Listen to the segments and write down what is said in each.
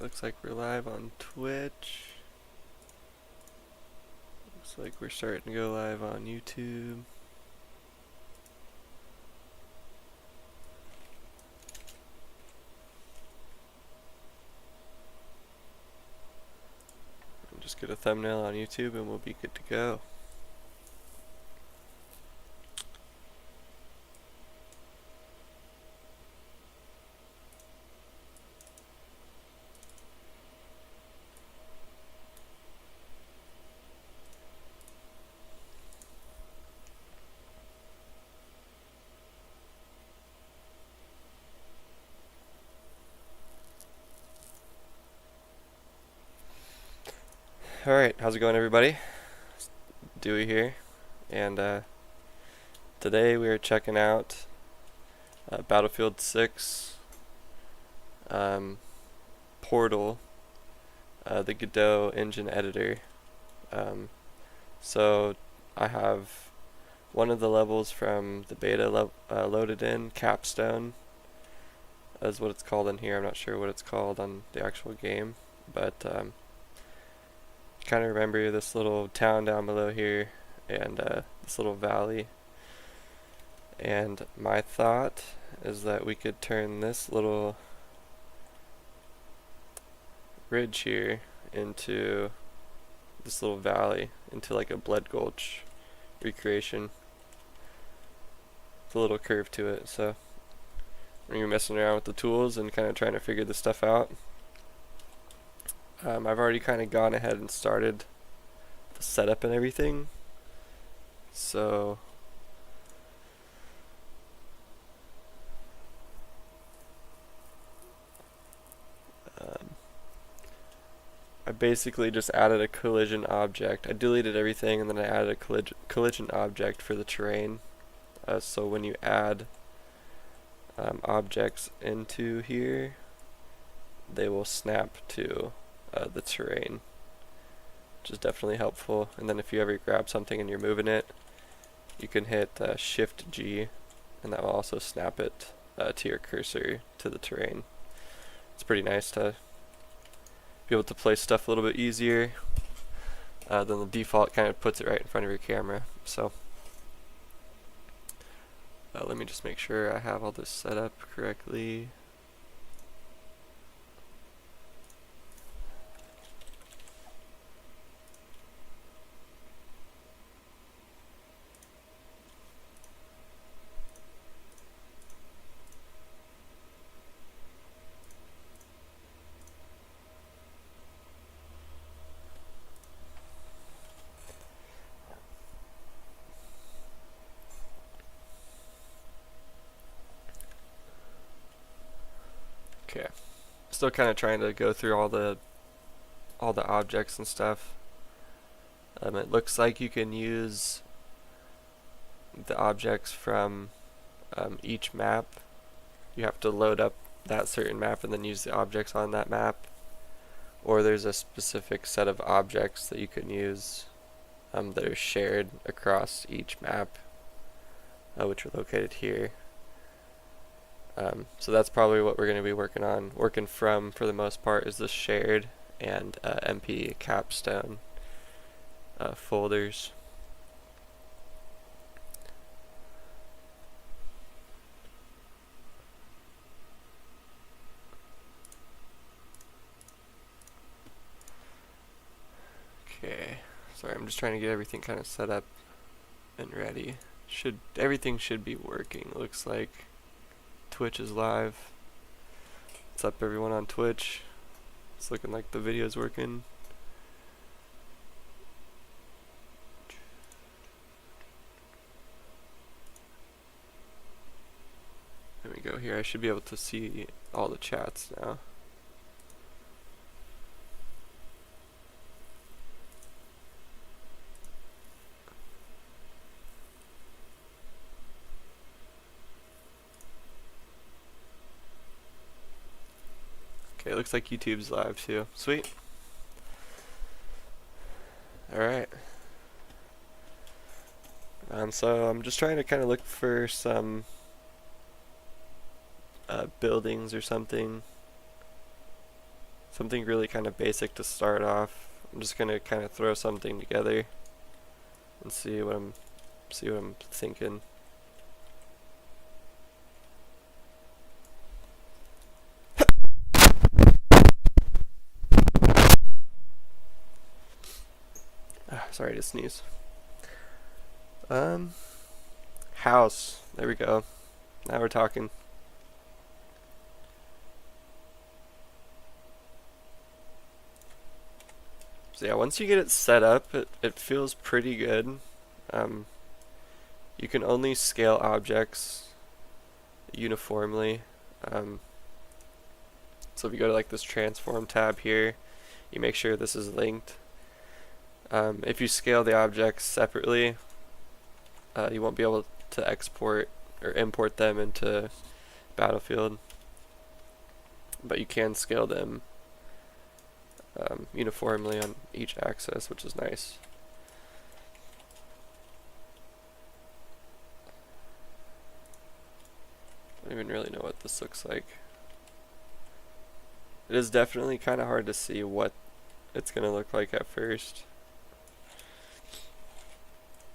looks like we're live on Twitch. Looks like we're starting to go live on YouTube. We'll just get a thumbnail on YouTube and we'll be good to go. Alright, how's it going, everybody? It's Dewy here, and today we are checking out Battlefield 6 Portal, the Godot engine editor. So I have one of the levels from the beta loaded in, Capstone is what it's called in here. I'm not sure what it's called on the actual game, but kind of remember this little town down below here and this little valley, and my thought is that we could turn this little ridge here into this little valley into like a blood gulch recreation with a little curve to it. So when you're messing around with the tools and kind of trying to figure this stuff out, I've already kind of gone ahead and started the setup and everything. So I basically just added a collision object. I deleted everything and then I added a collision object for the terrain. So when you add objects into here, they will snap to the terrain, which is definitely helpful. And then if you ever grab something and you're moving it, you can hit Shift G, and that will also snap it to your cursor to the terrain. It's pretty nice to be able to place stuff a little bit easier than the default kind of puts it right in front of your camera. So let me just make sure I have all this set up correctly. Okay, still kind of trying to go through all the objects and stuff. It looks like you can use the objects from each map. You have to load up that certain map and then use the objects on that map, or there's a specific set of objects that you can use that are shared across each map, which are located here. So that's probably what we're going to be working from for the most part, is the shared and MP Capstone folders. Okay, sorry, I'm just trying to get everything kind of set up and ready. Everything should be working. Looks like Twitch is live. What's up, everyone on Twitch? It's looking like the video's working. There we go. Here I should be able to see all the chats now. Okay, it looks like YouTube's live too. Sweet. Alright. So I'm just trying to kind of look for some buildings or something something really kind of basic to start off. I'm just gonna kind of throw something together and see what I'm thinking. Sorry to sneeze. House. There we go. Now we're talking. So yeah, once you get it set up, it feels pretty good. You can only scale objects uniformly. So if you go to like this transform tab here, you make sure this is linked. If you scale the objects separately, you won't be able to export or import them into Battlefield, but you can scale them uniformly on each axis, which is nice. I don't even really know what this looks like. It is definitely kind of hard to see what it's going to look like at first.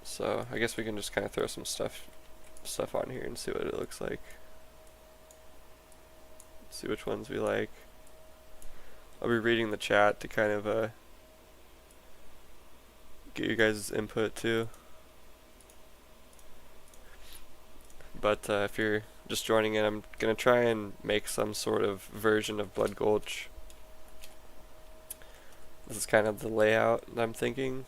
So I guess we can just kind of throw some stuff on here and see what it looks like. See which ones we like. I'll be reading the chat to kind of get you guys' input too. But if you're just joining in, I'm gonna try and make some sort of version of Blood Gulch. This is kind of the layout that I'm thinking.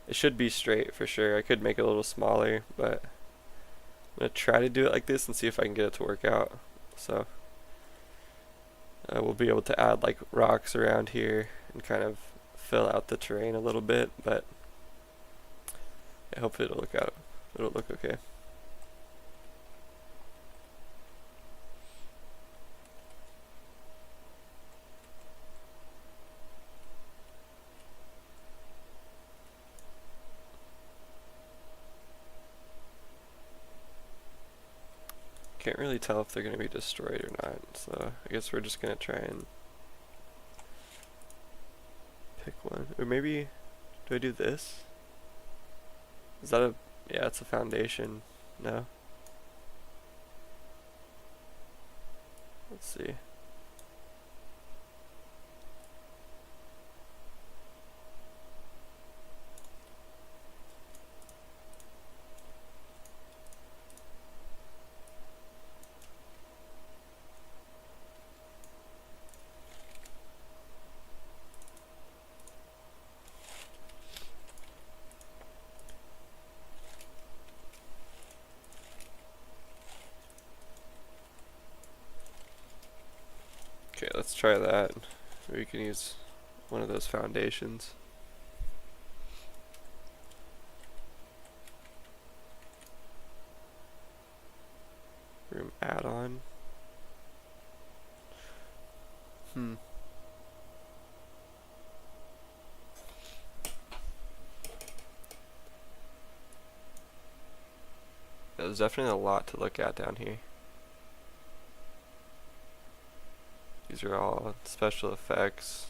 It should be straight for sure. I could make it a little smaller, but I'm gonna try to do it like this and see if I can get it to work out. So we'll be able to add like rocks around here and kind of fill out the terrain a little bit, but yeah, hopefully it'll look okay. Can't really tell if they're going to be destroyed or not, so I guess we're just going to try and pick one. Or maybe, do I do this? Is that a, yeah, it's a foundation. No? Let's see. Okay, let's try that. We can use one of those foundations. Room add-on. There's definitely a lot to look at down here. These are all special effects.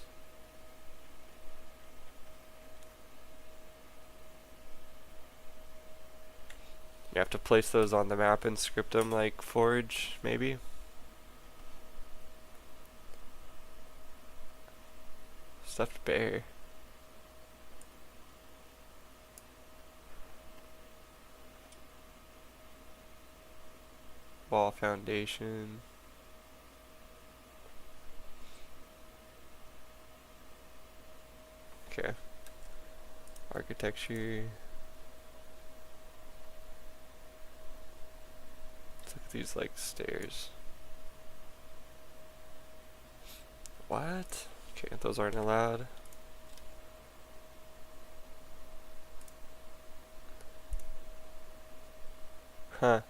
You have to place those on the map and script them like Forge, maybe? Stuffed bear. Wall foundation. Okay. Architecture. Let's look at these like stairs. What? Okay, those aren't allowed. Huh.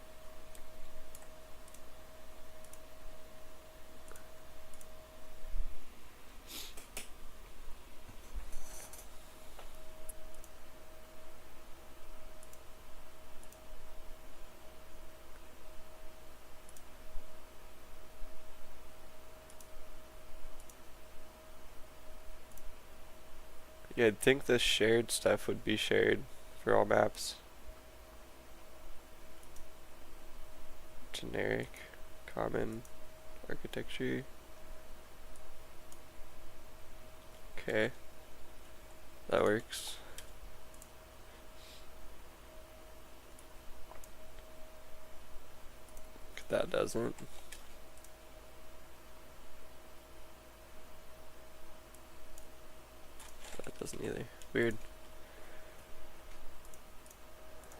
Yeah, I'd think this shared stuff would be shared for all maps. Generic, common, architecture. Okay, that works. That doesn't. That doesn't either. Weird.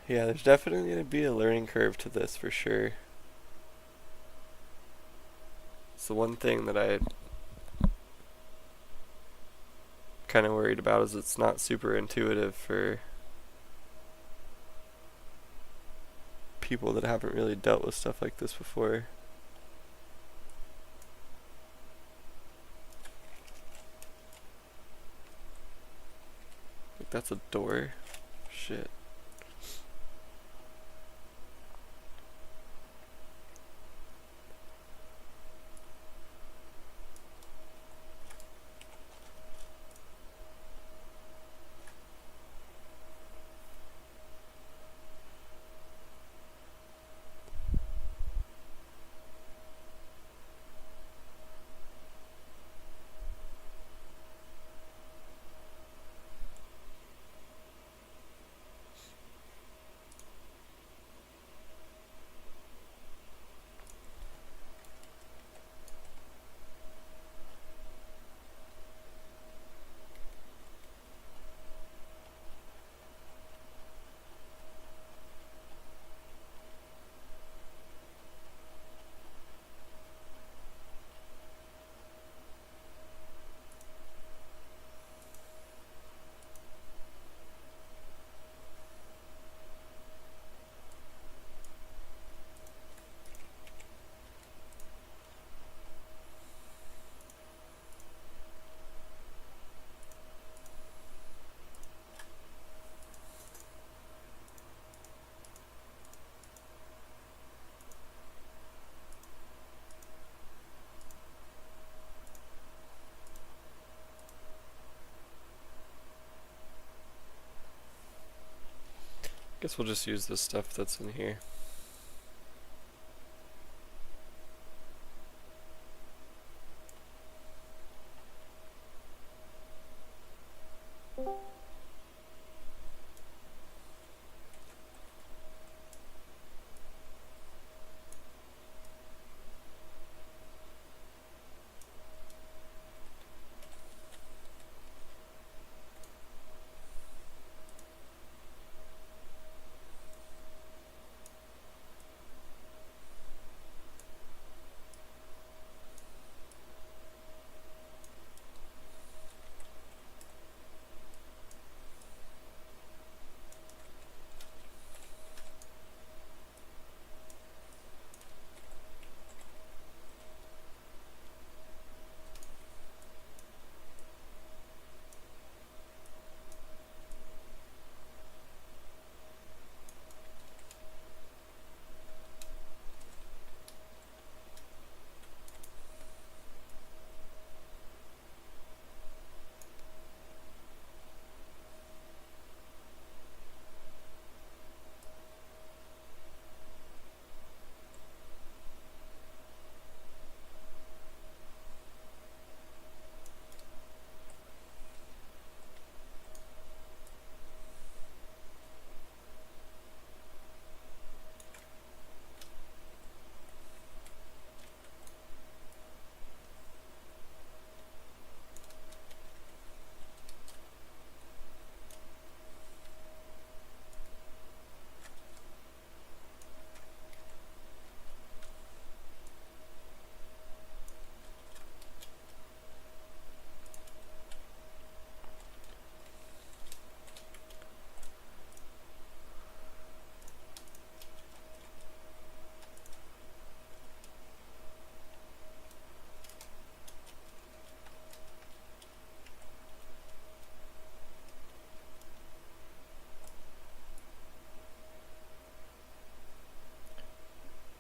Yeah, there's definitely going to be a learning curve to this for sure. It's the one thing that I kind of worried about is it's not super intuitive for people that haven't really dealt with stuff like this before. Like that's a door. Shit. Guess we'll just use this stuff that's in here.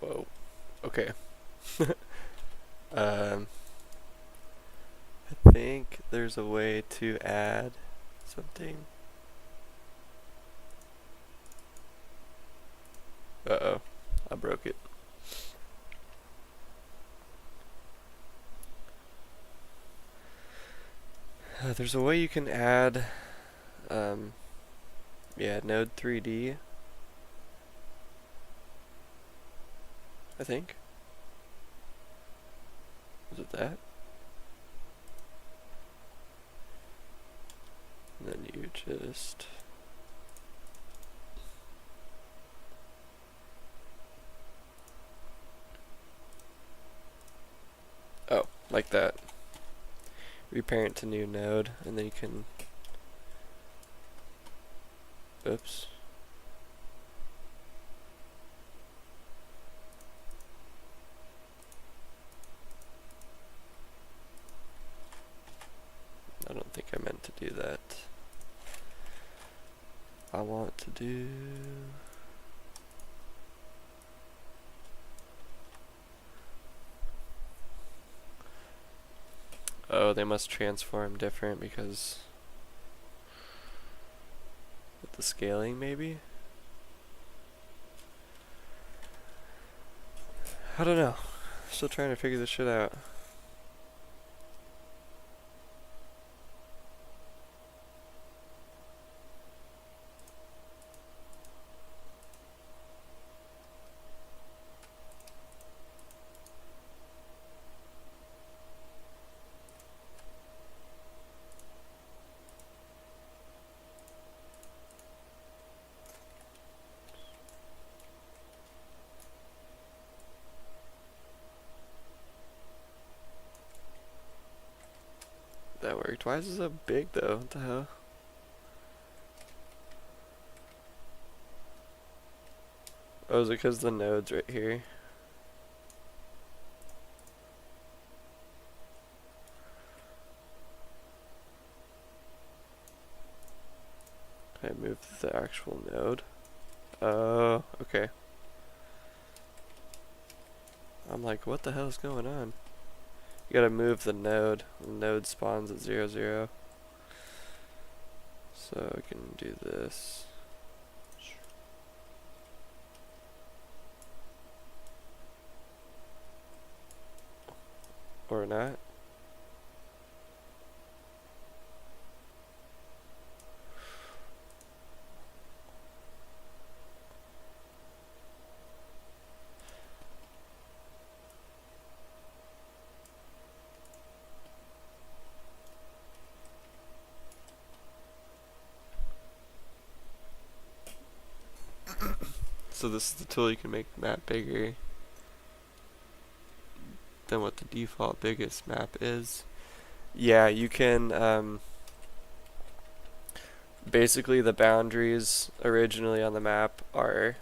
Whoa. Okay. I think there's a way to add something. Uh-oh, I broke it. There's a way you can add, yeah, Node 3D, I think. Was it that? And then you just... Oh, like that. Reparent to new node, and then you can... Oops. I don't think I meant to do that. I want to do... Oh, they must transform different because... with the scaling, maybe? I don't know. Still trying to figure this shit out. That worked. Why is it so big though? What the hell? Oh, is it because the node's right here? I moved the actual node. Oh, okay. I'm like, what the hell is going on? You gotta move the node. The node spawns at 0, 0. So I can do this. Or not. So this is the tool you can make the map bigger than what the default biggest map is. Yeah, you can, basically the boundaries originally on the map are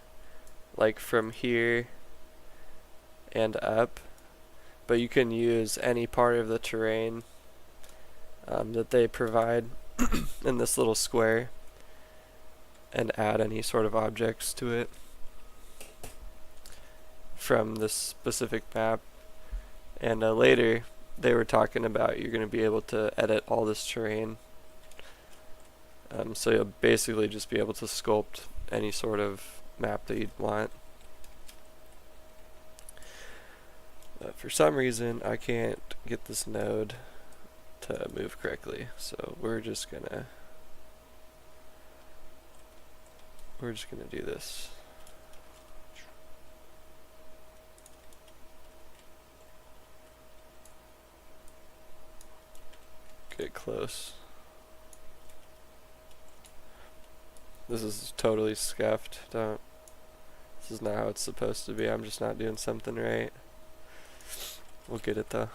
like from here and up, but you can use any part of the terrain that they provide in this little square and add any sort of objects to it from this specific map. And later they were talking about you're going to be able to edit all this terrain, so you'll basically just be able to sculpt any sort of map that you'd want. For some reason I can't get this node to move correctly, so we're just gonna do this. Get close. This is totally scuffed. This is not how it's supposed to be. I'm just not doing something right. We'll get it though.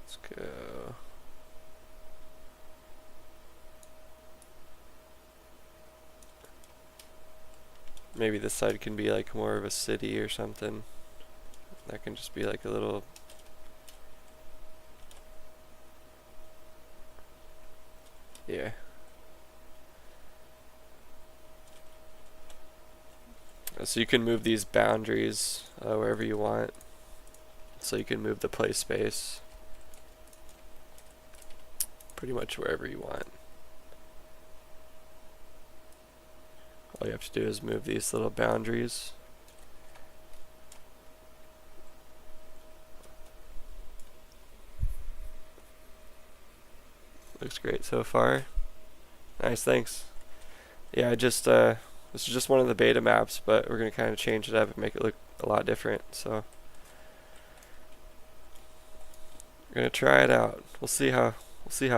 Let's go. Maybe this side can be like more of a city or something. That can just be like a little... Yeah. So you can move these boundaries wherever you want. so you can move the play space pretty much wherever you want. All you have to do is move these little boundaries. Looks great so far. Nice, thanks. Yeah, I just this is just one of the beta maps, but we're gonna kind of change it up and make it look a lot different. So we're gonna try it out. We'll see how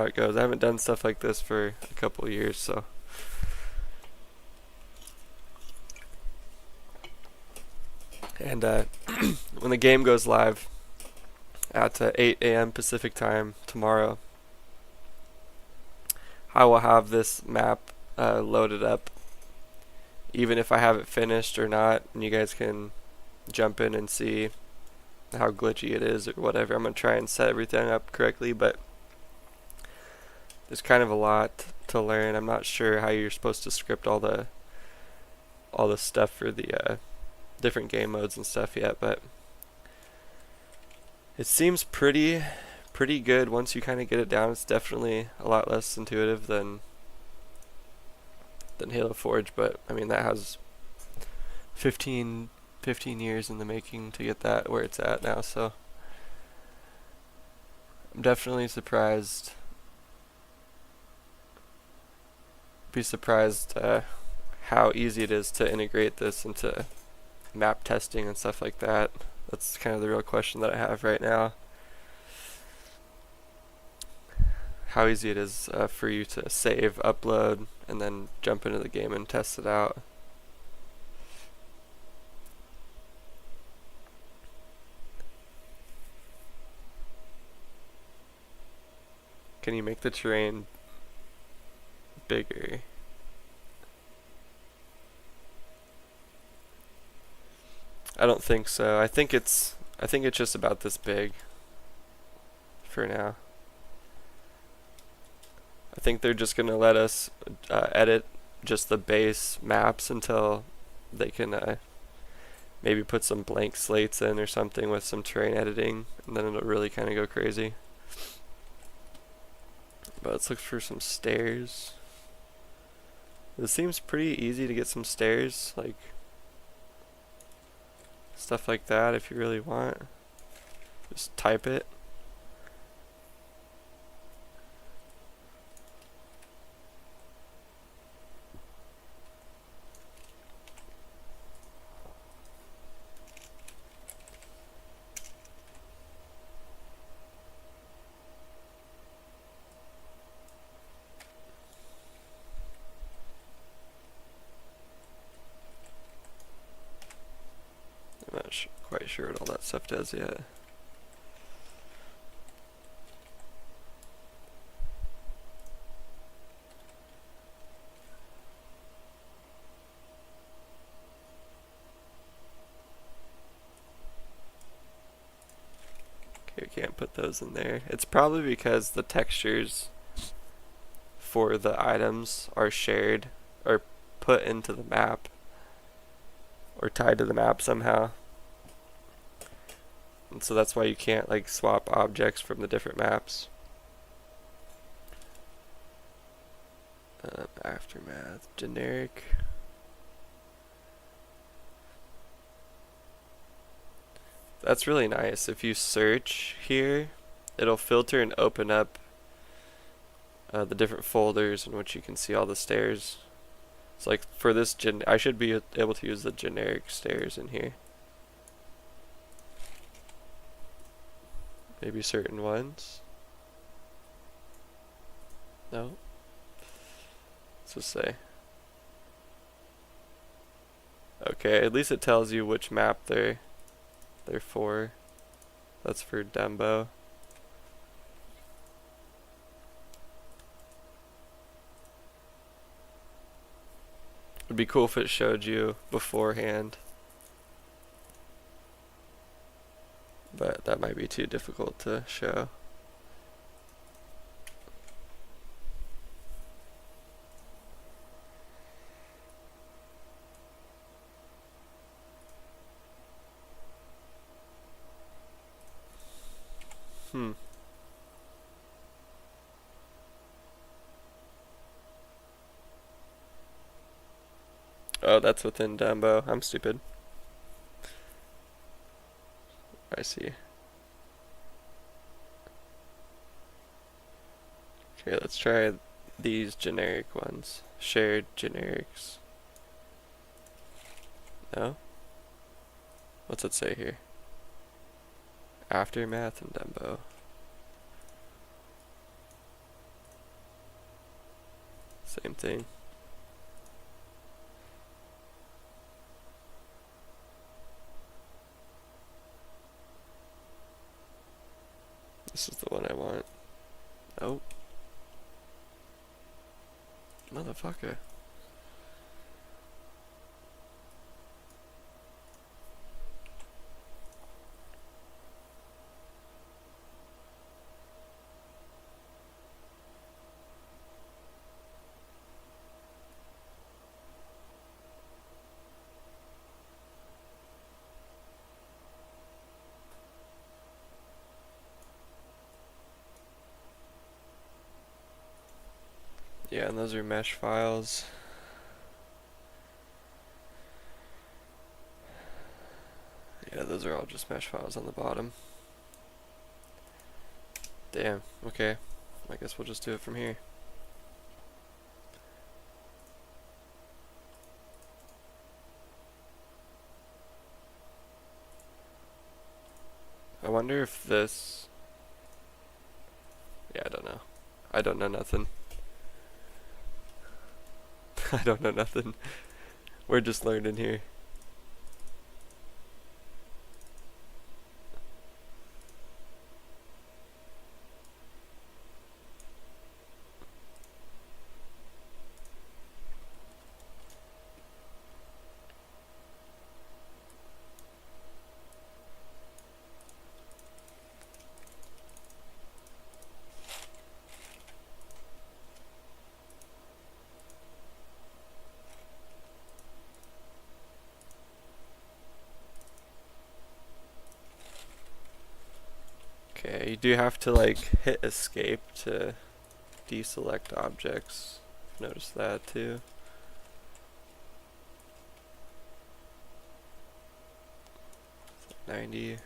it goes. I haven't done stuff like this for a couple of years, so. And when the game goes live at 8 a.m. Pacific time tomorrow, I will have this map loaded up, even if I have it finished or not, and you guys can jump in and see how glitchy it is or whatever. I'm going to try and set everything up correctly, but there's kind of a lot to learn. I'm not sure how you're supposed to script all the stuff for the different game modes and stuff yet, but it seems pretty good once you kind of get it down. It's definitely a lot less intuitive than Halo Forge, but I mean that has 15 years in the making to get that where it's at now, so I'm definitely surprised. Be surprised how easy it is to integrate this into map testing and stuff like that. That's kind of the real question that I have right now. How easy it is for you to save, upload, and then jump into the game and test it out. Can you make the terrain bigger? I don't think so. I think it's just about this big for now. I think they're just gonna let us edit just the base maps until they can maybe put some blank slates in or something with some terrain editing, and then it'll really kind of go crazy. But let's look for some stairs. It seems pretty easy to get some stairs, like stuff like that if you really want. Just type it. I'm not quite sure what all that stuff does yet. Okay, we can't put those in there. It's probably because the textures for the items are shared or put into the map or tied to the map somehow. And so that's why you can't like swap objects from the different maps. Aftermath, generic. That's really nice. If you search here, it'll filter and open up the different folders in which you can see all the stairs. It's like for this I should be able to use the generic stairs in here. Maybe certain ones. No. Let's just say. Okay, at least it tells you which map they're for. That's for Dumbo. It'd be cool if it showed you beforehand, but that might be too difficult to show. Oh, that's within Dumbo. I'm stupid. I see. Okay, let's try these generic ones. Shared generics. No? What's it say here? Aftermath and Dumbo. Same thing. This is the one I want. Oh. Motherfucker. Yeah, and those are mesh files. Yeah, those are all just mesh files on the bottom. Damn, okay. I guess we'll just do it from here. I wonder if this... Yeah, I don't know. I don't know nothing. I don't know nothing. We're just learning here. Okay, you do have to like hit escape to deselect objects. Notice that too. So 90.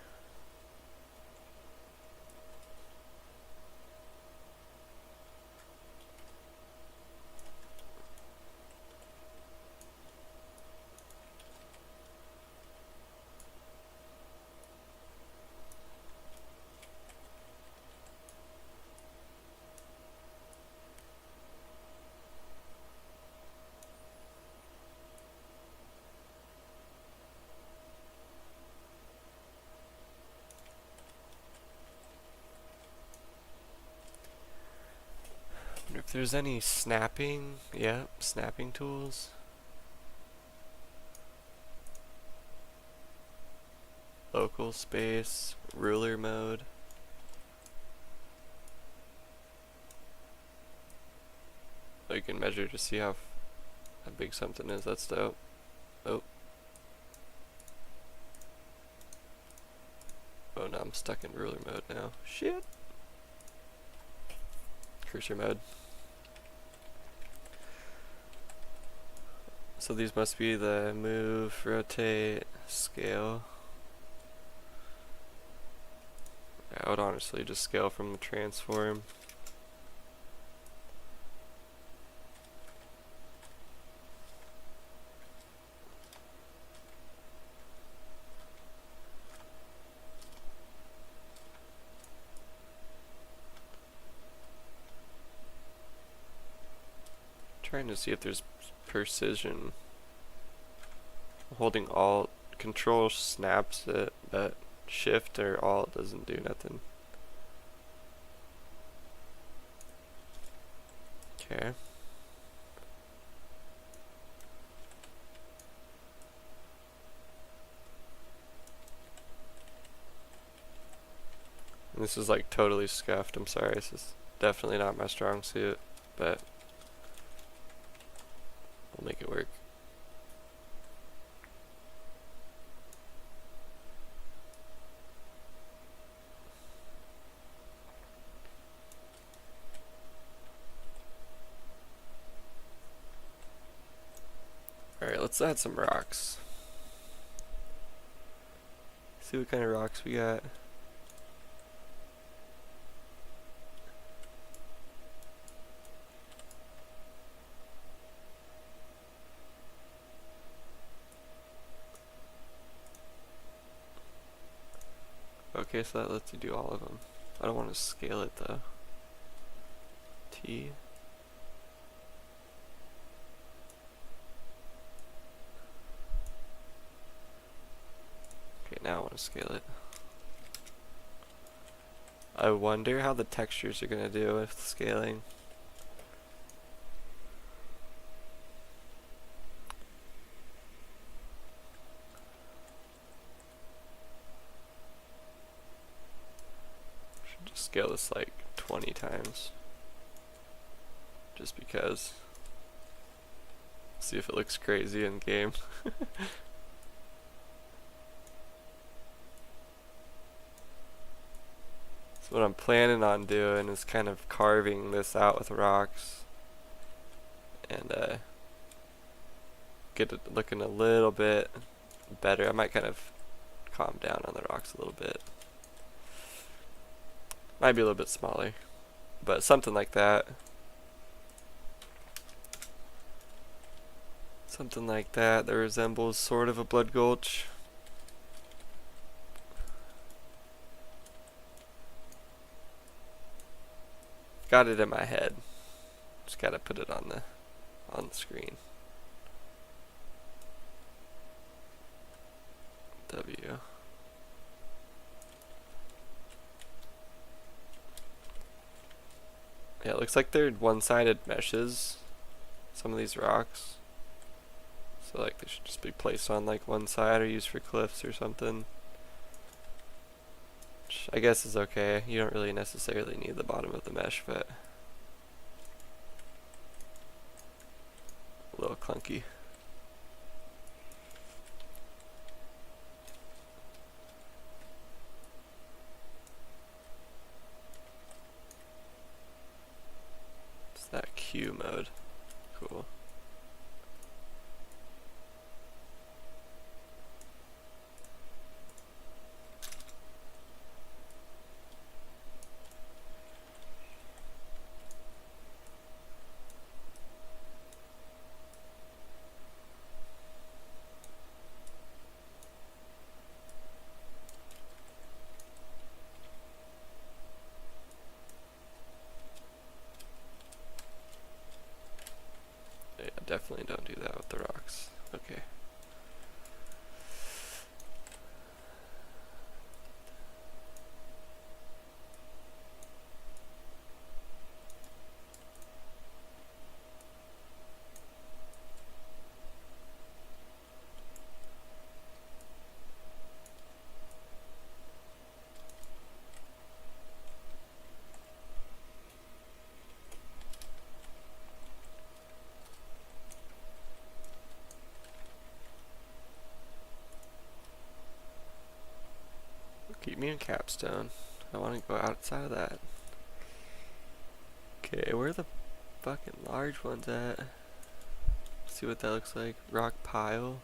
Wonder if there's any snapping. Yeah, snapping tools. Local space, ruler mode. So you can measure to see how big something is. That's dope. Oh. Oh no, I'm stuck in ruler mode now. Shit. Cursor mode. So these must be the move, rotate, scale. I would honestly just scale from the transform. Trying to see if there's precision. Holding Alt, Control snaps it, but Shift or Alt doesn't do nothing. Okay. And this is like totally scuffed, I'm sorry, this is definitely not my strong suit, but we'll make it work. let's add some rocks. See what kind of rocks we got. Okay, so that lets you do all of them. I don't want to scale it though. T. Okay, now I want to scale it. I wonder how the textures are going to do with scaling. Should just scale this like 20 times. Just because. See if it looks crazy in game. So what I'm planning on doing is kind of carving this out with rocks and get it looking a little bit better. I might kind of calm down on the rocks a little bit. Might be a little bit smaller, but something like that. Something like that that resembles sort of a blood gulch. Got it in my head. Just gotta put it on the screen. W. Yeah, it looks like they're one-sided meshes. Some of these rocks. So like they should just be placed on like one side or used for cliffs or something. Which I guess is okay. You don't really necessarily need the bottom of the mesh, but a little clunky. It's that Q mode. Cool. Yeah, definitely don't do that with the rocks. Okay. Keep me in capstone. I want to go outside of that. Okay, where are the fucking large ones at? See what that looks like. Rock pile.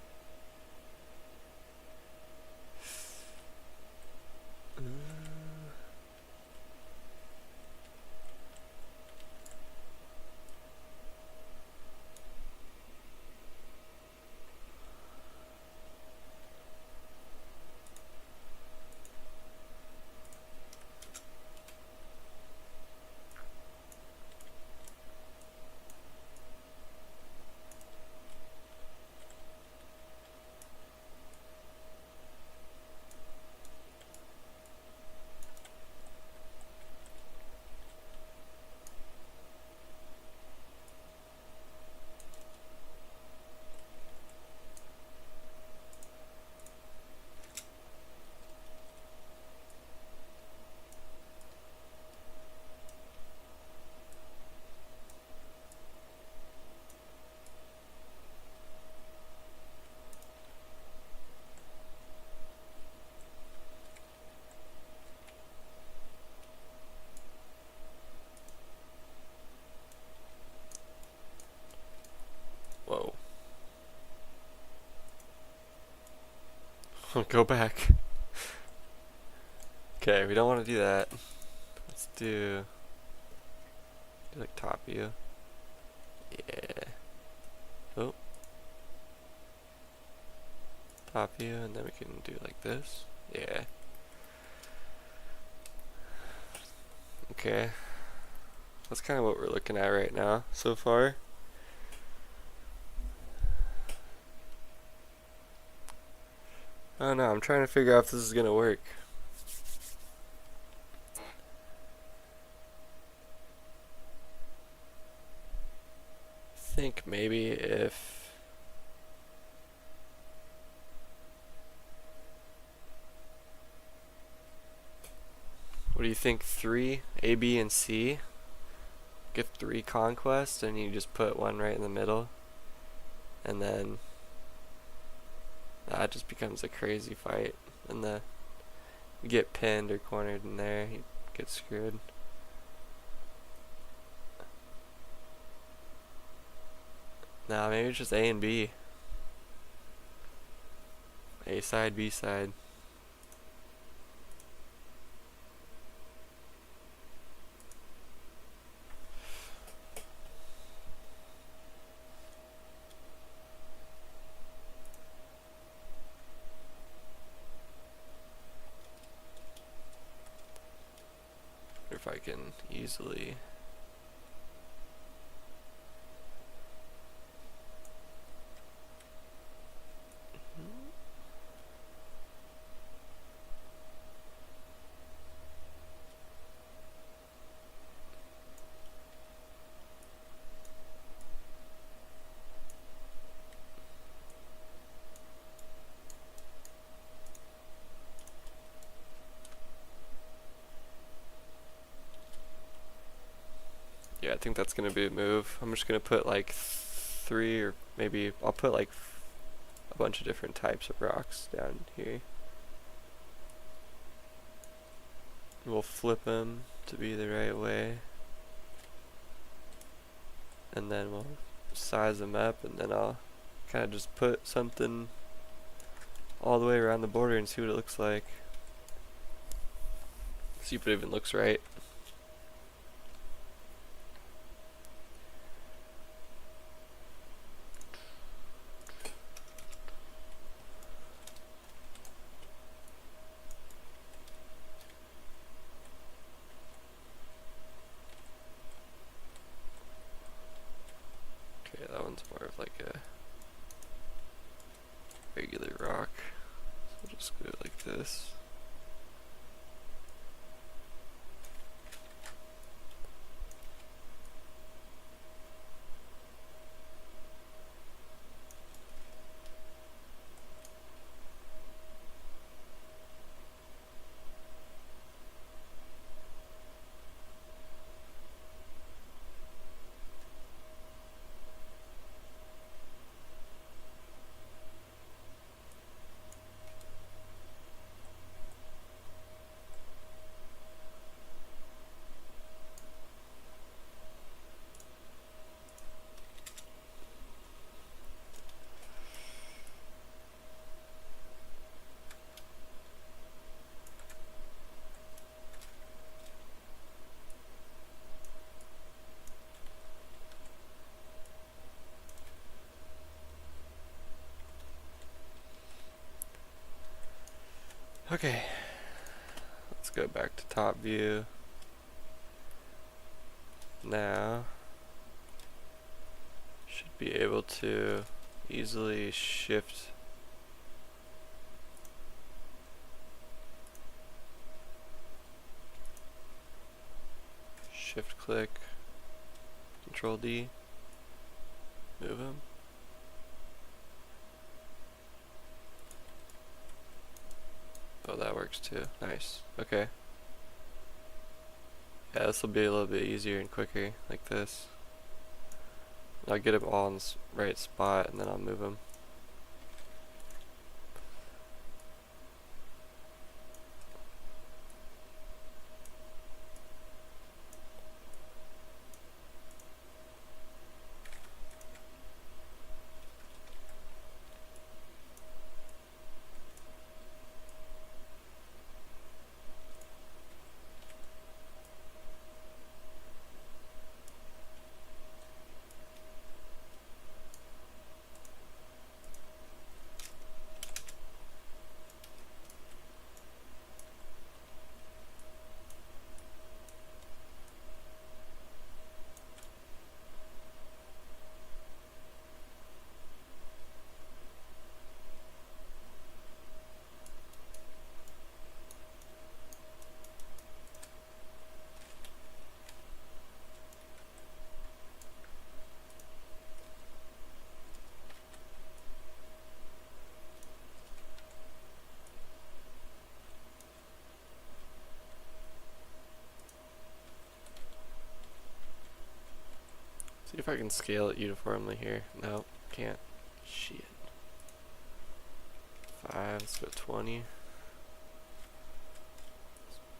Go back. Okay, we don't want to do that. Let's do like top view. Yeah. Oh. Top view, and then we can do like this. Yeah. Okay. That's kind of what we're looking at right now so far. I don't know, I'm trying to figure out if this is gonna work. I think maybe if what do you think? 3 A, B, and C. Get 3 conquests, and you just put one right in the middle, and then that just becomes a crazy fight. And you get pinned or cornered in there, you get screwed. Nah, maybe it's just A and B. A side, B side. If I can easily yeah, I think that's gonna be a move. I'm just gonna put like 3, or maybe I'll put like a bunch of different types of rocks down here. We'll flip them to be the right way, and then we'll size them up, and then I'll kind of just put something all the way around the border and see what it looks like. See if it even looks right. Okay, that one's more of like a regular rock. So we'll just go like this. Okay, let's go back to top view. Now, should be able to easily shift click, Control D, move them. Oh, that works too. Nice. Okay. Yeah, this will be a little bit easier and quicker, like this. I'll get them all in the right spot, and then I'll move them. See if I can scale it uniformly here. No, can't. Shit. 5, let's go 20.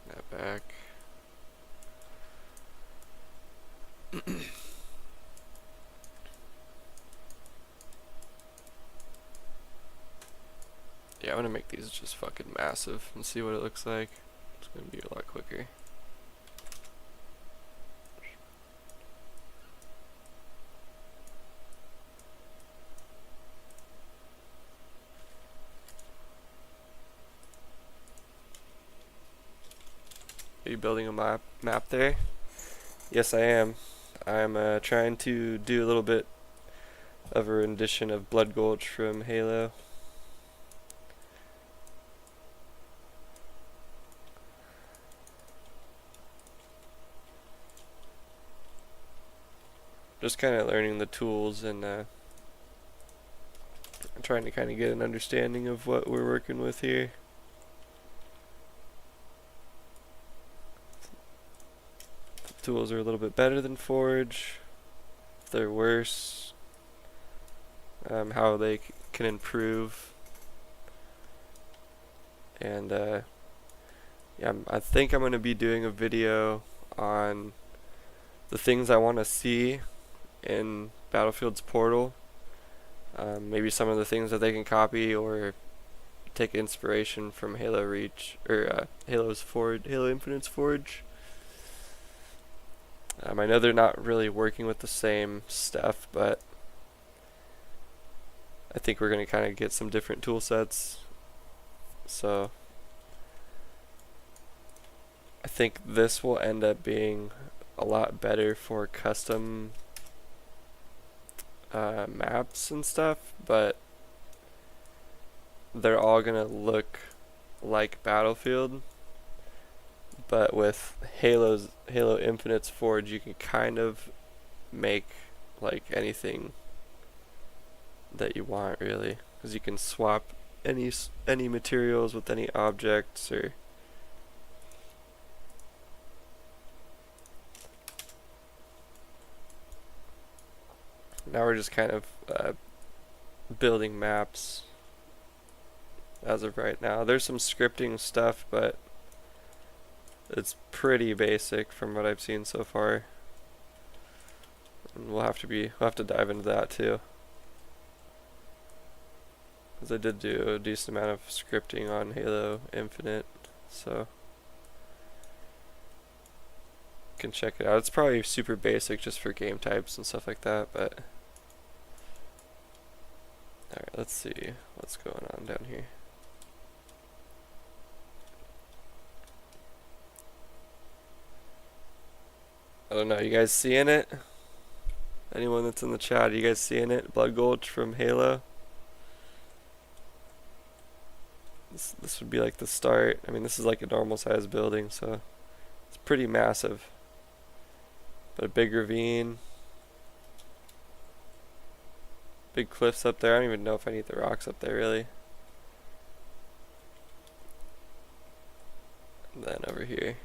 That back. Yeah, I'm gonna make these just fucking massive and see what it looks like. It's gonna be a lot quicker. Are you building a map there? Yes, I am. I'm trying to do a little bit of a rendition of Blood Gulch from Halo. Just kind of learning the tools and trying to kind of get an understanding of what we're working with here. The tools are a little bit better than Forge. If they're worse, how they can improve. And yeah, I think I'm going to be doing a video on the things I want to see in Battlefield's portal. Maybe some of the things that they can copy or take inspiration from Halo Reach or Halo Infinite's Forge. I know they're not really working with the same stuff, but I think we're going to kind of get some different tool sets. So I think this will end up being a lot better for custom maps and stuff, but they're all gonna look like Battlefield. But with Halo Infinite's Forge, you can kind of make like anything that you want, really, because you can swap any materials with any objects. Or now we're just kind of building maps as of right now. There's some scripting stuff, but it's pretty basic from what I've seen so far. And we'll have to dive into that too, because I did do a decent amount of scripting on Halo Infinite, so you can check it out. It's probably super basic just for game types and stuff like that, but alright, let's see what's going on down here. I don't know, you guys seeing it? Anyone that's in the chat, are you guys seeing it? Blood Gulch from Halo? This would be like the start. I mean, this is like a normal size building, so it's pretty massive. But a big ravine. Big cliffs up there. I don't even know if I need the rocks up there, really. And then over here.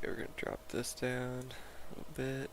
Okay, we're gonna drop this down a little bit.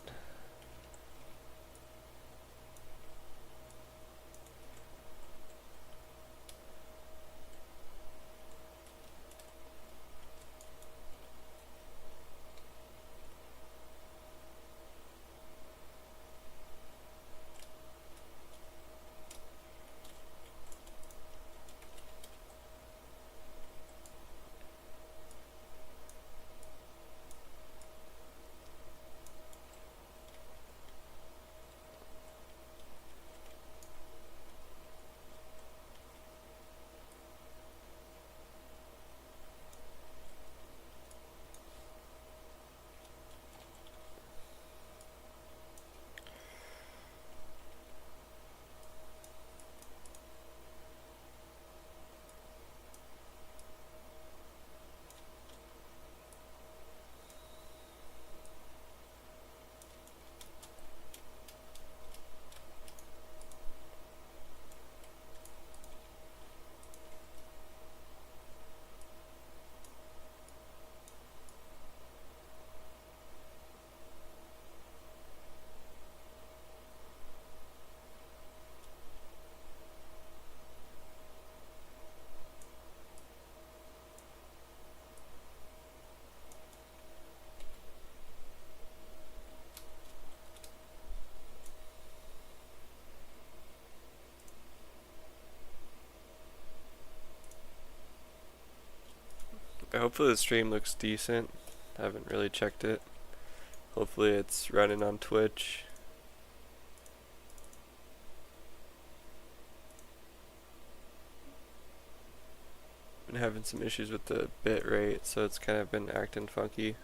hopefully the stream looks decent. I haven't really checked it. Hopefully it's running on Twitch. Been having some issues with the bit rate, so it's kind of been acting funky.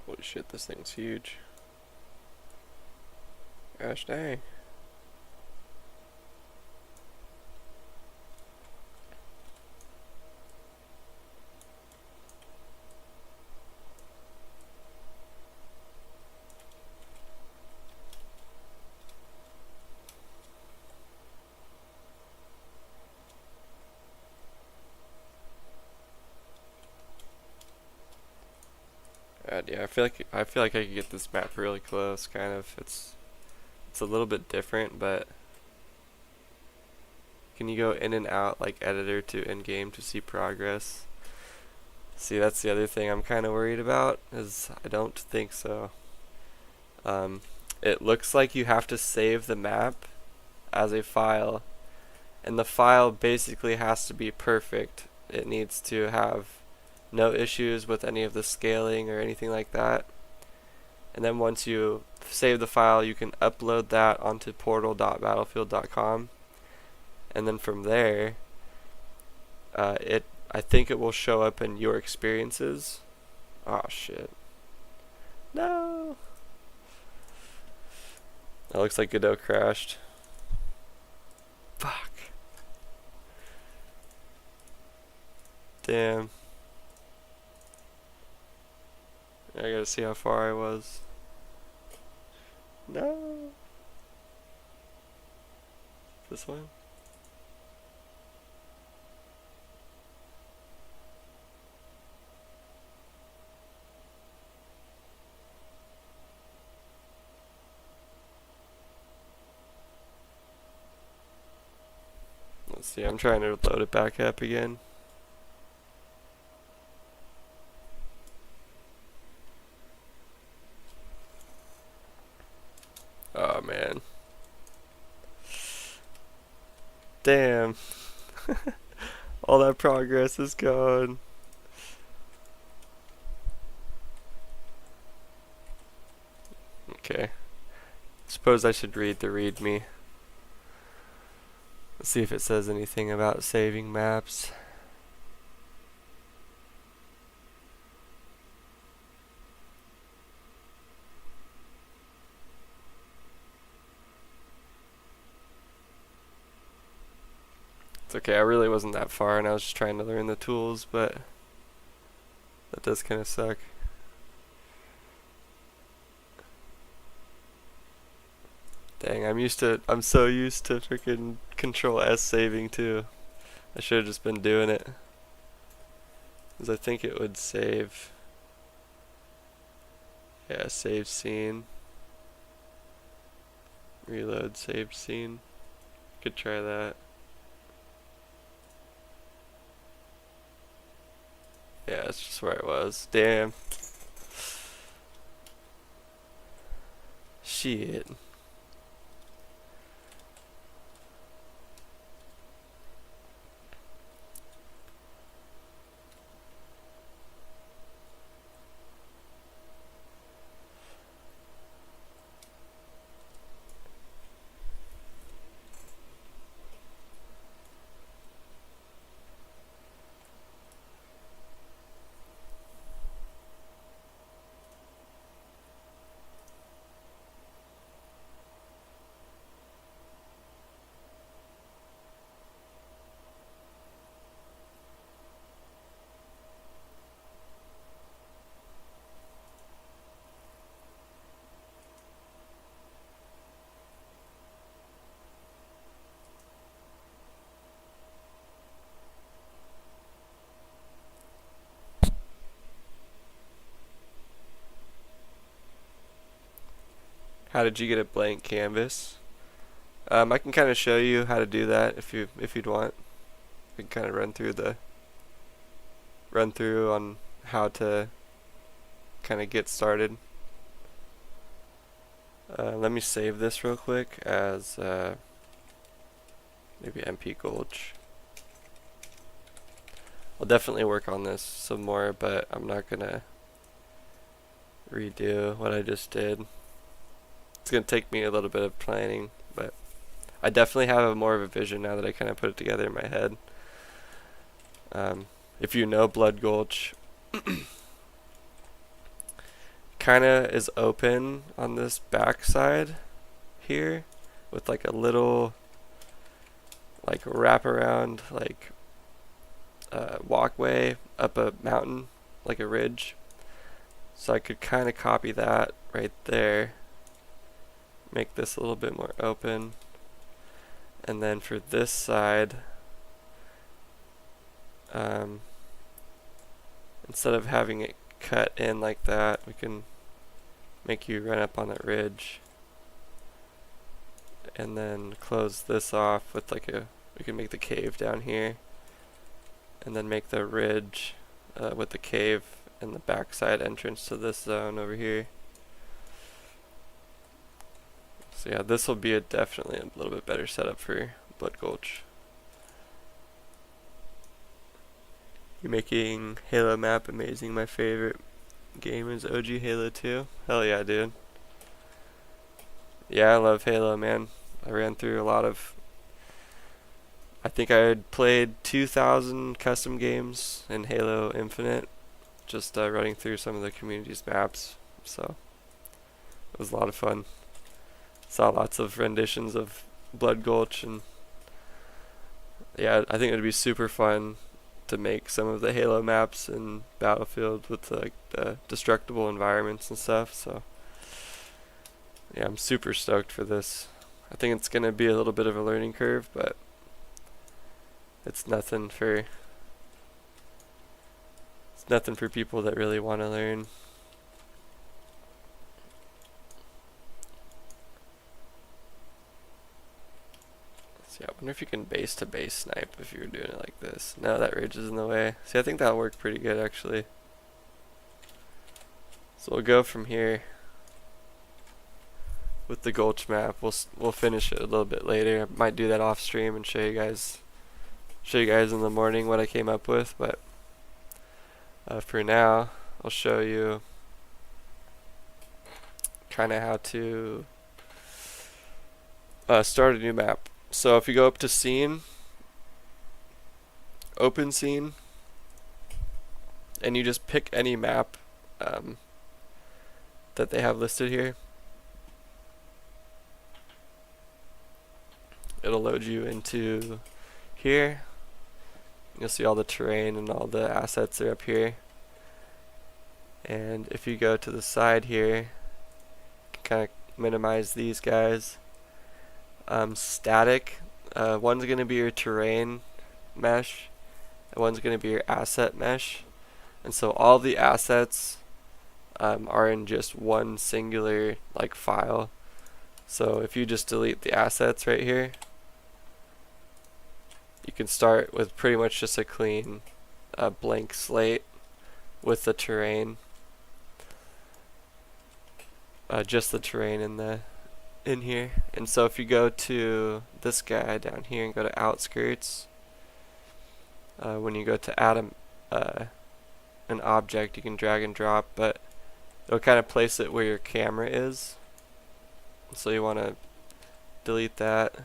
Holy shit, this thing's huge. Gosh dang. Yeah, I feel like I could get this map really close. Kind of, it's a little bit different, but can you go in and out like editor to in game to see progress? See, that's the other thing I'm kind of worried about, is I don't think so. It looks like you have to save the map as a file, and the file basically has to be perfect. It needs to have no issues with any of the scaling or anything like that. And then once you save the file, you can upload that onto portal.battlefield.com, and then from there, I think it will show up in your experiences. Oh shit! No. That looks like Godot crashed. Fuck. Damn. I gotta see how far I was. No. This one? Let's see, I'm trying to load it back up again. Oh man. Damn. All that progress is gone. Okay. Suppose I should read the README. Let's see if it says anything about saving maps. It's okay, I really wasn't that far and I was just trying to learn the tools, but that does kind of suck. Dang, I'm so used to freaking Control S saving too. I should have just been doing it. Because I think it would save. Yeah, save scene. Reload saved scene. Could try that. Yeah, that's just where I was. Damn. Shit. how did you get a blank canvas? I can kind of show you how to do that if you'd want. We can kind of run through on how to kind of get started. Let me save this real quick as maybe MP Gulch. I'll definitely work on this some more, but I'm not gonna redo what I just did. It's gonna take me a little bit of planning, but I definitely have more of a vision now that I kind of put it together in my head. If you know Blood Gulch, kind of is open on this back side here with like a little like wraparound like walkway up a mountain, like a ridge. So I could kind of copy that right there, make this a little bit more open, and then for this side, instead of having it cut in like that, we can make you run up on that ridge, and then close this off with like we can make the cave down here, and then make the ridge with the cave and the backside entrance to this zone over here. So yeah, this will be definitely a little bit better setup for Blood Gulch. You're making Halo map amazing. My favorite game is OG Halo 2. Hell yeah, dude. Yeah, I love Halo, man. I ran through a lot of... I think I had played 2,000 custom games in Halo Infinite, just running through some of the community's maps, so it was a lot of fun. Saw lots of renditions of Blood Gulch, and yeah, I think it would be super fun to make some of the Halo maps in Battlefield with like the destructible environments and stuff, so yeah, I'm super stoked for this. I think it's going to be a little bit of a learning curve, but it's nothing for people that really want to learn. So yeah, I wonder if you can base to base snipe if you were doing it like this. No, that ridge is in the way. See, I think that'll work pretty good actually. So we'll go from here with the Gulch map. We'll finish it a little bit later. I might do that off stream and show you guys in the morning what I came up with, but for now I'll show you kind of how to start a new map. So if you go up to scene, open scene, and you just pick any map that they have listed here, it'll load you into here. You'll see all the terrain and all the assets are up here. And if you go to the side here, you can kind of minimize these guys. Static, one's going to be your terrain mesh, and one's going to be your asset mesh. And so all the assets are in just one singular like file. So if you just delete the assets right here, you can start with pretty much just a clean blank slate with the terrain, just the terrain in here. And so if you go to this guy down here and go to outskirts, when you go to add an object, you can drag and drop, but it'll kind of place it where your camera is. So you want to delete that.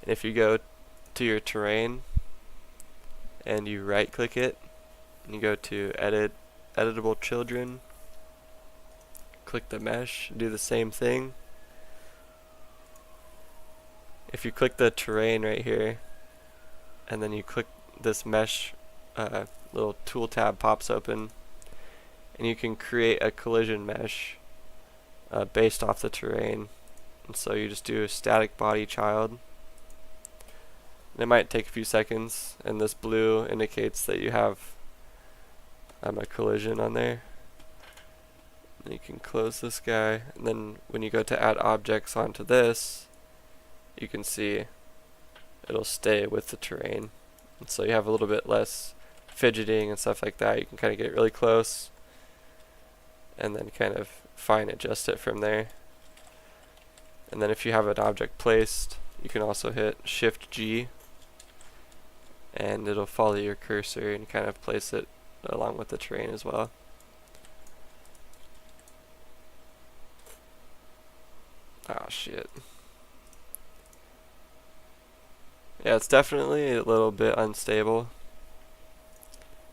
And if you go to your terrain and you right click it and you go to editable children, click the mesh, do the same thing. If you click the terrain right here and then you click this mesh, little tool tab pops open, and you can create a collision mesh based off the terrain. And so you just do a static body child. And it might take a few seconds, and this blue indicates that you have a collision on there. And you can close this guy, and then when you go to add objects onto this, you can see it'll stay with the terrain. And so you have a little bit less fidgeting and stuff like that. You can kind of get really close and then kind of fine adjust it from there. And then if you have an object placed, you can also hit Shift G and it'll follow your cursor and kind of place it along with the terrain as well. Oh shit. Yeah, it's definitely a little bit unstable.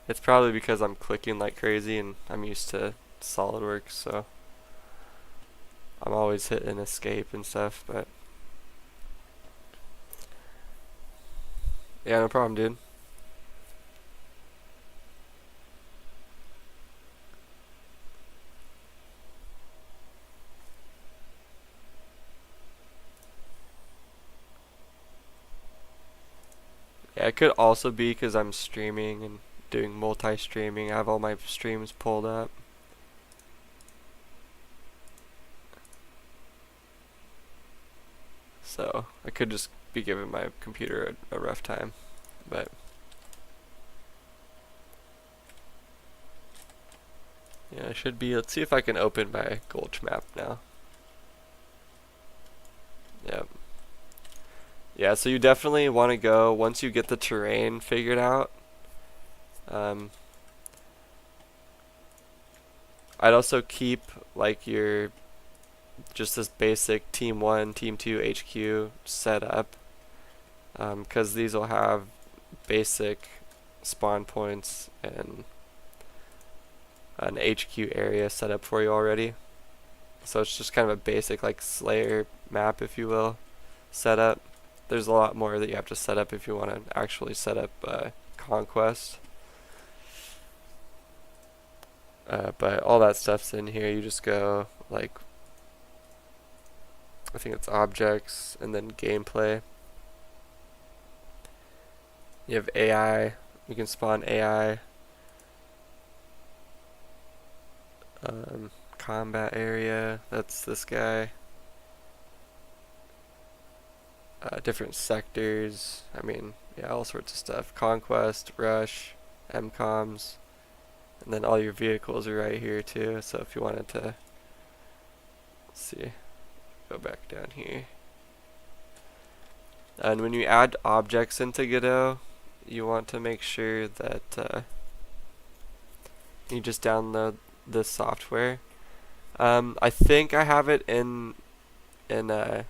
It's probably because I'm clicking like crazy and I'm used to SolidWorks, so I'm always hitting escape and stuff, but yeah, no problem, dude. Yeah, it could also be because I'm streaming and doing multi-streaming. I have all my streams pulled up. So I could just be giving my computer a rough time, but yeah, I should be. Let's see if I can open my Gulch map now. Yep. Yeah, so you definitely want to go, once you get the terrain figured out, I'd also keep like your, just this basic Team 1, Team 2 HQ set up, because these will have basic spawn points and an HQ area set up for you already. So it's just kind of a basic like Slayer map, if you will, setup. There's a lot more that you have to set up if you want to actually set up Conquest. But all that stuff's in here. You just go like, I think it's objects and then gameplay. You have AI. You can spawn AI. Combat area. That's this guy. Different sectors. I mean, yeah, all sorts of stuff. Conquest, Rush, MCOMs. And then all your vehicles are right here too. So if you wanted to, let's see, go back down here. And when you add objects into Godot, you want to make sure that you just download this software. I think I have it in the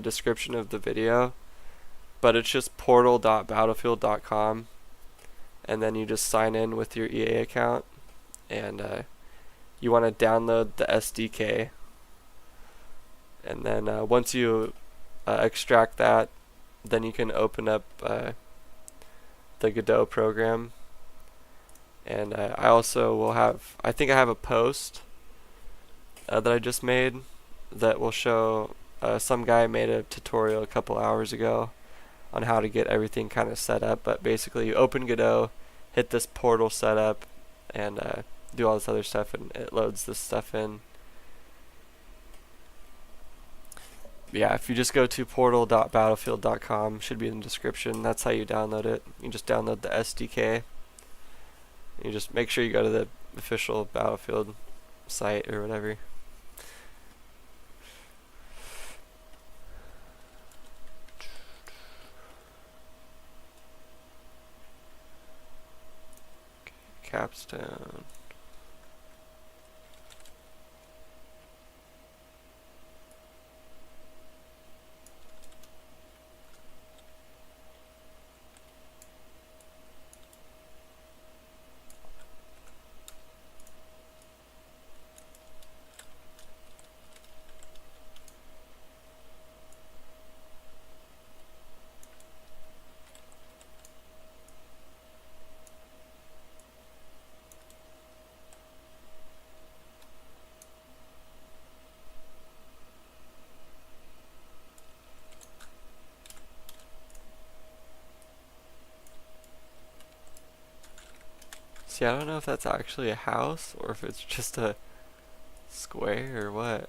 description of the video, but it's just portal.battlefield.com, and then you just sign in with your EA account, and you want to download the SDK, and then once you extract that, then you can open up the Godot program. And I also will have, I think I have a post that I just made that will show, some guy made a tutorial a couple hours ago on how to get everything kind of set up. But basically you open Godot, hit this portal setup, and do all this other stuff, and it loads this stuff in. Yeah, if you just go to portal.battlefield.com, should be in the description, that's how you download it. You just download the SDK. You just make sure you go to the official Battlefield site or whatever. Capstone. See, I don't know if that's actually a house or if it's just a Square or what?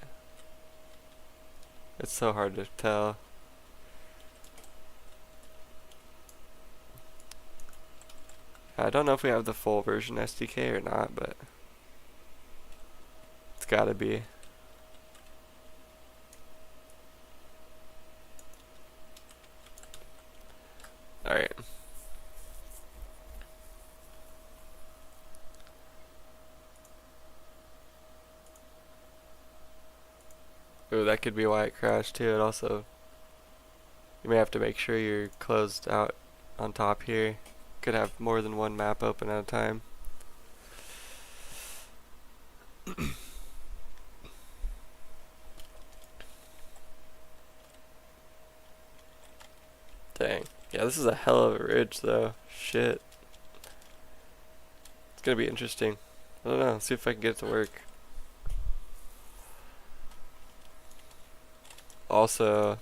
It's so hard to tell. I don't know if we have the full version SDK or not, but it's gotta be. Alright. Ooh, that could be why it crashed too. It also, you may have to make sure you're closed out on top here. Could have more than one map open at a time. Dang. Yeah, this is a hell of a ridge though. Shit. It's gonna be interesting. I don't know. Let's see if I can get it to work. Also,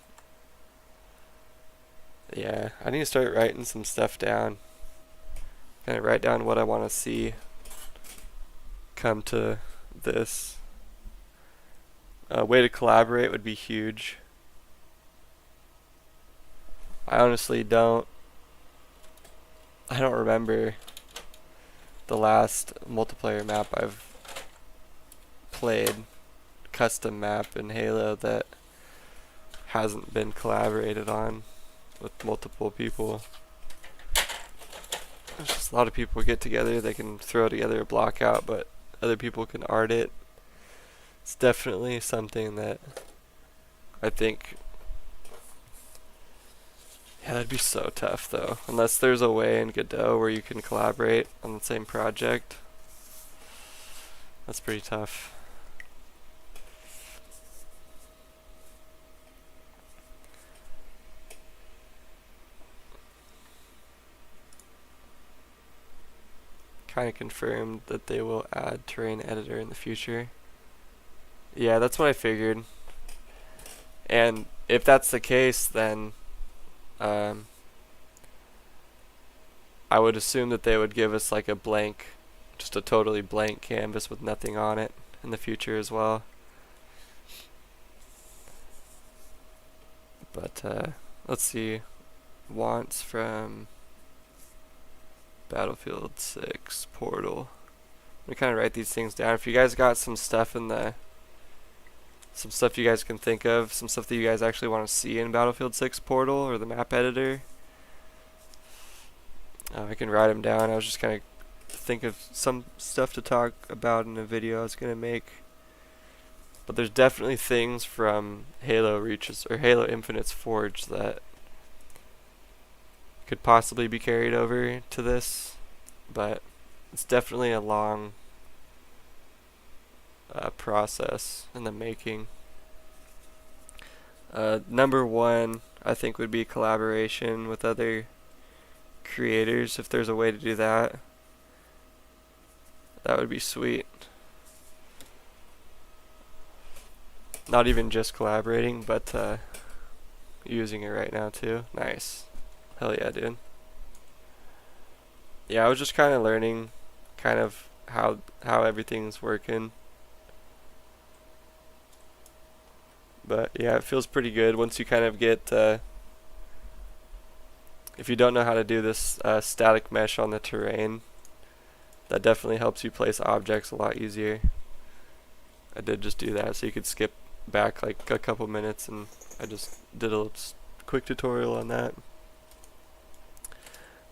yeah, I need to start writing some stuff down. Kind of write down what I want to see come to this. A way to collaborate would be huge. I honestly don't remember the last multiplayer map I've played, custom map in Halo, that hasn't been collaborated on with multiple people. There's just a lot of people get together, they can throw together a block out, but other people can art it. It's definitely something that I think, yeah, that'd be so tough though. Unless there's a way in Godot where you can collaborate on the same project. That's pretty tough. Kind of confirmed that they will add terrain editor in the future. Yeah, that's what I figured. And if that's the case, then I would assume that they would give us like a blank, just a totally blank canvas with nothing on it in the future as well. But let's see. Wants from Battlefield 6 Portal. I'm gonna kind of write these things down. If you guys got some stuff in the, some stuff you guys can think of, some stuff that you guys actually want to see in Battlefield 6 Portal or the map editor, I can write them down. I was just kind of think of some stuff to talk about in a video I was gonna make. But there's definitely things from Halo Reaches or Halo Infinite's Forge that could possibly be carried over to this, but it's definitely a long process in the making. Number one, I think, would be collaboration with other creators. If there's a way to do that, that would be sweet. Not even just collaborating, but using it right now too. Nice. Hell yeah, dude. Yeah, I was just kind of learning kind of how everything's working. But yeah, it feels pretty good once you kind of get, if you don't know how to do this static mesh on the terrain, that definitely helps you place objects a lot easier. I did just do that, so you could skip back like a couple minutes, and I just did a quick tutorial on that.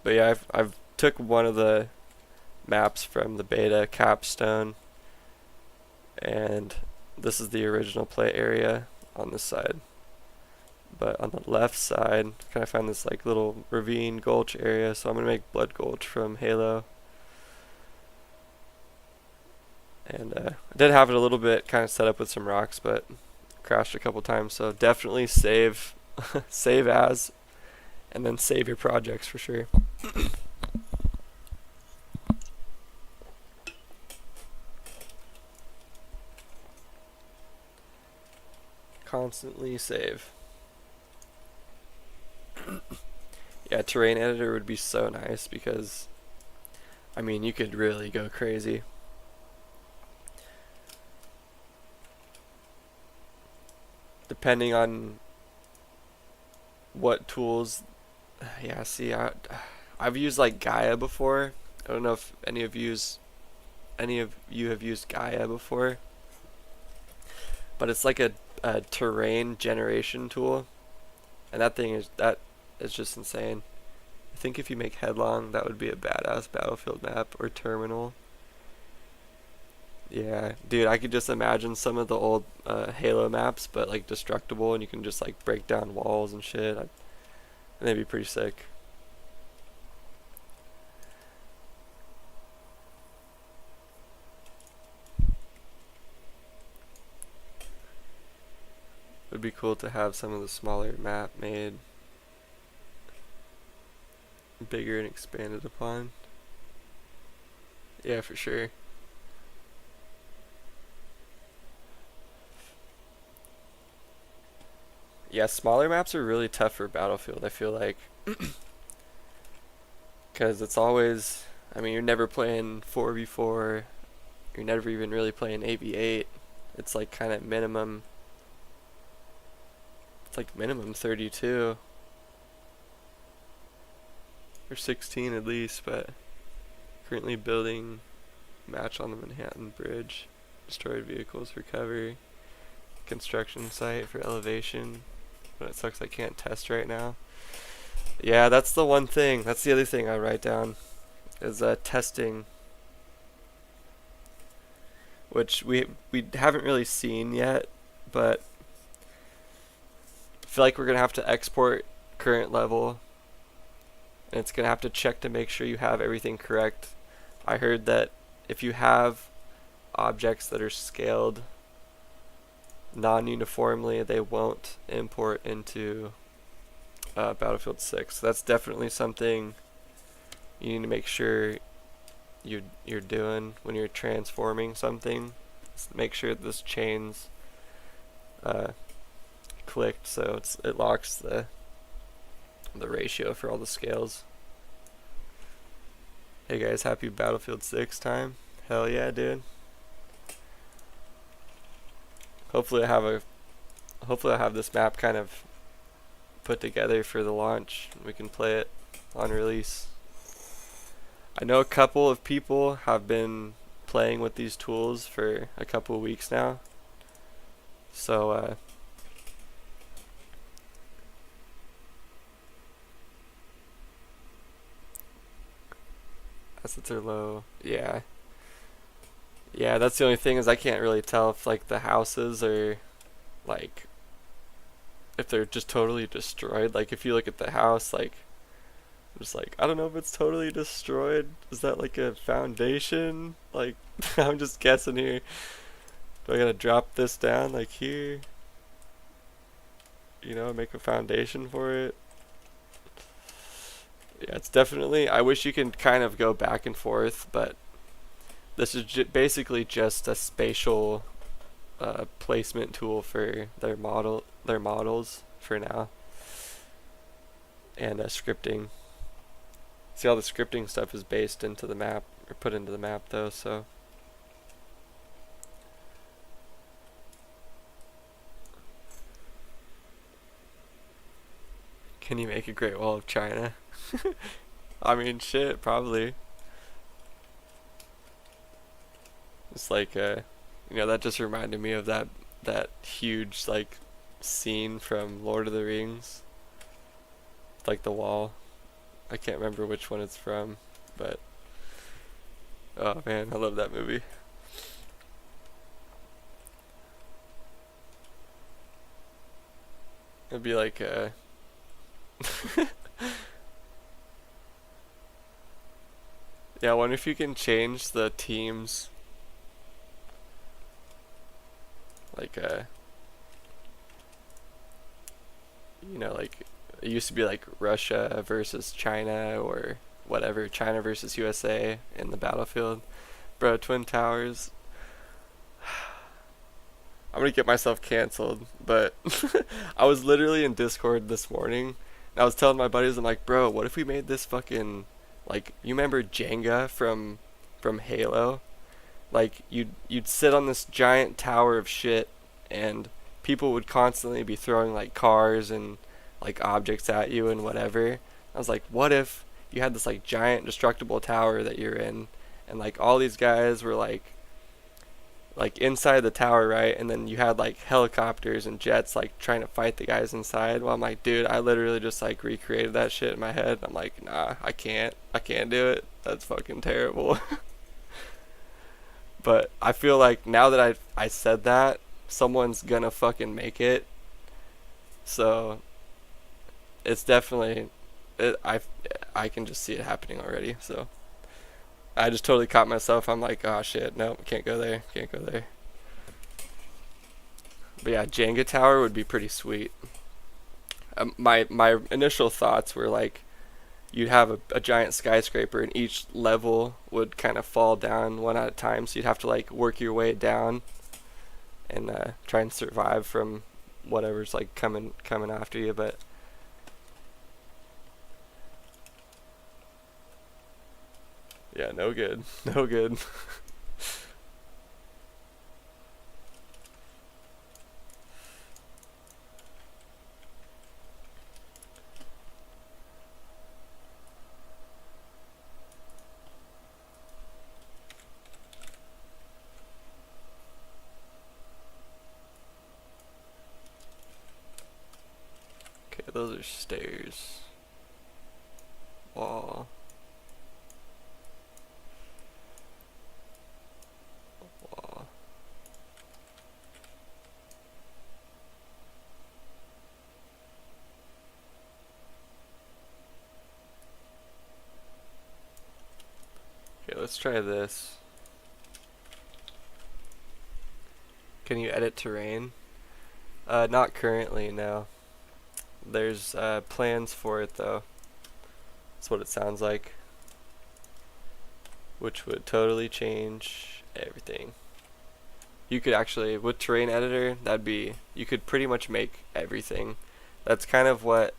But yeah, I've took one of the maps from the beta, Capstone, and this is the original play area on this side. But on the left side, kind of find this like little ravine gulch area, so I'm gonna make Blood Gulch from Halo. And I did have it a little bit kind of set up with some rocks, but crashed a couple times. So definitely save, save as, and then save your projects for sure. Constantly save. Yeah, terrain editor would be so nice because, I mean, you could really go crazy. depending on what tools. Yeah, see, I've used like Gaia before. I don't know if any of you have used Gaia before, but it's like a terrain generation tool, and that is just insane. I think if you make Headlong, that would be a badass battlefield map, or Terminal. Yeah, dude, I could just imagine some of the old Halo maps, but like destructible, and you can just like break down walls and shit. That'd be pretty sick. It'd be cool to have some of the smaller map made bigger and expanded upon. Yeah, for sure. Yeah, smaller maps are really tough for Battlefield, I feel like. Because it's always, I mean, you're never playing 4v4, you're never even really playing 8v8. It's like kind of minimum, it's like minimum 32 or 16 at least, but currently building match on the Manhattan Bridge, destroyed vehicles for cover, construction site for elevation, but it sucks I can't test right now. Yeah, that's the one thing. That's the other thing I write down is testing, which we haven't really seen yet, but I feel like we're gonna have to export current level, and it's gonna have to check to make sure you have everything correct. I heard that if you have objects that are scaled non-uniformly, they won't import into Battlefield 6. So that's definitely something you need to make sure you're doing when you're transforming something. Just make sure this chain's clicked, so it locks the ratio for all the scales. Hey guys, happy Battlefield 6 time. Hell yeah, dude. Hopefully I have this map kind of put together for the launch. We can play it on release. I know a couple of people have been playing with these tools for a couple of weeks now. So assets are low. Yeah. Yeah, that's the only thing, is I can't really tell if like the houses are like, if they're just totally destroyed. Like if you look at the house, like I'm just like, I don't know if it's totally destroyed. Is that like a foundation? Like I'm just guessing here. Do I gotta drop this down like here? You know, make a foundation for it. Yeah, it's definitely, I wish you can kind of go back and forth, but this is basically just a spatial placement tool for their models for now, and scripting. See, all the scripting stuff is based into the map, or put into the map though, so can you make a Great Wall of China? I mean, shit, probably. It's like you know, that just reminded me of that huge like scene from Lord of the Rings, like the wall. I can't remember which one it's from, but oh man, I love that movie. It'd be like yeah, I wonder if you can change the teams, like you know, like it used to be like Russia versus China, or whatever, China versus USA in the Battlefield. Bro, Twin Towers. I'm gonna get myself canceled, but I was literally in Discord this morning, and I was telling my buddies, I'm like, bro, what if we made this fucking, like, you remember Jenga from Halo? Like you'd sit on this giant tower of shit, and people would constantly be throwing like cars and like objects at you and whatever. I was like, what if you had this like giant destructible tower that you're in, and like all these guys were like inside the tower, right? And then you had like helicopters and jets like trying to fight the guys inside. Well, I'm like, dude, I literally just like recreated that shit in my head. I'm like, nah, I can't do it. That's fucking terrible. But I feel like now that I said that, someone's gonna fucking make it. So it's definitely I can just see it happening already. So I just totally caught myself. I'm like, oh shit, no, can't go there, can't go there. But yeah, Jenga tower would be pretty sweet. My initial thoughts were like, you'd have a giant skyscraper, and each level would kind of fall down one at a time. So you'd have to like work your way down and try and survive from whatever's like coming after you. But yeah, no good, no good. Okay, those are stairs. Wall. Wall. Okay, let's try this. Can you edit terrain? Not currently, no. There's plans for it though. That's what it sounds like. Which would totally change everything. You could actually, with terrain editor, you could pretty much make everything. That's kind of what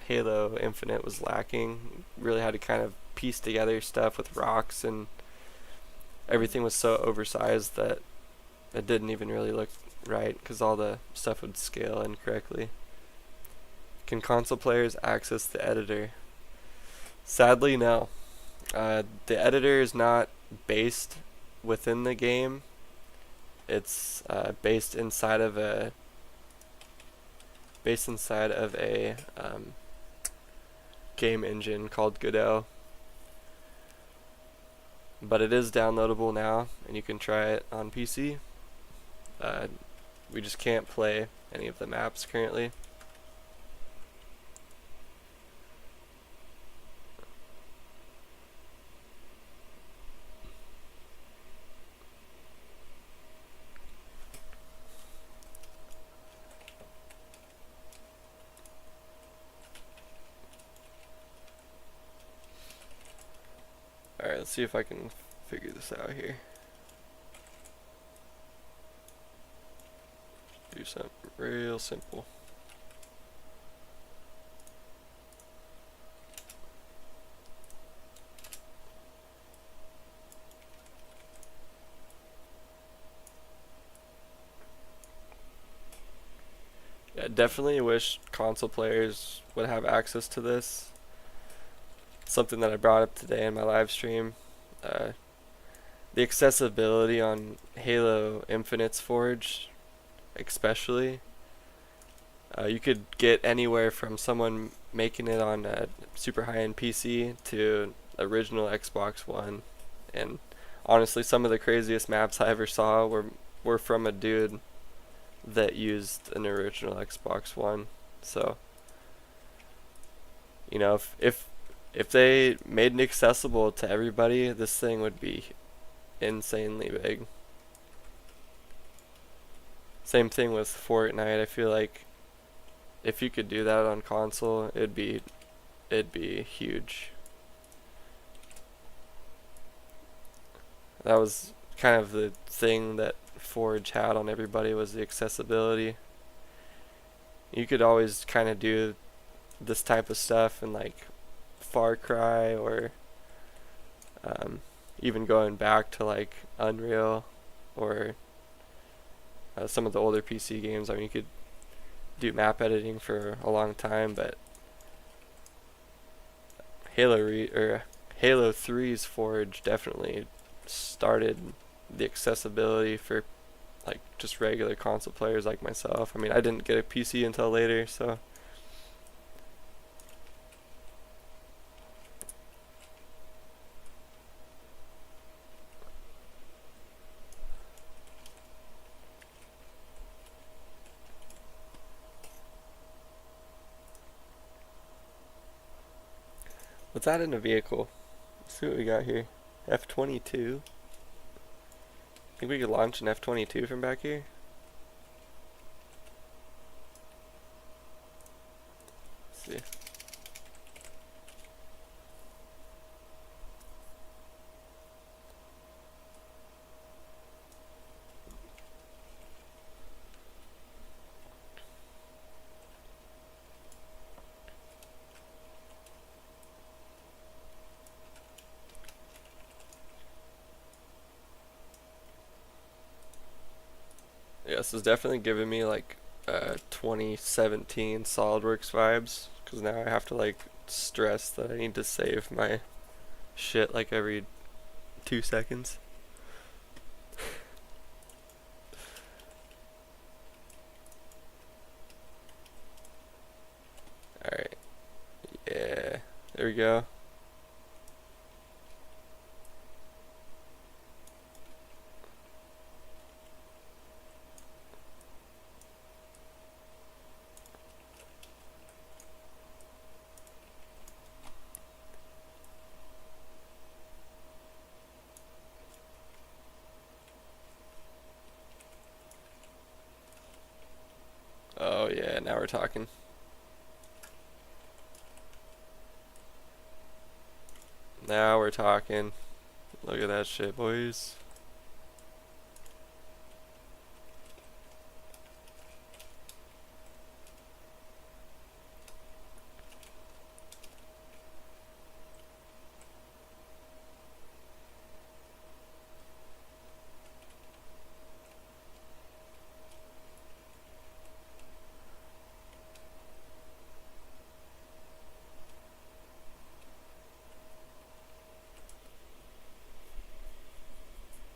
Halo Infinite was lacking. Really had to kind of piece together stuff with rocks, and everything was so oversized that it didn't even really look right because all the stuff would scale incorrectly. Can console players access the editor? Sadly, no. The editor is not based within the game. It's based inside of a game engine called Godot. But it is downloadable now, and you can try it on PC. We just can't play any of the maps currently. Alright, let's see if I can figure this out here. Do something real simple. Yeah, definitely wish console players would have access to this. Something that I brought up today in my live stream. The accessibility on Halo Infinite's Forge, especially. You could get anywhere from someone making it on a super high-end PC to original Xbox One. And honestly, some of the craziest maps I ever saw were from a dude that used an original Xbox One. So, you know, if they made it accessible to everybody, this thing would be insanely big. Same thing with Fortnite. I feel like if you could do that on console, it'd be huge. That was kind of the thing that Forge had on everybody, was the accessibility. You could always kind of do this type of stuff in like Far Cry, or even going back to like Unreal, or some of the older PC games. I mean, you could do map editing for a long time, but Halo 3's Forge definitely started the accessibility for like just regular console players like myself. I mean, I didn't get a PC until later, so let's add in a vehicle. Let's see what we got here. F-22. Think we could launch an F-22 from back here? Let's see. Yeah, this is definitely giving me like 2017 SolidWorks vibes, because now I have to like stress that I need to save my shit like every 2 seconds. Alright, yeah, there we go. Oh yeah, now we're talking. Now we're talking. Look at that shit, boys.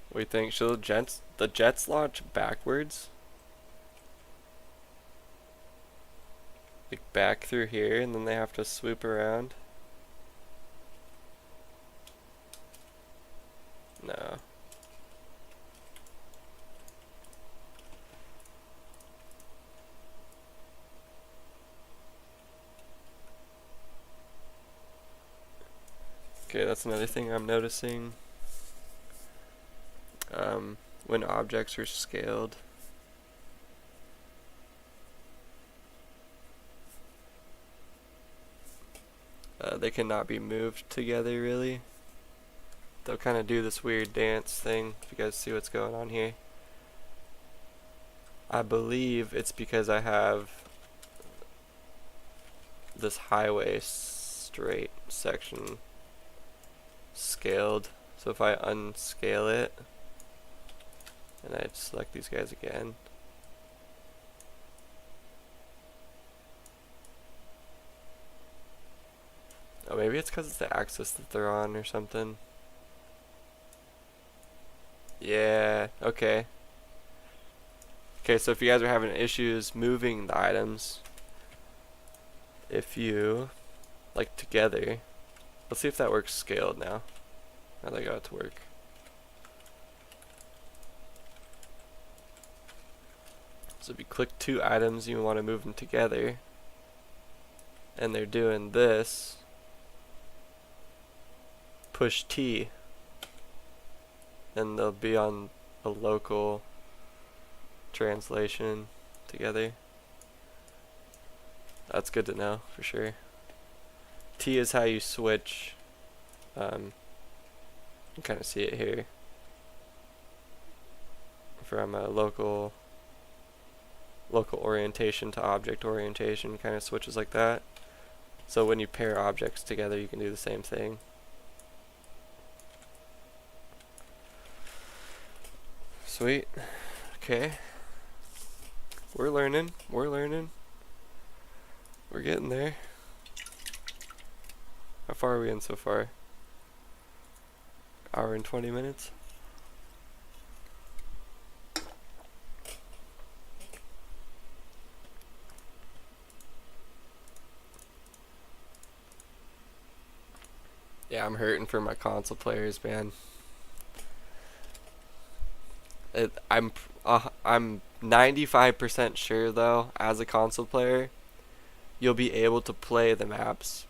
What do you think? Should the jets launch backwards? Like back through here, and then they have to swoop around? No. Okay, that's another thing I'm noticing. When objects are scaled, they cannot be moved together really. They'll kind of do this weird dance thing, if you guys see what's going on here. I believe it's because I have this highway straight section scaled. So if I unscale it, and I select these guys again, oh, maybe it's because it's the axis that they're on or something. Yeah, okay. Okay, so if you guys are having issues moving the items, if you, like together, let's see if that works scaled now. Now they got it to work. So if you click 2 items, you want to move them together, and they're doing this, push T, and they'll be on a local translation together. That's good to know for sure. T is how you switch. You can kind of see it here from a local orientation to object orientation, kind of switches like that. So when you pair objects together, you can do the same thing. Sweet. Okay. We're learning. We're learning. We're getting there. How far are we in so far? Hour and 20 minutes? Yeah, I'm hurting for my console players, man. I'm 95% sure though, as a console player, you'll be able to play the maps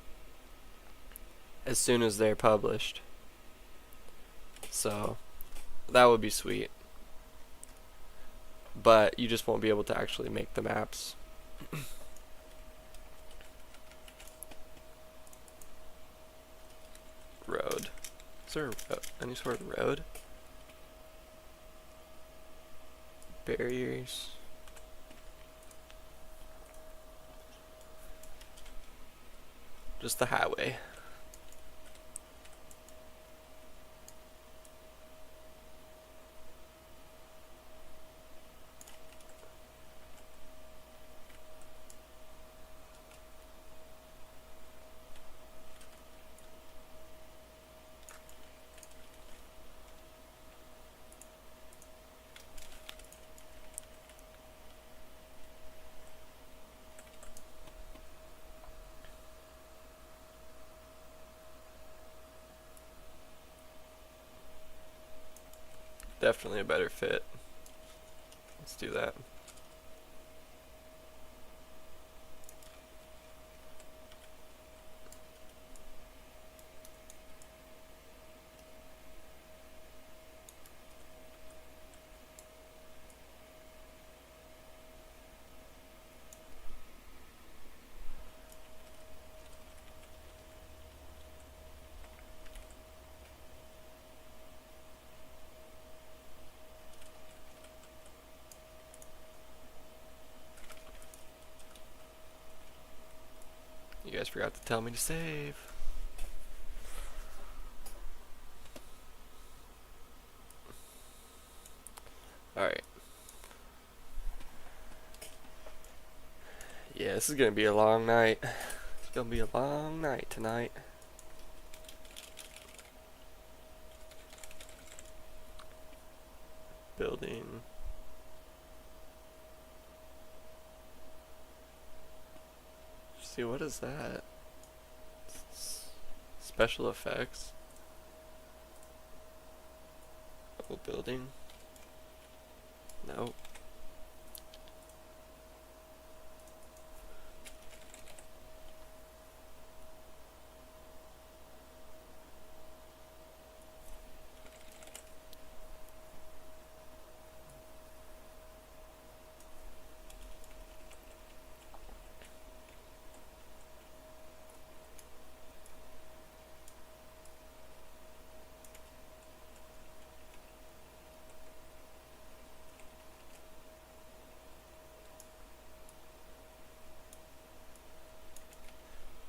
as soon as they're published. So that would be sweet. But you just won't be able to actually make the maps. Road. Is there any sort of road? Barriers. Just the highway. Definitely a better fit. Let's do that. You guys forgot to tell me to save. Alright. Yeah, this is gonna be a long night. It's gonna be a long night tonight. Building. See, what is that? Special effects. Oh, building. Nope.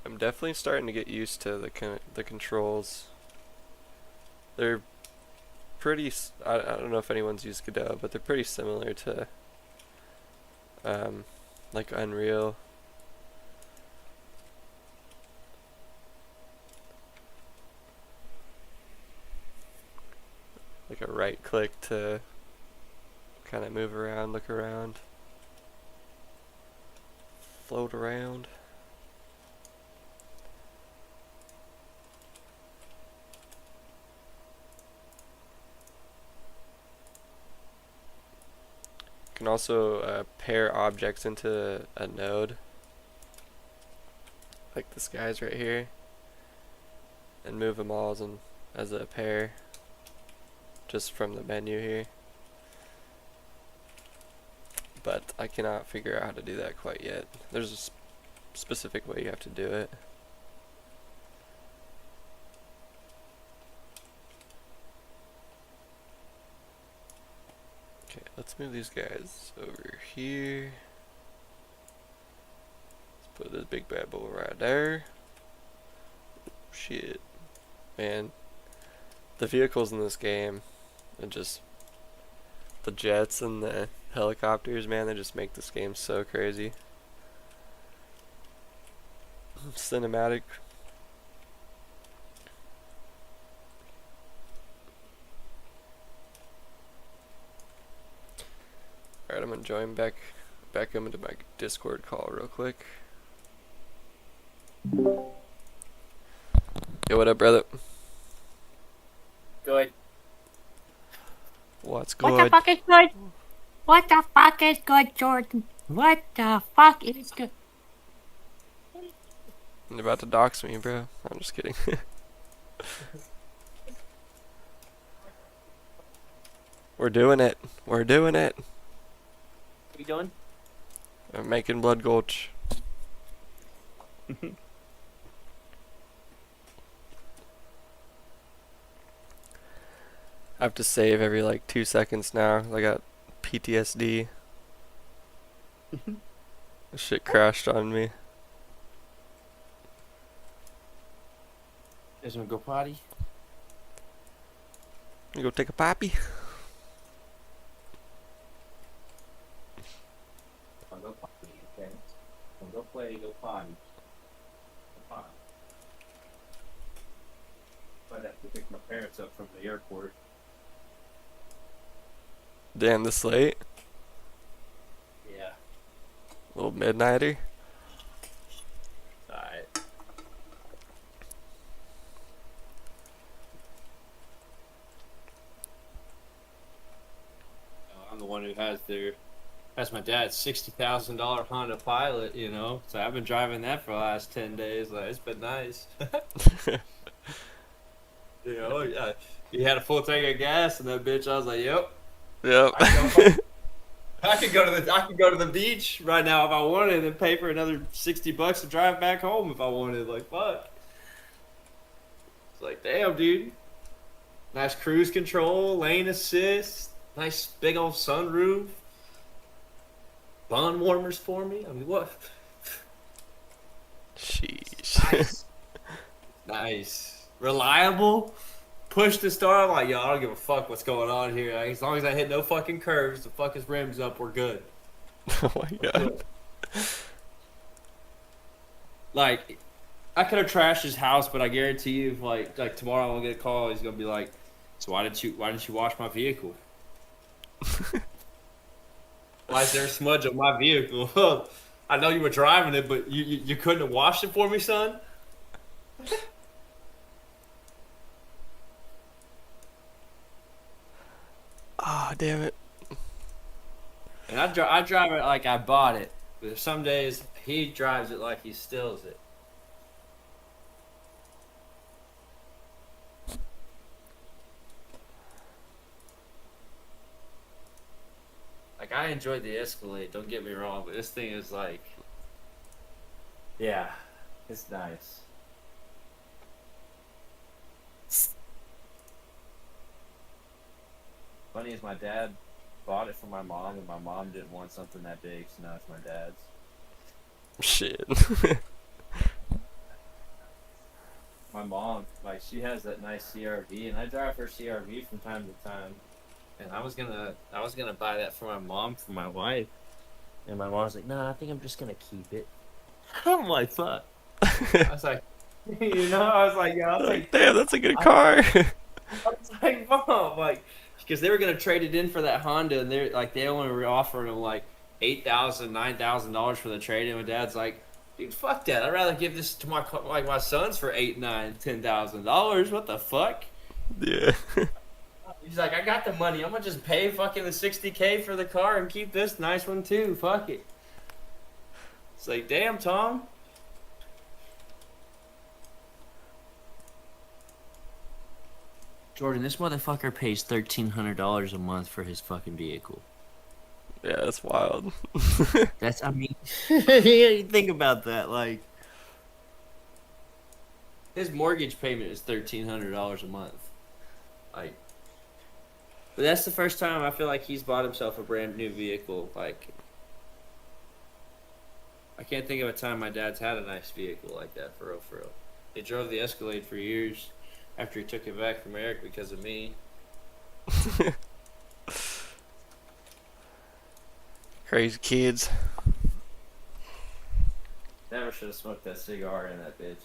I'm definitely starting to get used to the controls. They're pretty. I don't know if anyone's used Godot, but they're pretty similar to like Unreal. Like a right click to kind of move around, look around, float around. You can also pair objects into a node, like this guy's right here, and move them all as a pair, just from the menu here. But I cannot figure out how to do that quite yet. There's a specific way you have to do it. Okay, let's move these guys over here. Let's put this big bad boy right there. Shit. Man, the vehicles in this game, and just the jets and the helicopters, man, they just make this game so crazy. Cinematic. Alright, I'm gonna join back into my Discord call real quick. Yo, what up, brother? Good. What's good? What the fuck is good? What the fuck is good, Jordan? What the fuck is good? You're about to dox me, bro. I'm just kidding. We're doing it. We're doing it. What you doing? I'm making Blood Gulch. I have to save every like 2 seconds now. I got PTSD. This shit crashed on me. Guys wanna go potty? You go take a poppy? I'll go potty, okay? I'll go play, go potty. Go potty. I'd have to pick my parents up from the airport. Damn, this late? Yeah. Little midnighter? Alright. I'm the one who has my dad's $60,000 Honda Pilot, you know. So I've been driving that for the last 10 days. Like, it's been nice. You know, you had a full tank of gas and that bitch. I was like, yep. Yep. I could go to the beach right now if I wanted and pay for another $60 to drive back home if I wanted. Like, fuck. It's like, damn, dude. Nice cruise control, lane assist, nice big old sunroof, bond warmers for me. I mean, what? Sheesh. Nice. Nice. Reliable. Push to start. I'm like, yo, I don't give a fuck what's going on here. Like, as long as I hit no fucking curves, the fuck his rims up, we're good. Oh my god. Like, I could have trashed his house, but I guarantee you, if like tomorrow I'll get a call, he's gonna be like, so why didn't you wash my vehicle? Why is there a smudge on my vehicle? I know you were driving it, but you couldn't have washed it for me, son? Ah, oh, damn it. And I drive it like I bought it, but some days he drives it like he steals it. Like, I enjoyed the Escalade, don't get me wrong, but this thing is like, yeah, it's nice. Funny is my dad bought it for my mom, and my mom didn't want something that big, so now it's my dad's. Shit. My mom, like, she has that nice CRV, and I drive her CRV from time to time. And I was gonna buy that for my mom, for my wife. And my mom's like, "No, I think I'm just gonna keep it." I'm like, "Fuck." I was like, you know, I was like, "Yeah," I was like, damn, that's a good car. I was like, "Mom," like, because they were gonna trade it in for that Honda, and they only were offering them like $8,000, $9,000 for the trade-in. My dad's like, "Dude, fuck that! I'd rather give this to my sons for $8,000, $9,000, $10,000. What the fuck?" Yeah. He's like, "I got the money. I'm gonna just pay fucking the $60K for the car and keep this nice one too. Fuck it." It's like, damn, Tom. Jordan, this motherfucker pays $1,300 a month for his fucking vehicle. Yeah, that's wild. That's, I mean, you think about that, like, his mortgage payment is $1,300 a month. Like, but that's the first time I feel like he's bought himself a brand new vehicle. Like, I can't think of a time my dad's had a nice vehicle like that, for real, for real. He drove the Escalade for years after he took it back from Eric because of me. Crazy kids. Never should have smoked that cigar in that bitch.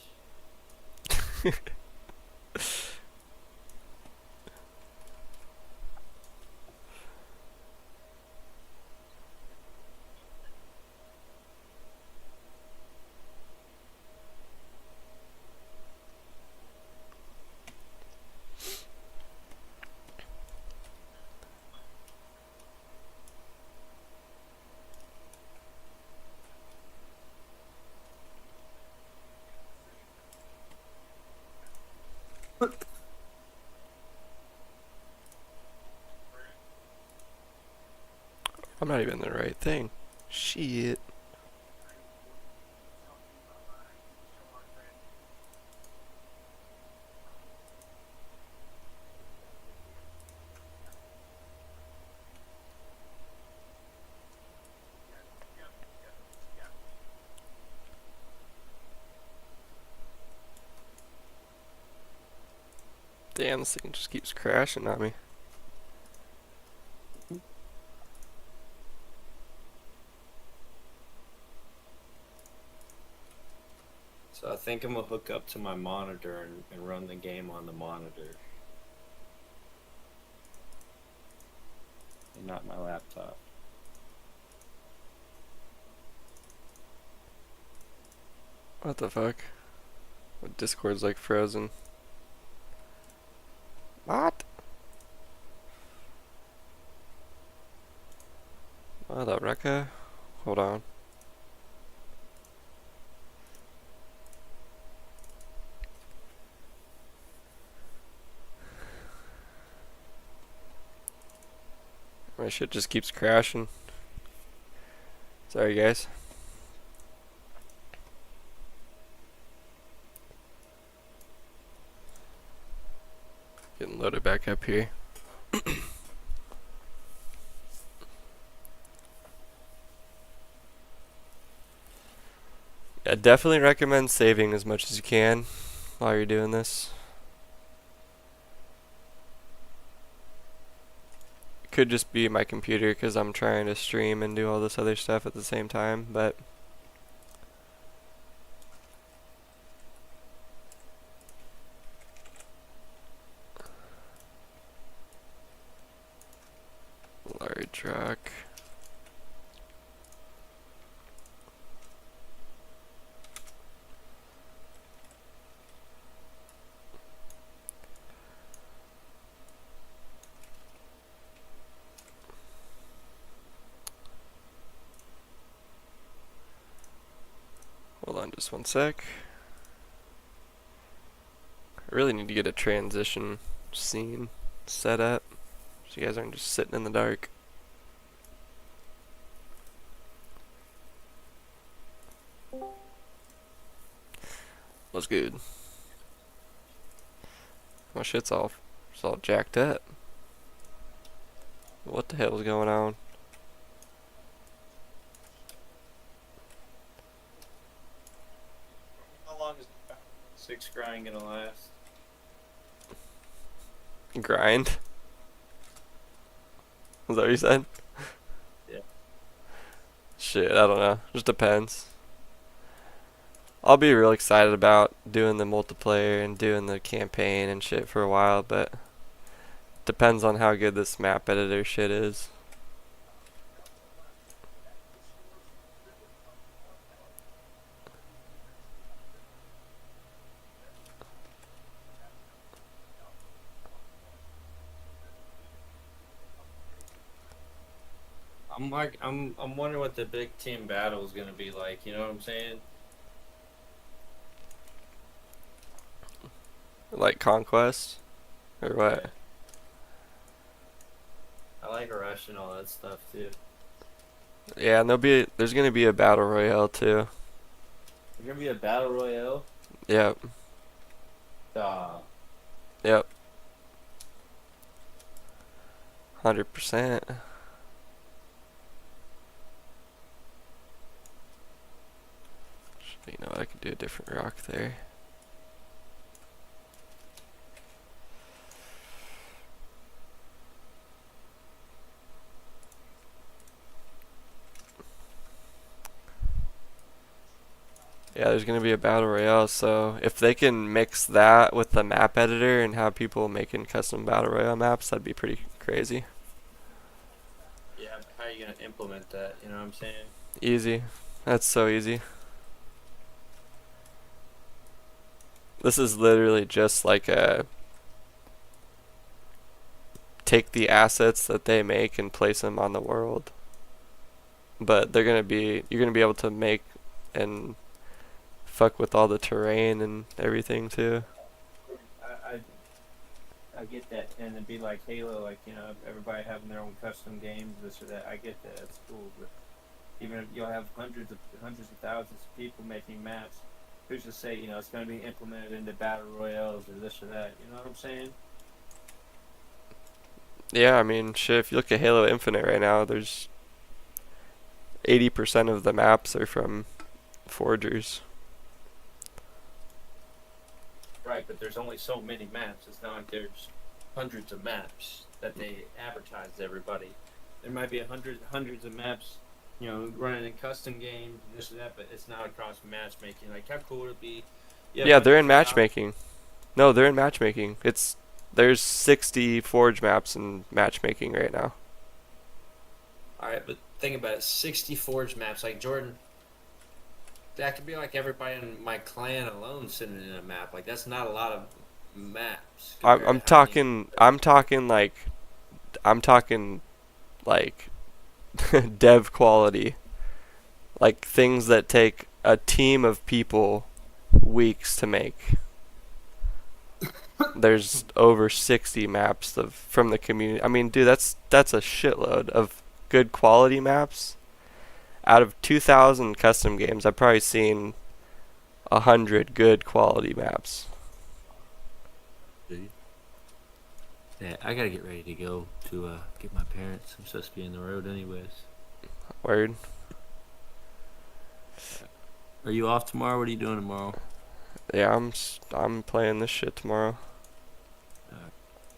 I'm not even the right thing. Shit. Damn, this thing just keeps crashing on me. So I think I'm gonna hook up to my monitor and run the game on the monitor. And not my laptop. What the fuck? Discord's like frozen. What? Oh, the Rekka? Hold on. My shit just keeps crashing. Sorry, guys. Getting loaded back up here. I definitely recommend saving as much as you can while you're doing this. It could just be my computer because I'm trying to stream and do all this other stuff at the same time, but large truck. Hold on just one sec. I really need to get a transition scene set up so you guys aren't just sitting in the dark. What's good? My shit's it's all jacked up. What the hell is going on? How long is the 6 grind gonna last? Grind? Is that what you said? Yeah. Shit, I don't know. Just depends. I'll be real excited about doing the multiplayer and doing the campaign and shit for a while, but depends on how good this map editor shit is. I'm wondering what the big team battle is gonna be like. You know what I'm saying? Like Conquest? Or what? I like Rush and all that stuff too. Yeah, and there's gonna be a battle royale too. There's gonna be a battle royale. Yep. Yep. 100%. You know, I could do a different rock there. Yeah, there's gonna be a battle royale, so if they can mix that with the map editor and have people making custom battle royale maps, that'd be pretty crazy. Yeah, but how are you gonna implement that? You know what I'm saying? Easy. That's so easy. This is literally just like a take the assets that they make and place them on the world. But you're gonna be able to make and fuck with all the terrain and everything too. I I get that, and it'd be like Halo, like everybody having their own custom games, this or that. I get that, it's cool, but even if you'll have hundreds of thousands of people making maps, who's to say it's going to be implemented into battle royales or this or that? You know what I'm saying? Yeah, I mean, shit, if you look at Halo Infinite right now, there's 80% of the maps are from forgers. Right, but there's only so many maps. It's not like there's hundreds of maps that they advertise to everybody. There might be hundreds of maps, running in custom games and this or that, but it's not across matchmaking. Like, how cool would it be? Yeah, they're in matchmaking. No, they're in matchmaking. There's 60 forge maps in matchmaking right now. Alright, but think about it. 60 forge maps. Like, Jordan, that could be like everybody in my clan alone sitting in a map. Like, that's not a lot of maps. I'm talking like dev quality. Like things that take a team of people weeks to make. There's over 60 maps from the community. I mean, dude, that's a shitload of good quality maps. Out of 2,000 custom games, I've probably seen 100 good quality maps. Yeah, I gotta get ready to go to get my parents. I'm supposed to be in the road anyways. Word. Are you off tomorrow? What are you doing tomorrow? Yeah, I'm playing this shit tomorrow.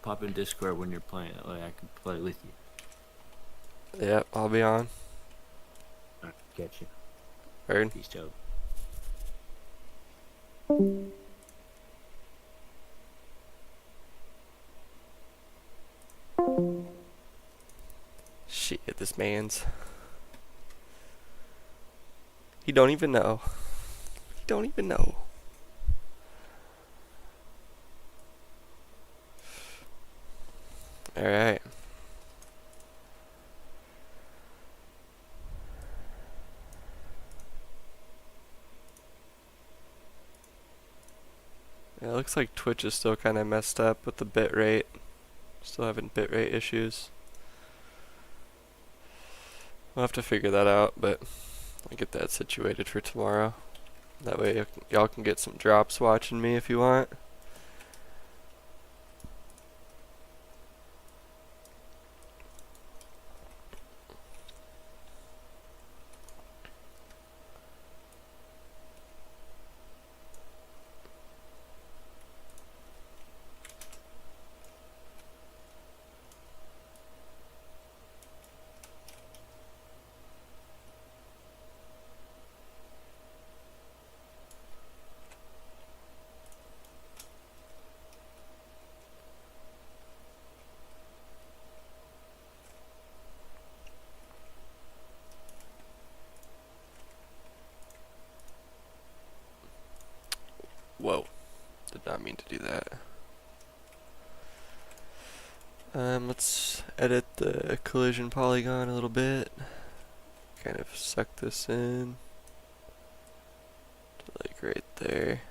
Pop in Discord when you're playing it. Like, I can play with you. Yep, I'll be on. Alright, catch you. Word. Peace out. Shit, this man's. He don't even know. He don't even know. Alright. Yeah, it looks like Twitch is still kind of messed up with the bitrate. Still having bitrate issues. We'll have to figure that out, but I'll get that situated for tomorrow. That way y'all can get some drops watching me if you want. Whoa, did not mean to do that. Let's edit the collision polygon a little bit. Kind of suck this in to like right there.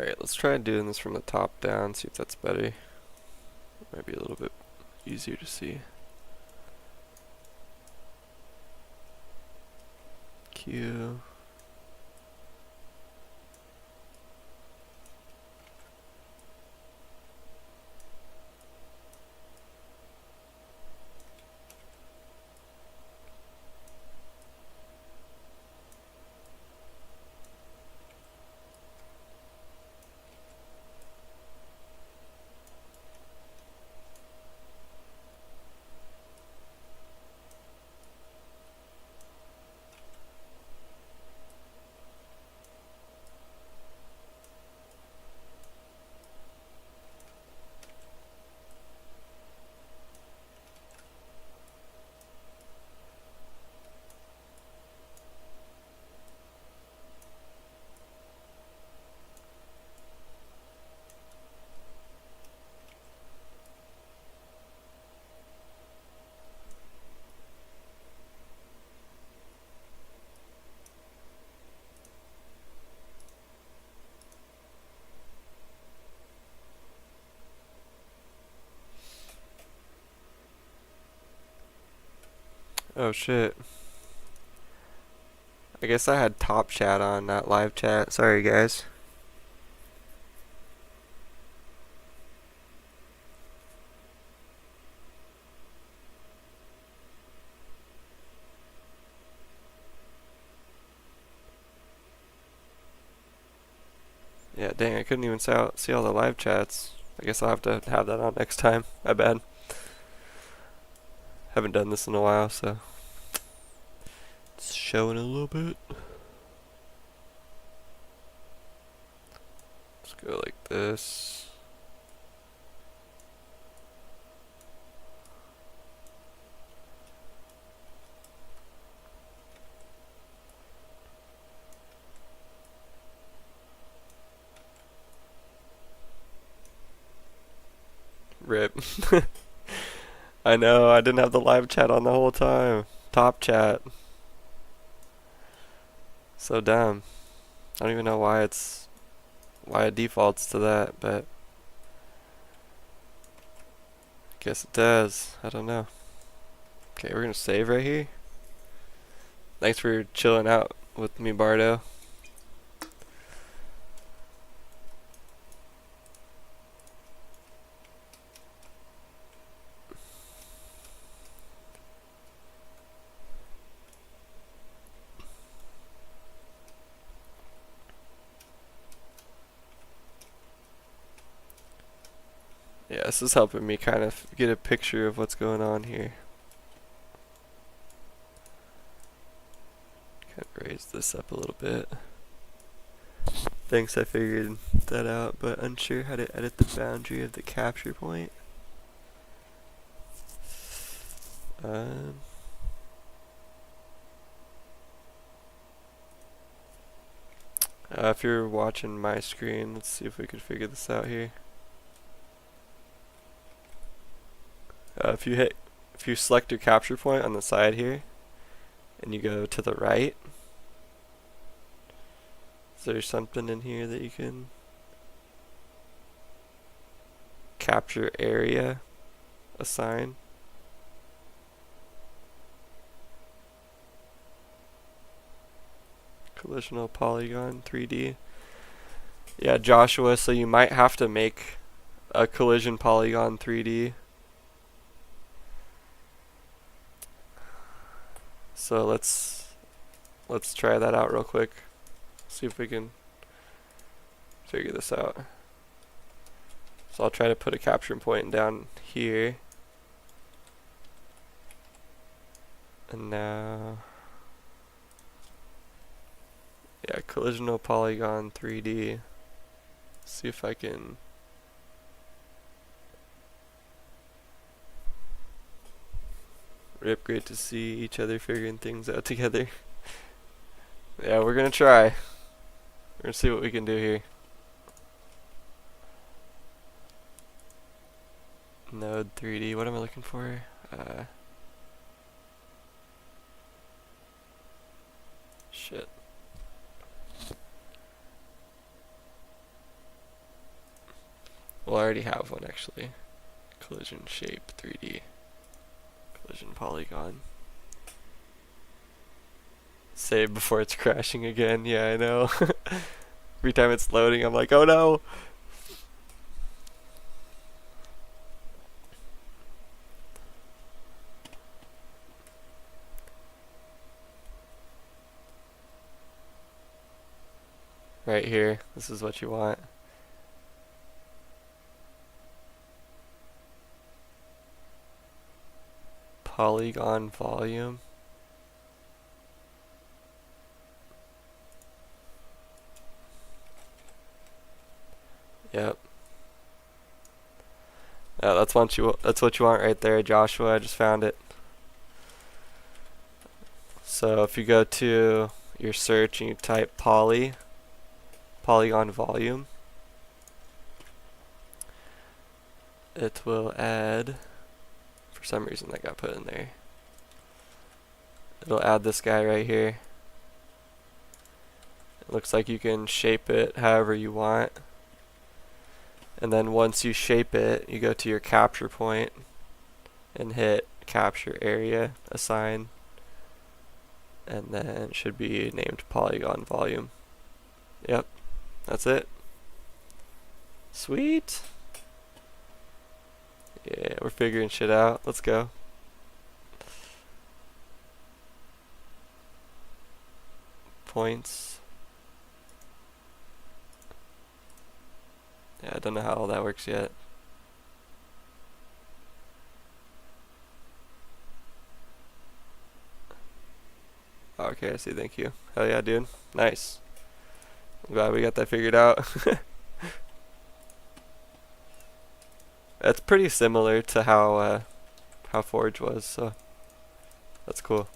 Alright, let's try doing this from the top down, see if that's better. Might be a little bit easier to see. Q. Oh shit. I guess I had top chat on, not live chat. Sorry guys. Yeah, dang, I couldn't even see all the live chats. I guess I'll have to have that on next time. My bad. Haven't done this in a while, so it's showing a little bit. Let's go like this. Rip. I know, I didn't have the live chat on the whole time. Top chat. So dumb. I don't even know why it defaults to that, but guess it does. I don't know. Okay, we're gonna save right here. Thanks for chilling out with me, Bardo. Yeah, this is helping me kind of get a picture of what's going on here. Kind of raise this up a little bit. Thanks, I figured that out, but unsure how to edit the boundary of the capture point. If you're watching my screen, let's see if we could figure this out here. If you select your capture point on the side here, and you go to the right, is there something in here that you can capture area assign? Collisional polygon 3D. Yeah, Joshua, so you might have to make a collision polygon 3D. So let's try that out real quick. See if we can figure this out. So I'll try to put a capture point down here. And now, yeah, collisional polygon 3D. See if I can rip, great to see each other figuring things out together. Yeah, we're gonna try. We're gonna see what we can do here. Node 3D, what am I looking for? Shit. Well, I already have one actually. Collision shape 3D. Collision polygon. Save before it's crashing again. Yeah, I know. Every time it's loading, I'm like, oh no. Right here, this is what you want. Polygon volume. Yep. Yeah, that's what you want right there, Joshua. I just found it. So if you go to your search and you type polygon volume, it will add, for some reason that got put in there, it'll add this guy right here. It looks like you can shape it however you want. And then once you shape it, you go to your capture point and hit capture area, assign, and then it should be named polygon volume. Yep, that's it. Sweet. Yeah, we're figuring shit out. Let's go. Points. Yeah, I don't know how all that works yet. Okay, I see. Thank you. Hell yeah, dude. Nice. I'm glad we got that figured out. That's pretty similar to how Forge was, so that's cool.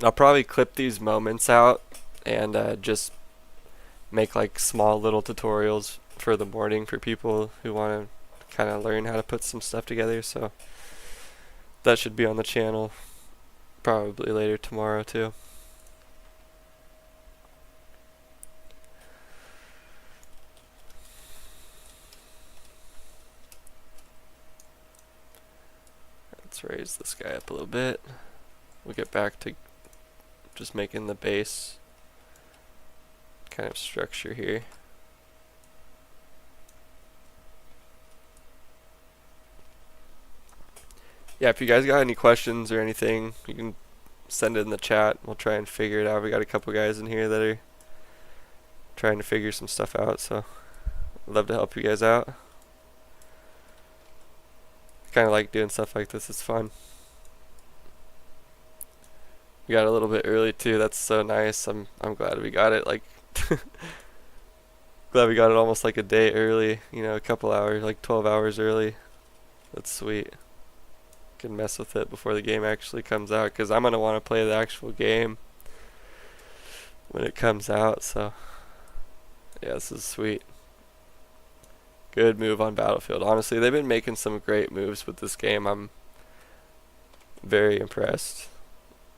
I'll probably clip these moments out and just make like small little tutorials for the morning for people who want to kind of learn how to put some stuff together. So that should be on the channel probably later tomorrow too. Let's raise this guy up a little bit. We'll get back to just making the base kind of structure here. Yeah, if you guys got any questions or anything, you can send it in the chat. We'll try and figure it out. We got a couple guys in here that are trying to figure some stuff out, so I'd love to help you guys out. I kind of like doing stuff like this. It's fun. We got a little bit early too. That's so nice. I'm glad we got it. Like, glad we got it almost like a day early. You know, a couple hours, like 12 hours early. That's sweet. Can mess with it before the game actually comes out, because I'm gonna want to play the actual game when it comes out. So yeah, this is sweet. Good move on Battlefield. Honestly, they've been making some great moves with this game. I'm very impressed.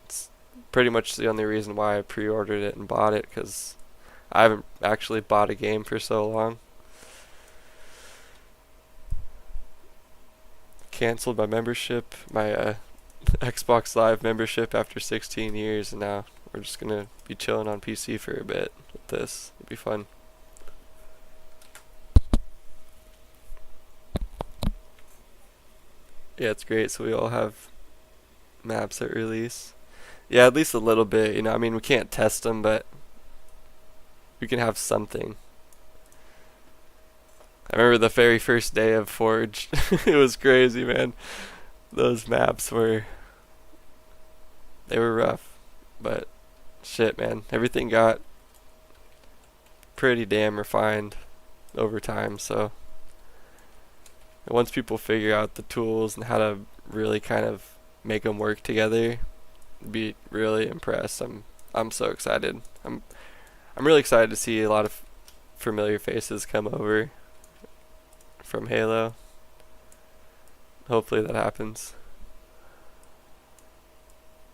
It's pretty much the only reason why I pre-ordered it and bought it, because I haven't actually bought a game for so long. Canceled my membership, my Xbox Live membership after 16 years, and now we're just gonna be chilling on PC for a bit with this. It'll be fun. Yeah, it's great. So we all have maps at release. Yeah, at least a little bit. You know, I mean, we can't test them, but we can have something. I remember the very first day of Forge. It was crazy, man. Those maps were rough, but shit, man. Everything got pretty damn refined over time, so once people figure out the tools and how to really kind of make them work together, be really impressed. I'm so excited. I'm really excited to see a lot of familiar faces come over from Halo. Hopefully that happens.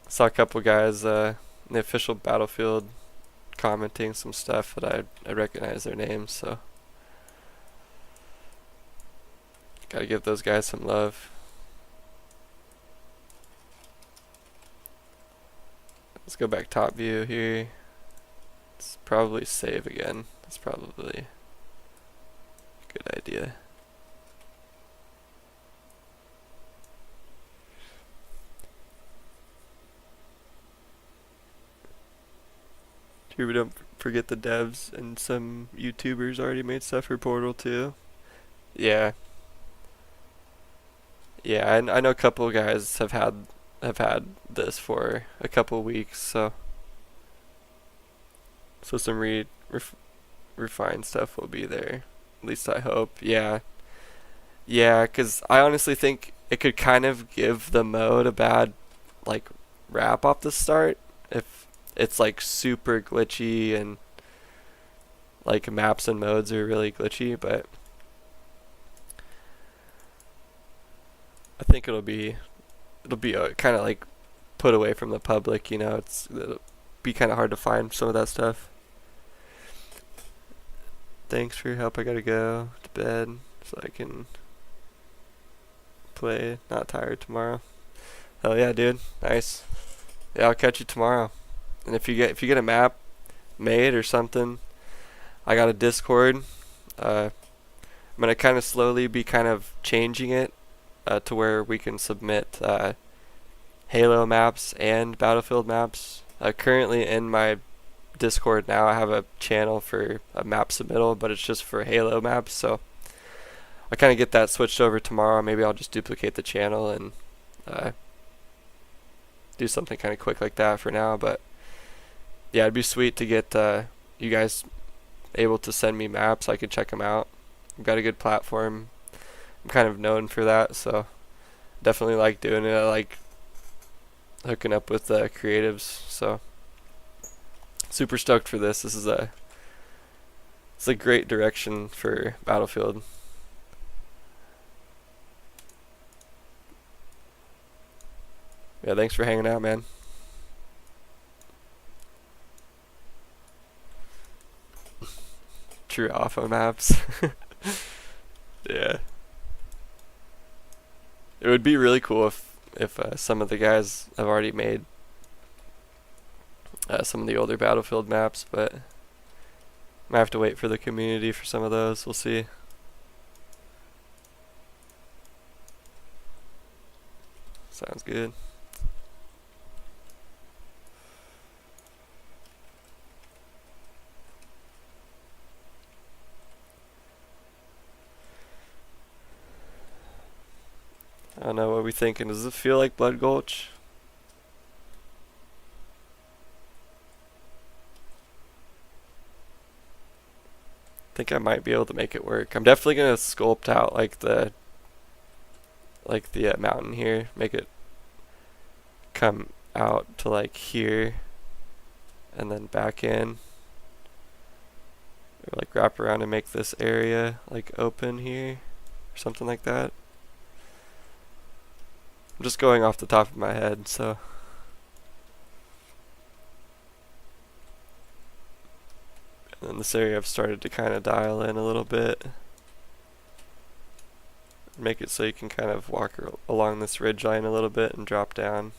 Saw a couple guys in the official Battlefield commenting some stuff that I recognize their names, so gotta give those guys some love. Let's go back top view here. Let's probably save again. That's probably a good idea. Here we don't forget the devs, and some YouTubers already made stuff for Portal too. Yeah. Yeah, I know a couple of guys have had this for a couple weeks, so some refined stuff will be there. At least I hope. Yeah. Yeah, 'cause I honestly think it could kind of give the mode a bad like rap off the start if it's like super glitchy and like maps and modes are really glitchy, but I think it'll be kind of like put away from the public, you know. It'll be kind of hard to find some of that stuff. Thanks for your help. I gotta go to bed so I can play Not Tired tomorrow. Hell yeah, dude. Nice. Yeah, I'll catch you tomorrow. And if you get a map made or something, I got a Discord. I'm gonna kind of slowly be kind of changing it to where we can submit Halo maps and Battlefield maps. Currently in my Discord now, I have a channel for a map submittal, but it's just for Halo maps. So I kind of get that switched over tomorrow. Maybe I'll just duplicate the channel and do something kind of quick like that for now. But yeah, it'd be sweet to get you guys able to send me maps so I could check them out. I've got a good platform. I'm kind of known for that, so definitely like doing it. I like hooking up with creatives, so super stoked for this. It's a great direction for Battlefield. Yeah, thanks for hanging out, man. True alpha maps. Yeah. It would be really cool if some of the guys have already made some of the older Battlefield maps, but might have to wait for the community for some of those. We'll see. Sounds good. I don't know, what are we thinking? Does it feel like Blood Gulch? I think I might be able to make it work. I'm definitely gonna sculpt out like the mountain here, make it come out to like here and then back in, or like wrap around and make this area like open here or something like that. I'm just going off the top of my head, so and then this area I've started to kind of dial in a little bit, make it so you can kind of walk along this ridge line a little bit and drop down.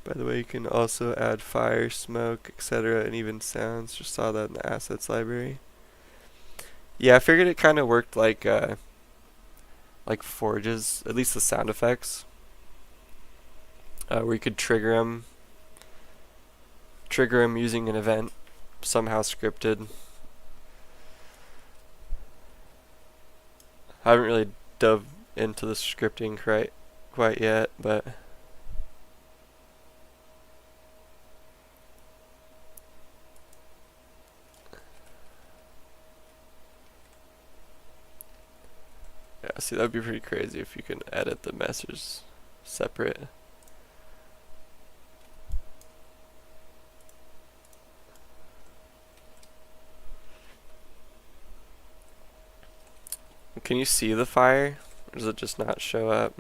By the way, you can also add fire, smoke, etc., and even sounds. Just saw that in the assets library. Yeah, I figured it kind of worked like Forge's, at least the sound effects, where you could trigger them using an event somehow scripted. I haven't really dove into the scripting quite yet, but yeah, see, that'd be pretty crazy if you can edit the messages separate. Can you see the fire? Or does it just not show up?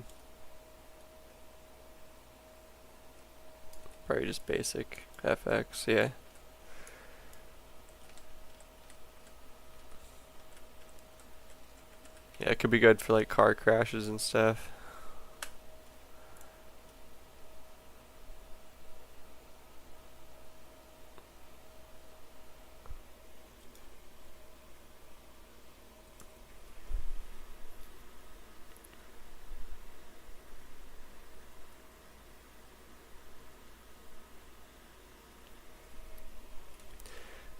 Probably just basic FX, yeah. Yeah, it could be good for like car crashes and stuff.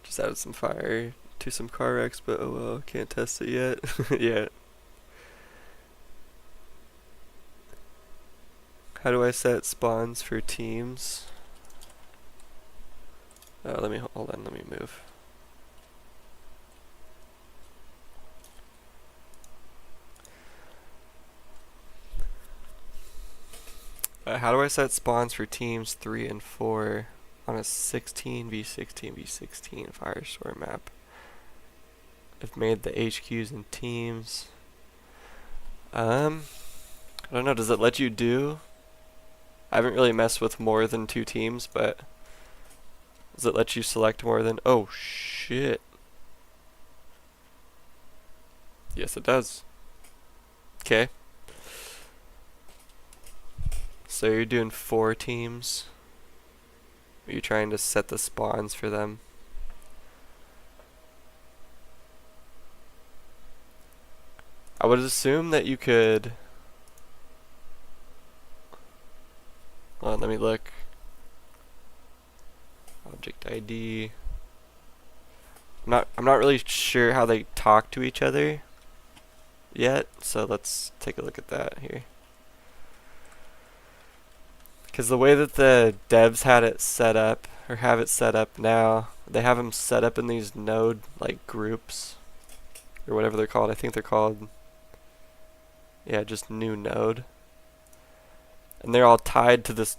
Just added some fire to some car wrecks, but oh well, can't test it yet. Yeah. How do I set spawns for teams? Let me hold on. Let me move. How do I set spawns for teams 3 and 4 on a 16v16v16 Firestorm map? I've made the HQs and teams. I don't know. Does it let you do? I haven't really messed with more than 2 teams, but does it let you select more than? Oh shit! Yes, it does. Okay. So you're doing 4 teams. Are you trying to set the spawns for them? I would assume that you could. Hold on, let me look. Object ID. I'm not really sure how they talk to each other yet, so let's take a look at that here. Because the way that the devs had it set up, or have it set up now, they have them set up in these node like groups, or whatever they're called. I think they're called, yeah, just new node. And they're all tied to this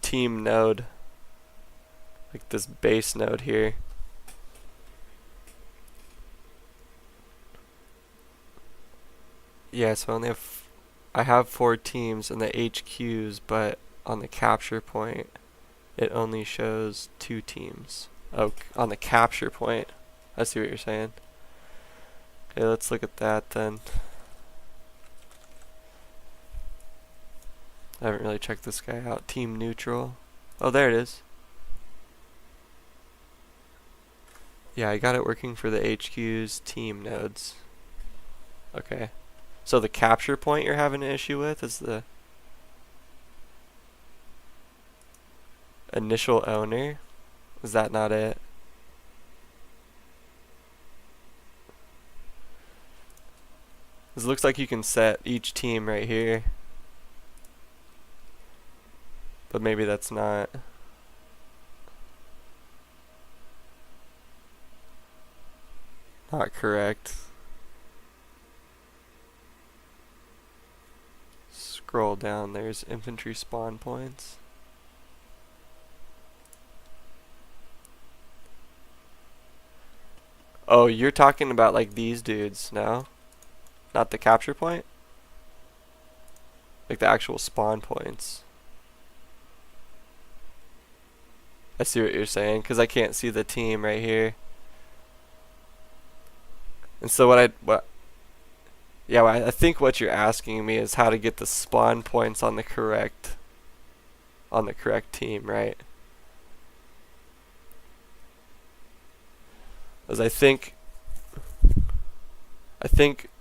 team node, like this base node here. Yeah, so I have 4 teams in the HQs, but on the capture point, it only shows 2 teams. Oh, on the capture point. I see what you're saying. Okay, let's look at that then. I haven't really checked this guy out. Team neutral. Oh, there it is. Yeah, I got it working for the HQ's team nodes. Okay. So the capture point you're having an issue with is the initial owner? Is that not it? This looks like you can set each team right here. But maybe that's not. Not correct. Scroll down, there's infantry spawn points. Oh, you're talking about like these dudes now? Not the capture point? Like the actual spawn points. I see what you're saying, because I can't see the team right here. And so I think what you're asking me is how to get the spawn points on the correct team, right? As I think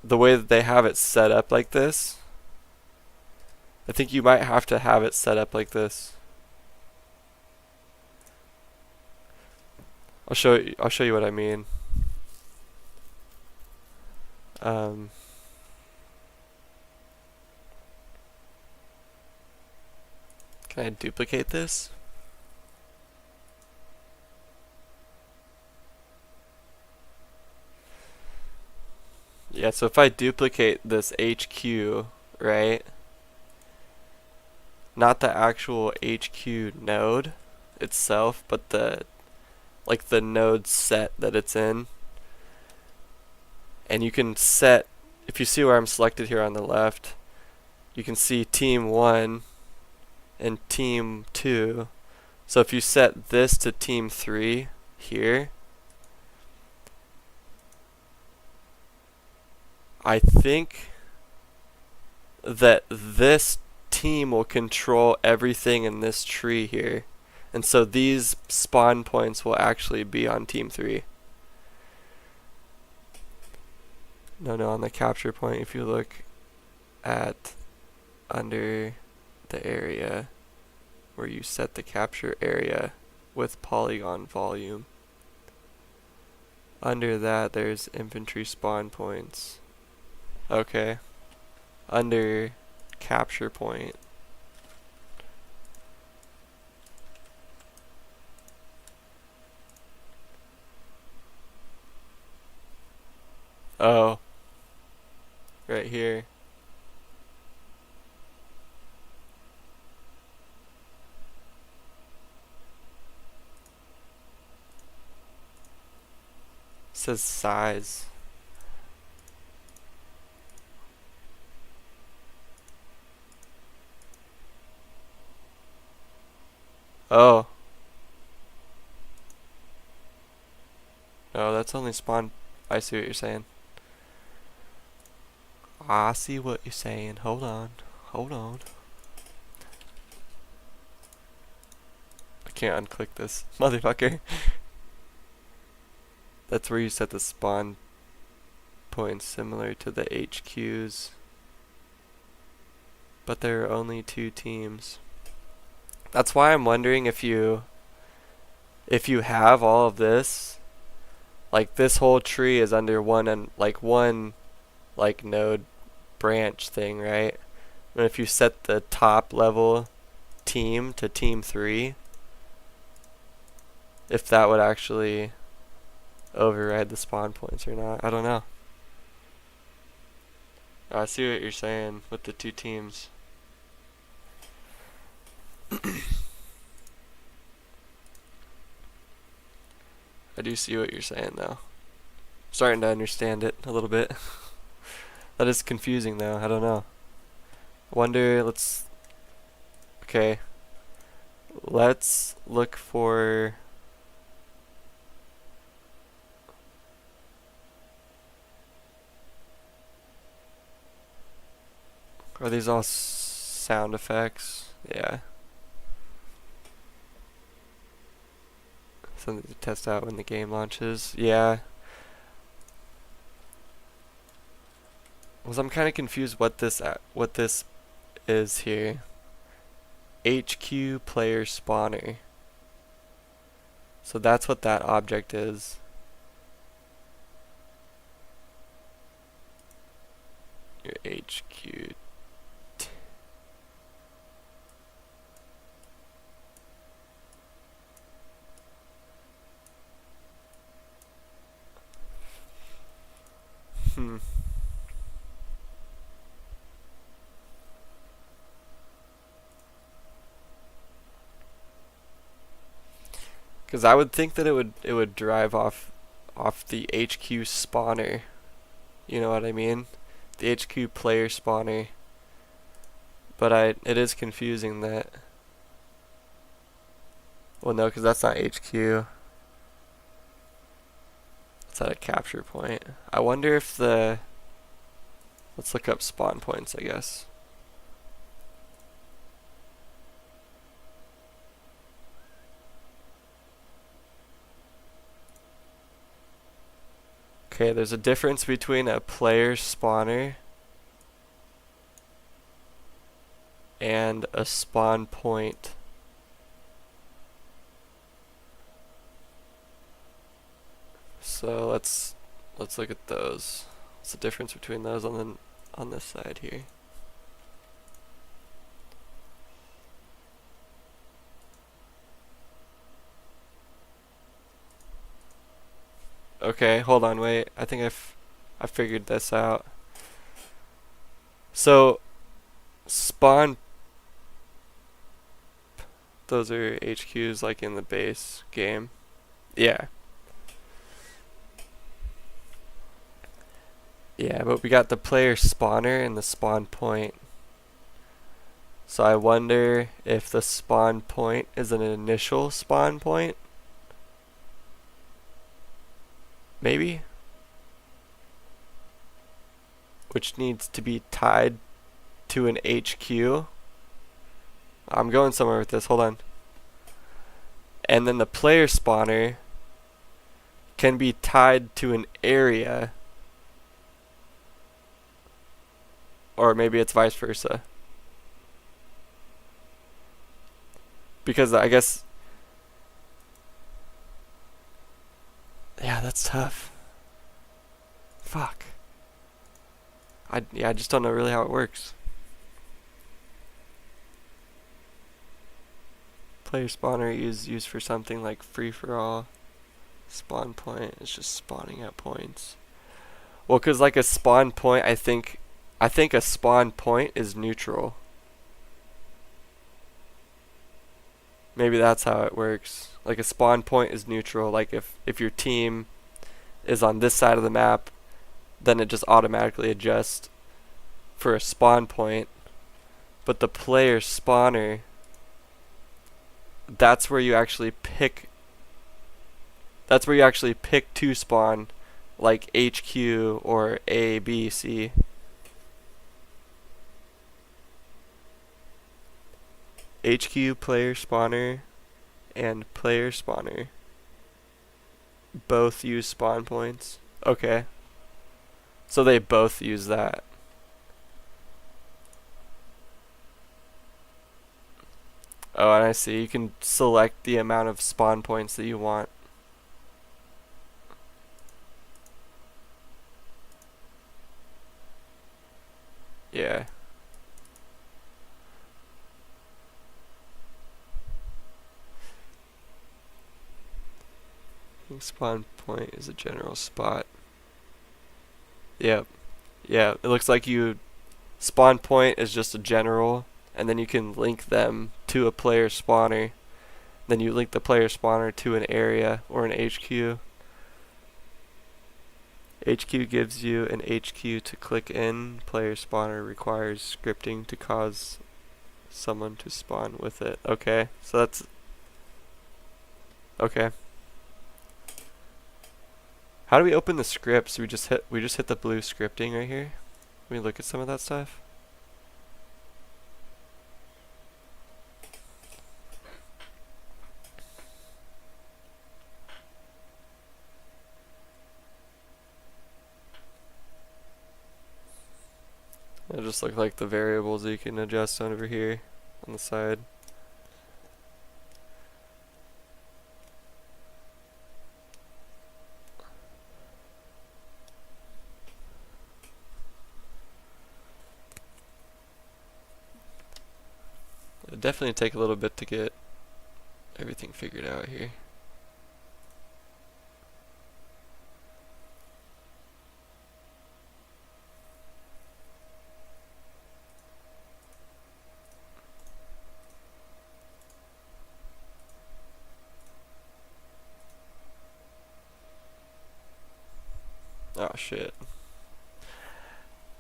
the way that they have it set up like this, I think you might have to have it set up like this. I'll show you what I mean. Can I duplicate this? Yeah, so if I duplicate this HQ, right? Not the actual HQ node itself, but the node set that it's in. And you can set, if you see where I'm selected here on the left, you can see team 1 and team 2 So if you set this to team 3 here, I think that this team will control everything in this tree here. And so these spawn points will actually be on team 3. No, on the capture point, if you look at under the area where you set the capture area with polygon volume, under that there's infantry spawn points. Okay. Under capture point. Oh. Right here. It says size. Oh. No, that's only spawn. I see what you're saying. I see what you're saying. Hold on. Hold on. I can't unclick this. Motherfucker. That's where you set the spawn points similar to the HQs. But there are only 2 teams. That's why I'm wondering if you have all of this, like this whole tree is under one and one node branch thing, right? And if you set the top level team to team 3, if that would actually override the spawn points or not, I don't know. I see what you're saying with the 2 teams. I do see what you're saying though. Starting to understand it a little bit. That is confusing though, I don't know. I wonder, okay. Let's look for are these all sound effects? Yeah. Something to test out when the game launches. Yeah. Well, I'm kind of confused what this is here. HQ player spawner. So that's what that object is. Your HQ. Because I would think that it would drive off the HQ spawner. You know what I mean? The HQ player spawner. But it is confusing that. Well, no, because that's not HQ. It's at a capture point. I wonder if let's look up spawn points, I guess. Okay, there's a difference between a player spawner and a spawn point. So let's look at those. What's the difference between those on this side here? Okay, hold on, wait. I think I figured this out. So spawn, those are HQs like in the base game. Yeah. Yeah, but we got the player spawner and the spawn point. So I wonder if the spawn point is an initial spawn point. Maybe? Which needs to be tied to an HQ. I'm going somewhere with this, hold on. And then the player spawner can be tied to an area. Or maybe it's vice versa. Because I guess... Yeah, that's tough. Fuck. I just don't know really how it works. Player spawner is used for something like free-for-all. Spawn point is just spawning at points. Well, cause like a spawn point, I think a spawn point is neutral. Maybe that's how it works. Like a spawn point is neutral. Like if your team is on this side of the map, then it just automatically adjusts for a spawn point. But the player spawner, that's where you actually pick to spawn, like HQ or A, B, C. HQ, player spawner, and player spawner both use spawn points. Okay. So they both use that. Oh, and I see. You can select the amount of spawn points that you want. Yeah. I think spawn point is a general spot. Yep. Yeah, it looks like spawn point is just a general, and then you can link them to a player spawner. Then you link the player spawner to an area or an HQ. HQ gives you an HQ to click in. Player spawner requires scripting to cause someone to spawn with it. Okay, so that's... Okay. How do we open the scripts? We just hit the blue scripting right here. Let me look at some of that stuff. It just look like the variables that you can adjust over here on the side. It'll definitely take a little bit to get everything figured out here. Oh shit.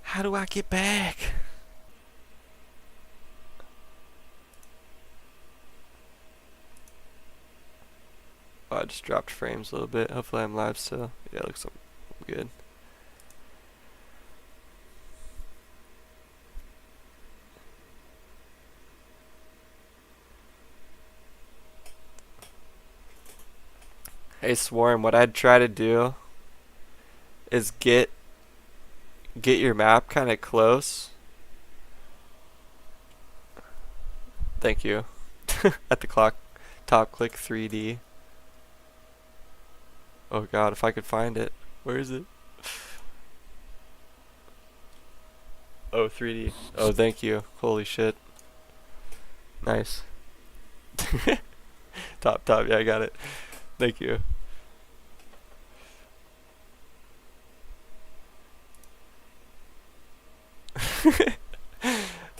How do I get back? Oh, I just dropped frames a little bit. Hopefully I'm live still. Yeah, it looks good. Hey Swarm, what I'd try to do is get your map kind of close. Thank you. At the clock, top click 3D. Oh god, if I could find it. Where is it? Oh, 3D. Oh, thank you. Holy shit. Nice. Top, yeah, I got it. Thank you.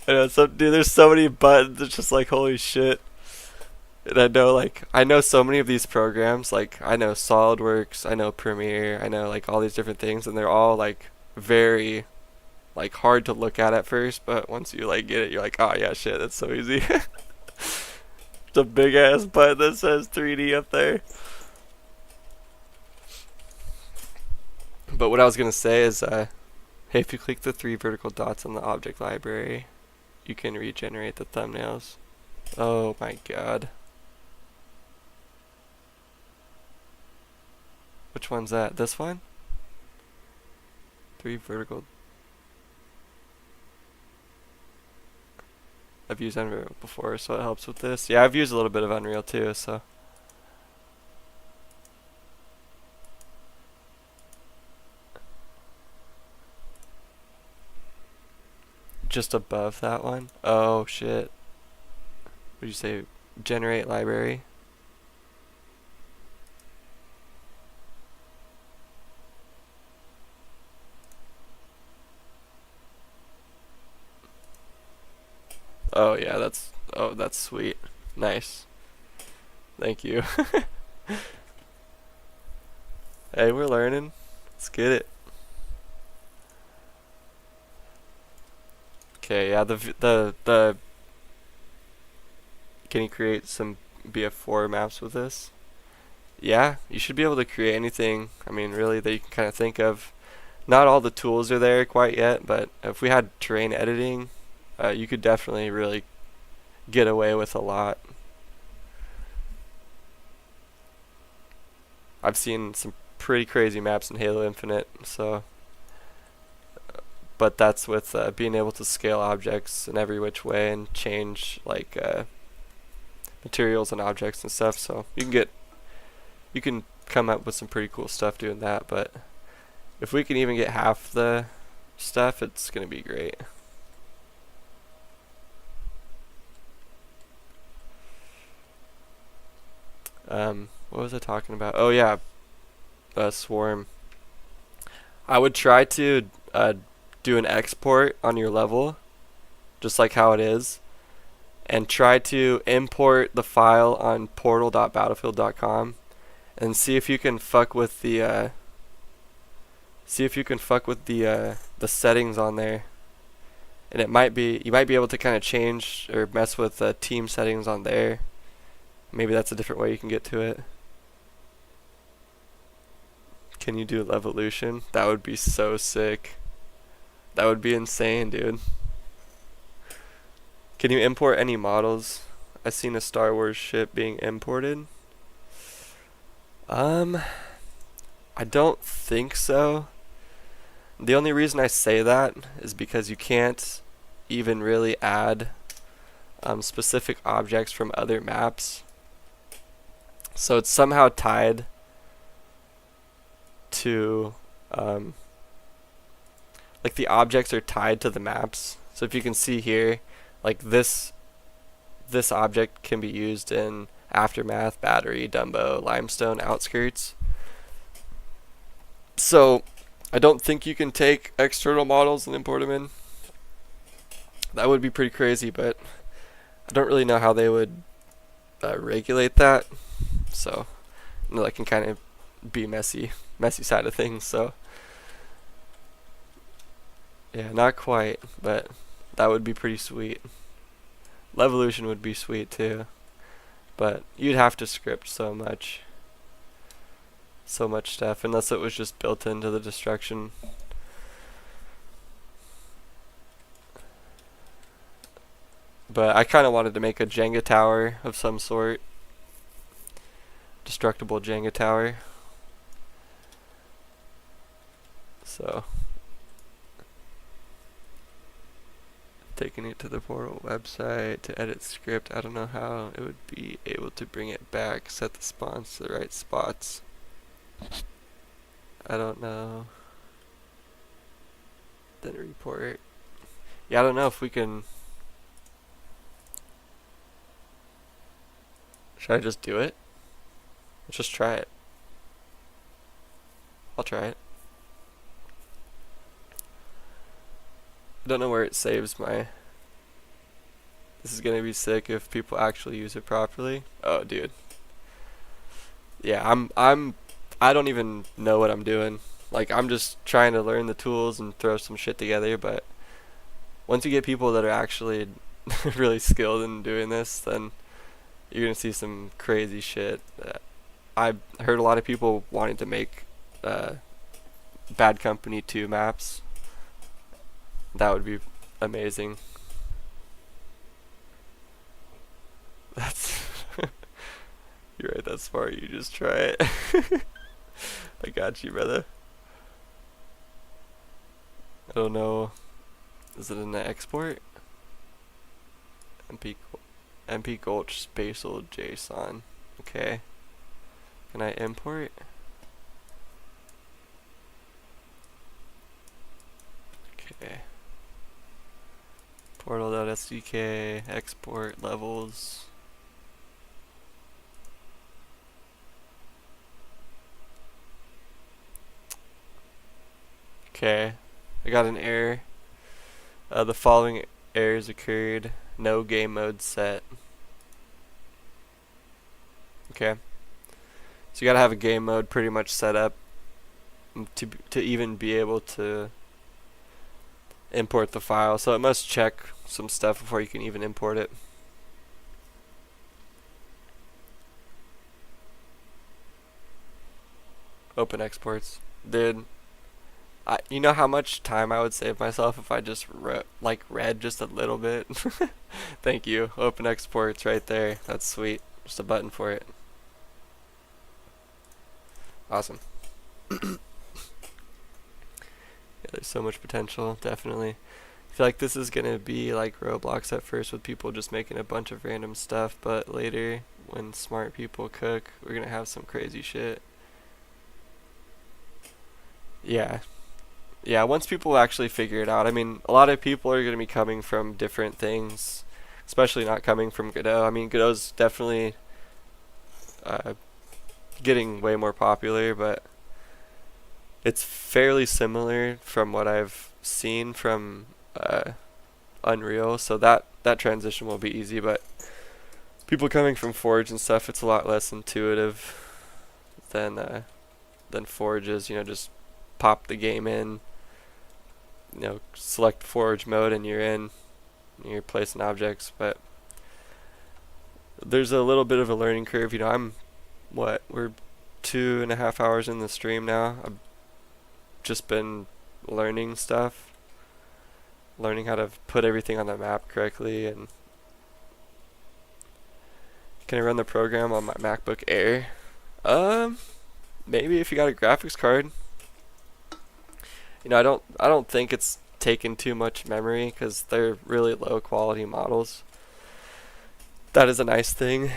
I know, dude, there's so many buttons, it's just like, holy shit. And I know so many of these programs, like, I know SolidWorks, I know Premiere, I know, like, all these different things, and they're all, like, very, like hard to look at first, but once you like get it, you're like, oh yeah, shit, that's so easy. The big ass button that says 3D up there. But what I was gonna say is, hey, if you click the 3 vertical dots on the object library, you can regenerate the thumbnails. Oh my god. Which one's that? This one? 3 vertical. I've used Unreal before, so it helps with this. Yeah, I've used a little bit of Unreal too, so. Just above that one? Oh shit. What did you say? Generate library? Oh yeah, that's sweet. Nice. Thank you. Hey, we're learning. Let's get it. Okay, yeah, the can you create some BF4 maps with this? Yeah, you should be able to create anything, I mean, really, that you can kind of think of. Not all the tools are there quite yet, but if we had terrain editing, you could definitely really get away with a lot. I've seen some pretty crazy maps in Halo Infinite, so. But that's with being able to scale objects in every which way and change like materials and objects and stuff. So you can come up with some pretty cool stuff doing that. But if we can even get half the stuff, it's gonna be great. What was I talking about? Oh yeah, Swarm. I would try to do an export on your level, just like how it is, and try to import the file on portal.battlefield.com and see if you can fuck with the the settings on there. And you might be able to kind of change or mess with team settings on there. Maybe that's a different way you can get to it. Can you do Levolution? That would be so sick. That would be insane, dude. Can you import any models? I've seen a Star Wars ship being imported. I don't think so. The only reason I say that is because you can't even really add specific objects from other maps. So it's somehow tied to like the objects are tied to the maps. So if you can see here, like this object can be used in Aftermath, Battery, Dumbo, Limestone, Outskirts. So I don't think you can take external models and import them in. That would be pretty crazy, but I don't really know how they would regulate that. So that can kind of be messy side of things. So yeah, not quite, but that would be pretty sweet. Levolution would be sweet too, but you'd have to script so much stuff unless it was just built into the destruction. But I kind of wanted to make a Jenga tower of some sort. Destructible Jenga tower. So taking it to the portal website to edit script. I don't know how it would be able to bring it back, set the spawns to the right spots. I don't know. Then report. Yeah, I don't know if we can. Should I just do it? Let's just try it. I'll try it. I don't know where it saves my. This is gonna be sick if people actually use it properly. Oh, dude. Yeah, I don't even know what I'm doing. Like, I'm just trying to learn the tools and throw some shit together, but once you get people that are actually really skilled in doing this, then you're gonna see some crazy shit. I heard a lot of people wanting to make Bad Company 2 maps. That would be amazing. That's you're right, that's smart. You just try it. I got you, brother. I don't know. Is it in the export? MP Gulch Spatial JSON. Okay. Can I import? Okay. Portal.sdk, export levels. Okay. I got an error. The following errors occurred. No game mode set. Okay. So you gotta have a game mode pretty much set up to even be able to import the file. So it must check some stuff before you can even import it. Open exports. Dude, you know how much time I would save myself if I just read just a little bit? Thank you. Open exports right there. That's sweet. Just a button for it. Awesome. Yeah, there's so much potential, definitely. I feel like this is gonna be like Roblox at first with people just making a bunch of random stuff, but later, when smart people cook, we're gonna have some crazy shit. Yeah. Yeah, once people actually figure it out. I mean, a lot of people are gonna be coming from different things, especially not coming from Godot. I mean, Godot's definitely getting way more popular, but it's fairly similar from what I've seen from Unreal, so that transition will be easy. But people coming from Forge and stuff, it's a lot less intuitive than Forge is. You know, just pop the game in, you know, select Forge mode, and you're in. You're placing objects, but there's a little bit of a learning curve. You know, we're 2.5 hours in the stream now. I've just been learning stuff, learning how to put everything on the map correctly. And can I run the program on my MacBook Air? Maybe if you got a graphics card. You know, I don't think it's taking too much memory because they're really low quality models. That is a nice thing.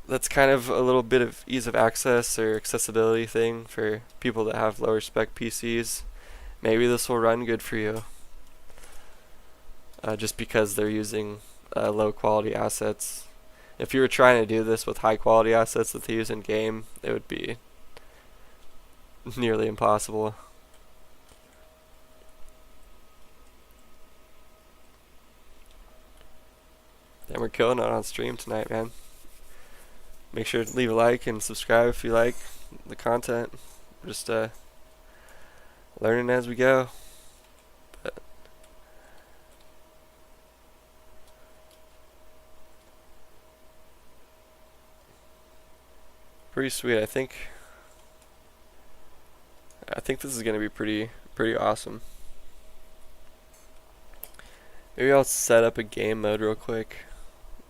That's kind of a little bit of ease of access or accessibility thing for people that have lower spec PCs. Maybe this will run good for you. Just because they're using low quality assets. If you were trying to do this with high quality assets that they use in game, it would be nearly impossible. And we're killing it on stream tonight, man. Make sure to leave a like and subscribe if you like the content. We're just learning as we go. But pretty sweet. I think this is gonna be pretty awesome. Maybe I'll set up a game mode real quick.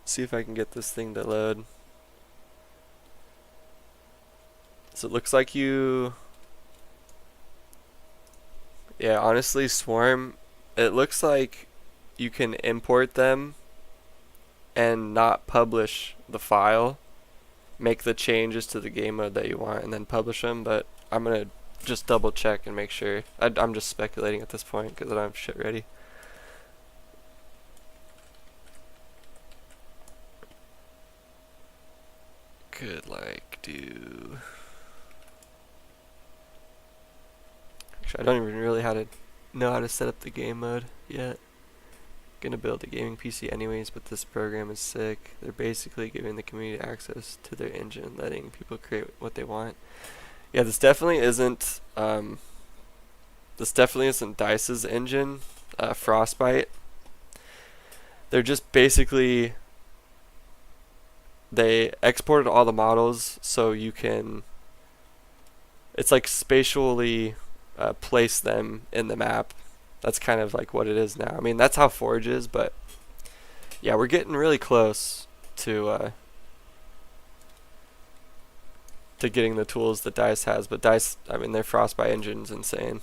See if I can get this thing to load. So it looks like yeah, honestly, Swarm, it looks like you can import them and not publish the file, make the changes to the game mode that you want, and then publish them. But I'm gonna just double check and make sure. I'm just speculating at this point because I don't have shit ready. Could like do. Actually, I don't even really know how to set up the game mode yet. Gonna build a gaming PC anyways, but this program is sick. They're basically giving the community access to their engine, letting people create what they want. Yeah, this definitely isn't This definitely isn't Dice's engine, Frostbite. They're just basically, they exported all the models so you can, it's like spatially place them in the map. That's kind of like what it is now. I mean, that's how Forge is, but yeah, we're getting really close to getting the tools that Dice has. But Dice, I mean, their Frostbite engine's insane.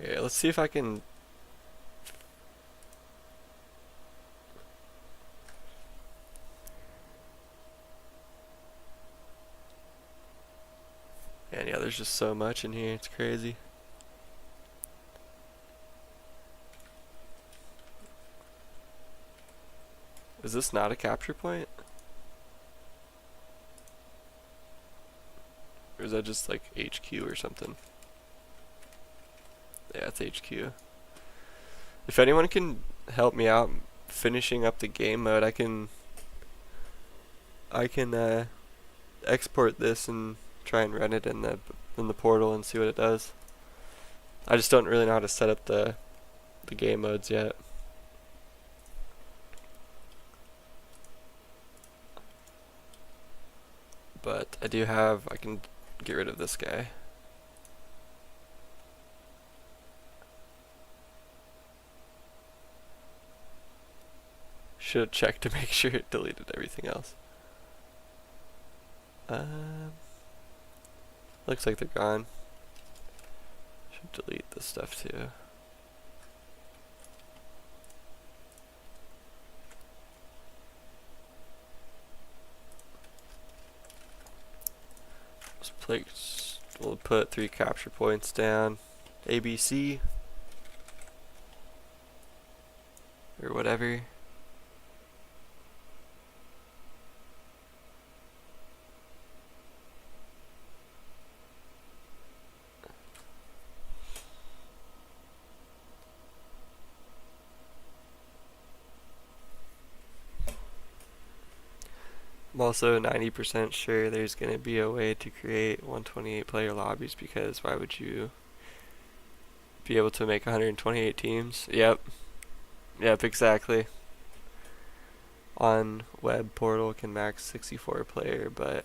Okay, let's see if I can. And yeah, there's just so much in here, it's crazy. Is this not a capture point? Or is that just like HQ or something? Yeah, it's HQ. If anyone can help me out finishing up the game mode, I can export this and try and run it in the portal and see what it does. I just don't really know how to set up the game modes yet. But I do have, I can get rid of this guy. Should have checked to make sure it deleted everything else. Looks like they're gone. Should delete this stuff too. We'll put 3 capture points down. ABC. Or whatever. I'm also 90% sure there's going to be a way to create 128 player lobbies, because why would you be able to make 128 teams? Yep, exactly. On web portal can max 64 player, but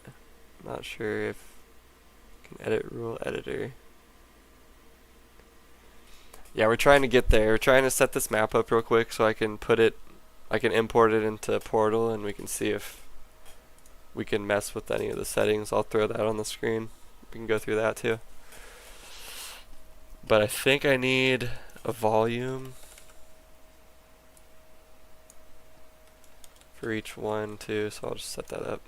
I'm not sure if you can edit rule editor. Yeah, we're trying to get there. We're trying to set this map up real quick so I can import it into portal and we can see if we can mess with any of the settings. I'll throw that on the screen. We can go through that too. But I think I need a volume for each one too, so I'll just set that up.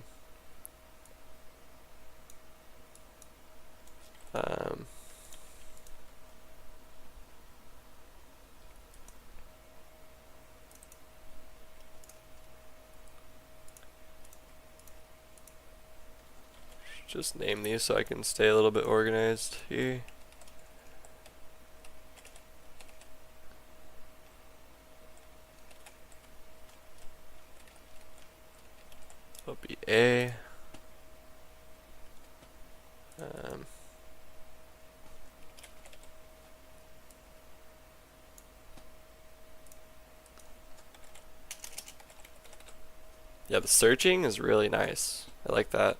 Just name these so I can stay a little bit organized here. That'll be A. Yeah, the searching is really nice. I like that.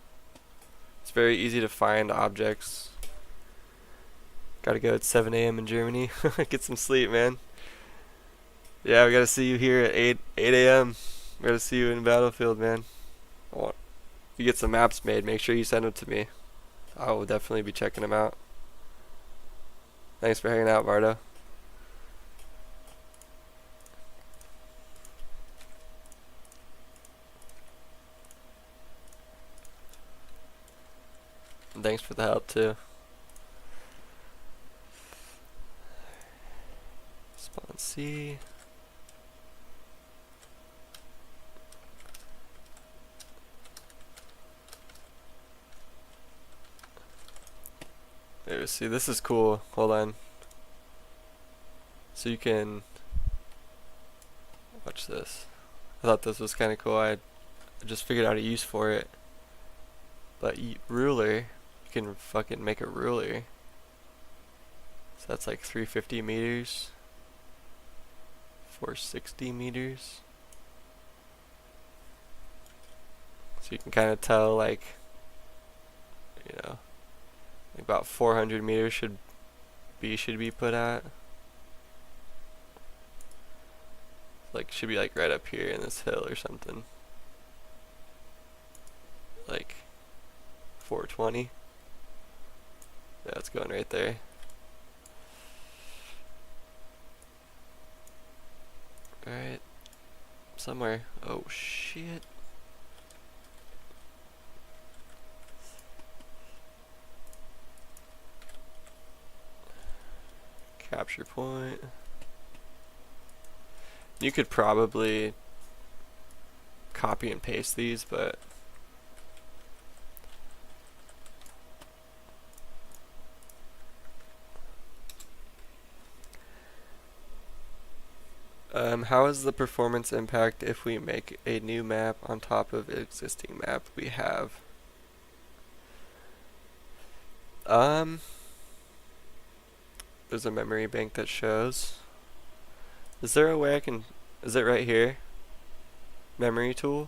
It's very easy to find objects. Gotta go at 7 a.m. in Germany. Get some sleep, man. Yeah, we gotta see you here at 8 a.m. We gotta see you in Battlefield, man. If you get some maps made, make sure you send them to me. I will definitely be checking them out. Thanks for hanging out, Vardo. And thanks for the help too. Spawn C. There, see, this is cool. Hold on. So you can Watch this. I thought this was kind of cool. I just figured out a use for it. But ruler, you can fucking make a ruler. So that's like 350 meters. 460 meters. So you can kind of tell, like, you know, about 400 meters should be put at. Like, should be like right up here in this hill or something. Like 420. Yeah, it's going right there. Alright. Somewhere. Oh shit. Capture point. You could probably copy and paste these, but how is the performance impact if we make a new map on top of existing map we have? There's a memory bank that shows. Is there a way I can, is it right here? Memory tool?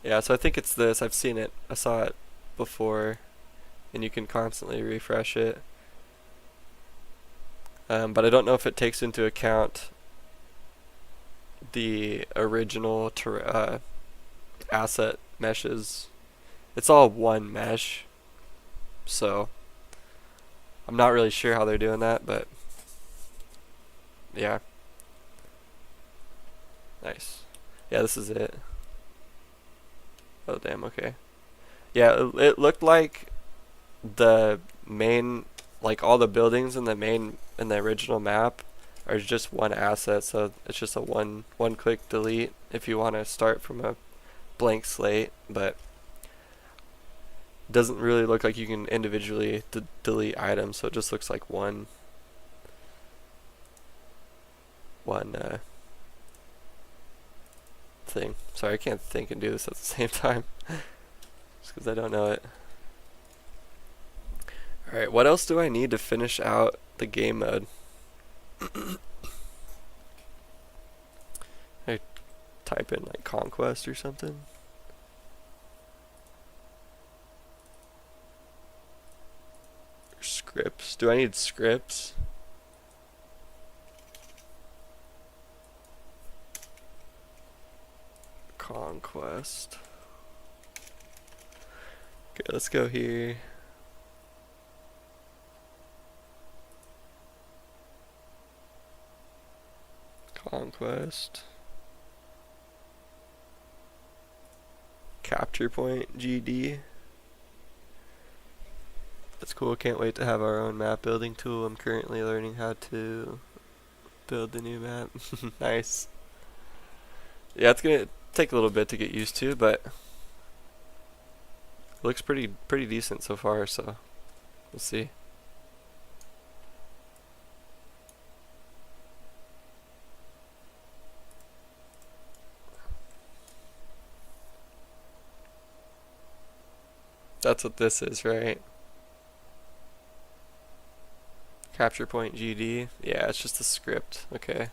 Yeah, so I think it's this. I've seen it. I saw it before, and you can constantly refresh it. But I don't know if it takes into account the original asset meshes. It's all one mesh, so I'm not really sure how they're doing that, but yeah. Nice. Yeah, this is it. Oh damn, okay. Yeah, it looked like the main, like all the buildings in the original map are just one asset, so it's just a one click delete if you want to start from a blank slate, but doesn't really look like you can individually delete items, so it just looks like one thing. Sorry, I can't think and do this at the same time just because I don't know it. Alright, what else do I need to finish out the game mode? I type in like conquest or something. Or scripts. Do I need scripts? Conquest. Okay, let's go here. Conquest. Capture point GD. That's cool. Can't wait to have our own map building tool. I'm currently learning how to build the new map. Nice. Yeah, it's gonna take a little bit to get used to, but it looks pretty decent so far, so we'll see. That's what this is, right? Capture point GD. Yeah, it's just a script. Okay.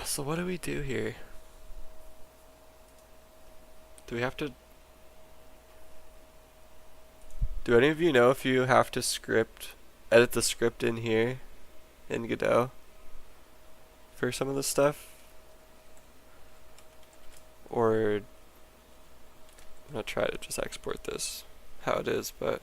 So what do we do here? Do we have to... Do any of you know if you have to edit the script in here in Godot for some of this stuff? Or I'm gonna try to just export this how it is, but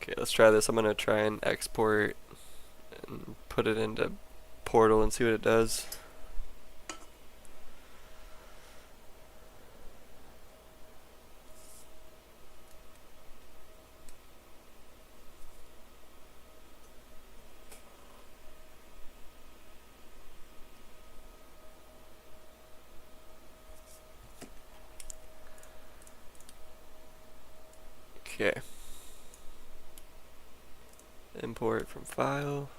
okay, let's try this. I'm gonna try and export and put it into Portal and see what it does. Okay. Import from file.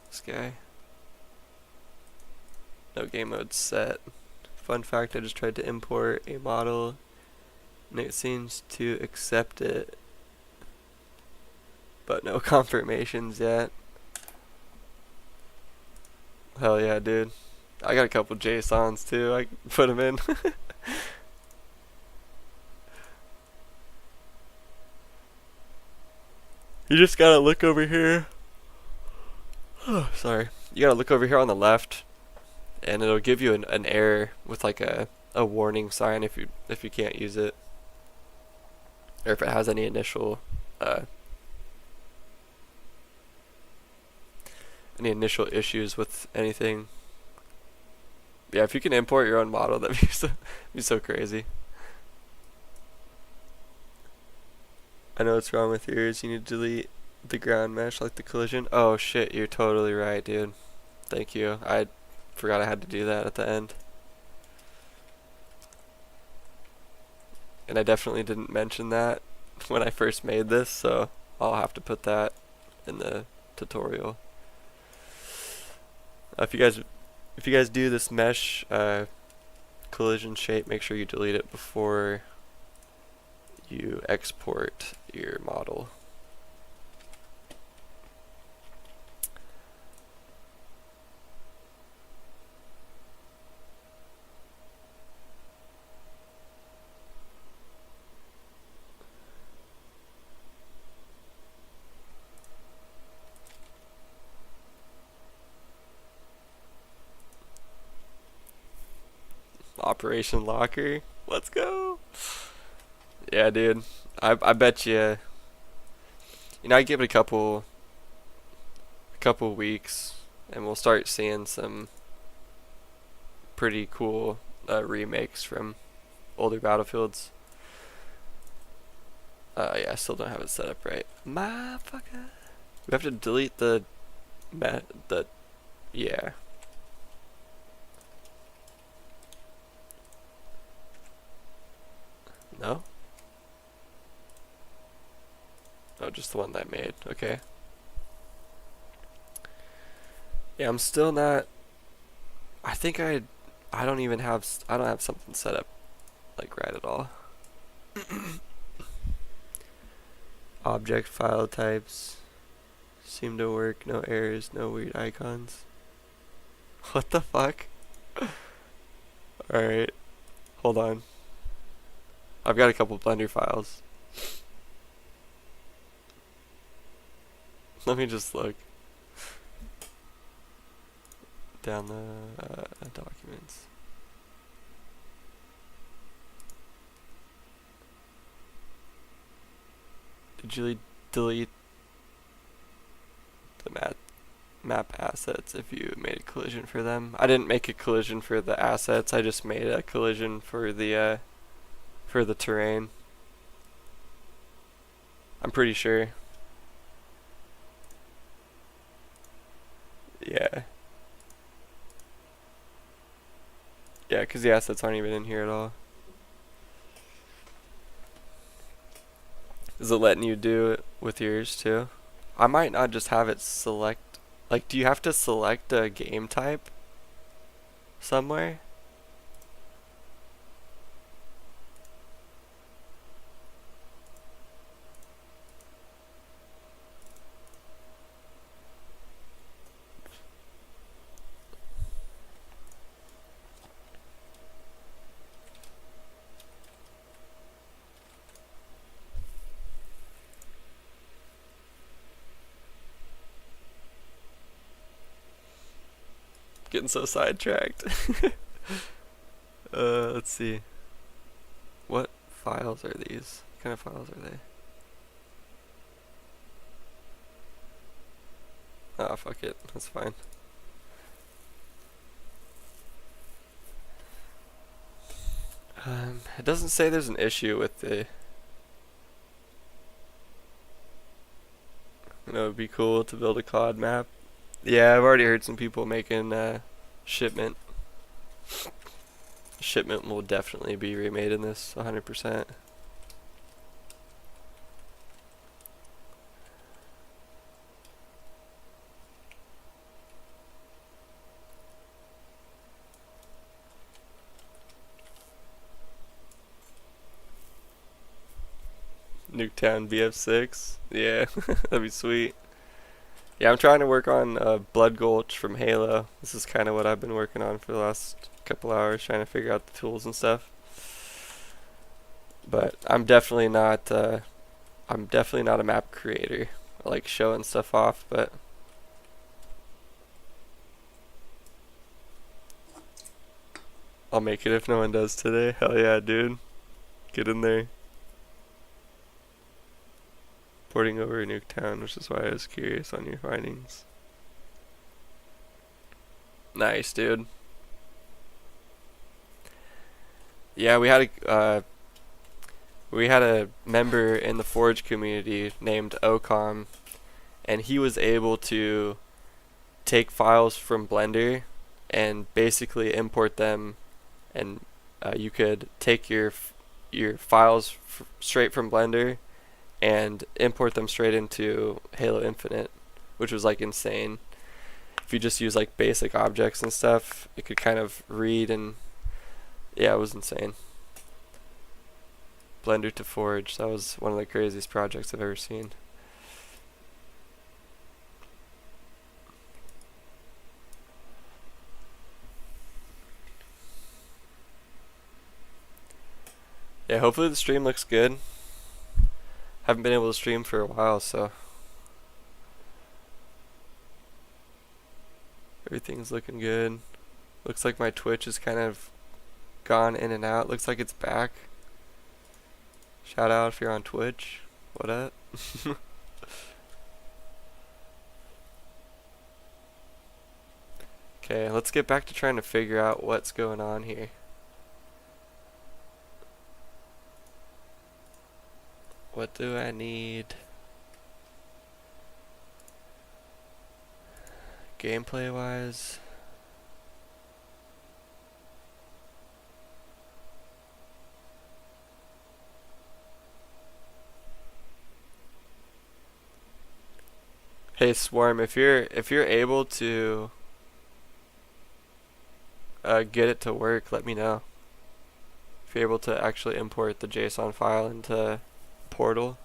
This guy. No game mode set. Fun fact, I just tried to import a model and it seems to accept it, but no confirmations yet. Hell yeah, dude. I got a couple JSONs too, I can put them in. You just gotta look over here. Oh, sorry. You gotta look over here on the left, and it'll give you an error with like a warning sign if you can't use it, or if it has any initial issues with anything. Yeah, if you can import your own model, that'd be so crazy. I know what's wrong with yours. You need to delete the ground mesh, like the collision. Oh shit, you're totally right, dude. Thank you. I forgot I had to do that at the end. And I definitely didn't mention that when I first made this, so I'll have to put that in the tutorial. If you guys do this mesh collision shape, make sure you delete it before you export your model. Operation Locker. Let's go. Yeah, dude. I bet you. You know, I give it a couple weeks, and we'll start seeing some pretty cool remakes from older Battlefields. Yeah, I still don't have it set up right. Motherfucker. We have to delete the yeah. No? Oh, just the one that I made. Okay. Yeah, I'm still not. I think I don't even have. I don't have something set up like right at all. Object file types seem to work. No errors. No weird icons. What the fuck? All right. Hold on. I've got a couple Blender files. Let me just look down the documents. Did you delete the map assets if you made a collision for them? I didn't make a collision for the assets. I just made a collision for the terrain. I'm pretty sure. Yeah. Yeah, because the assets aren't even in here at all. Is it letting you do it with yours too? I might not just have it select. Like, do you have to select a game type somewhere? Getting so sidetracked. Let's see. What files are these? What kind of files are they? Ah, fuck it. That's fine. It doesn't say there's an issue with the. You know, it'd be cool to build a COD map. Yeah, I've already heard some people making shipment. Shipment will definitely be remade in this 100%. Nuketown BF6. Yeah, that'd be sweet. Yeah, I'm trying to work on Blood Gulch from Halo. This is kind of what I've been working on for the last couple hours, trying to figure out the tools and stuff. But I'm definitely not a map creator. I like showing stuff off, but I'll make it if no one does today. Hell yeah, dude. Get in there. Porting over Nuketown, which is why I was curious on your findings. Nice, dude. Yeah, we had a member in the Forge community named Ocom, and he was able to take files from Blender and basically import them, and you could take your files straight from Blender and import them straight into Halo Infinite, which was like insane. If you just use like basic objects and stuff, it could kind of read, and yeah, it was insane. Blender to Forge, that was one of the craziest projects I've ever seen. Yeah, hopefully the stream looks good. Haven't been able to stream for a while, so everything's looking good. Looks like my Twitch is kind of gone in and out. Looks like it's back. Shout out if you're on Twitch. What up? Okay, let's get back to trying to figure out what's going on here. What do I need? Gameplay wise. Hey Swarm, if you're able to get it to work, let me know. If you're able to actually import the JSON file into Portal,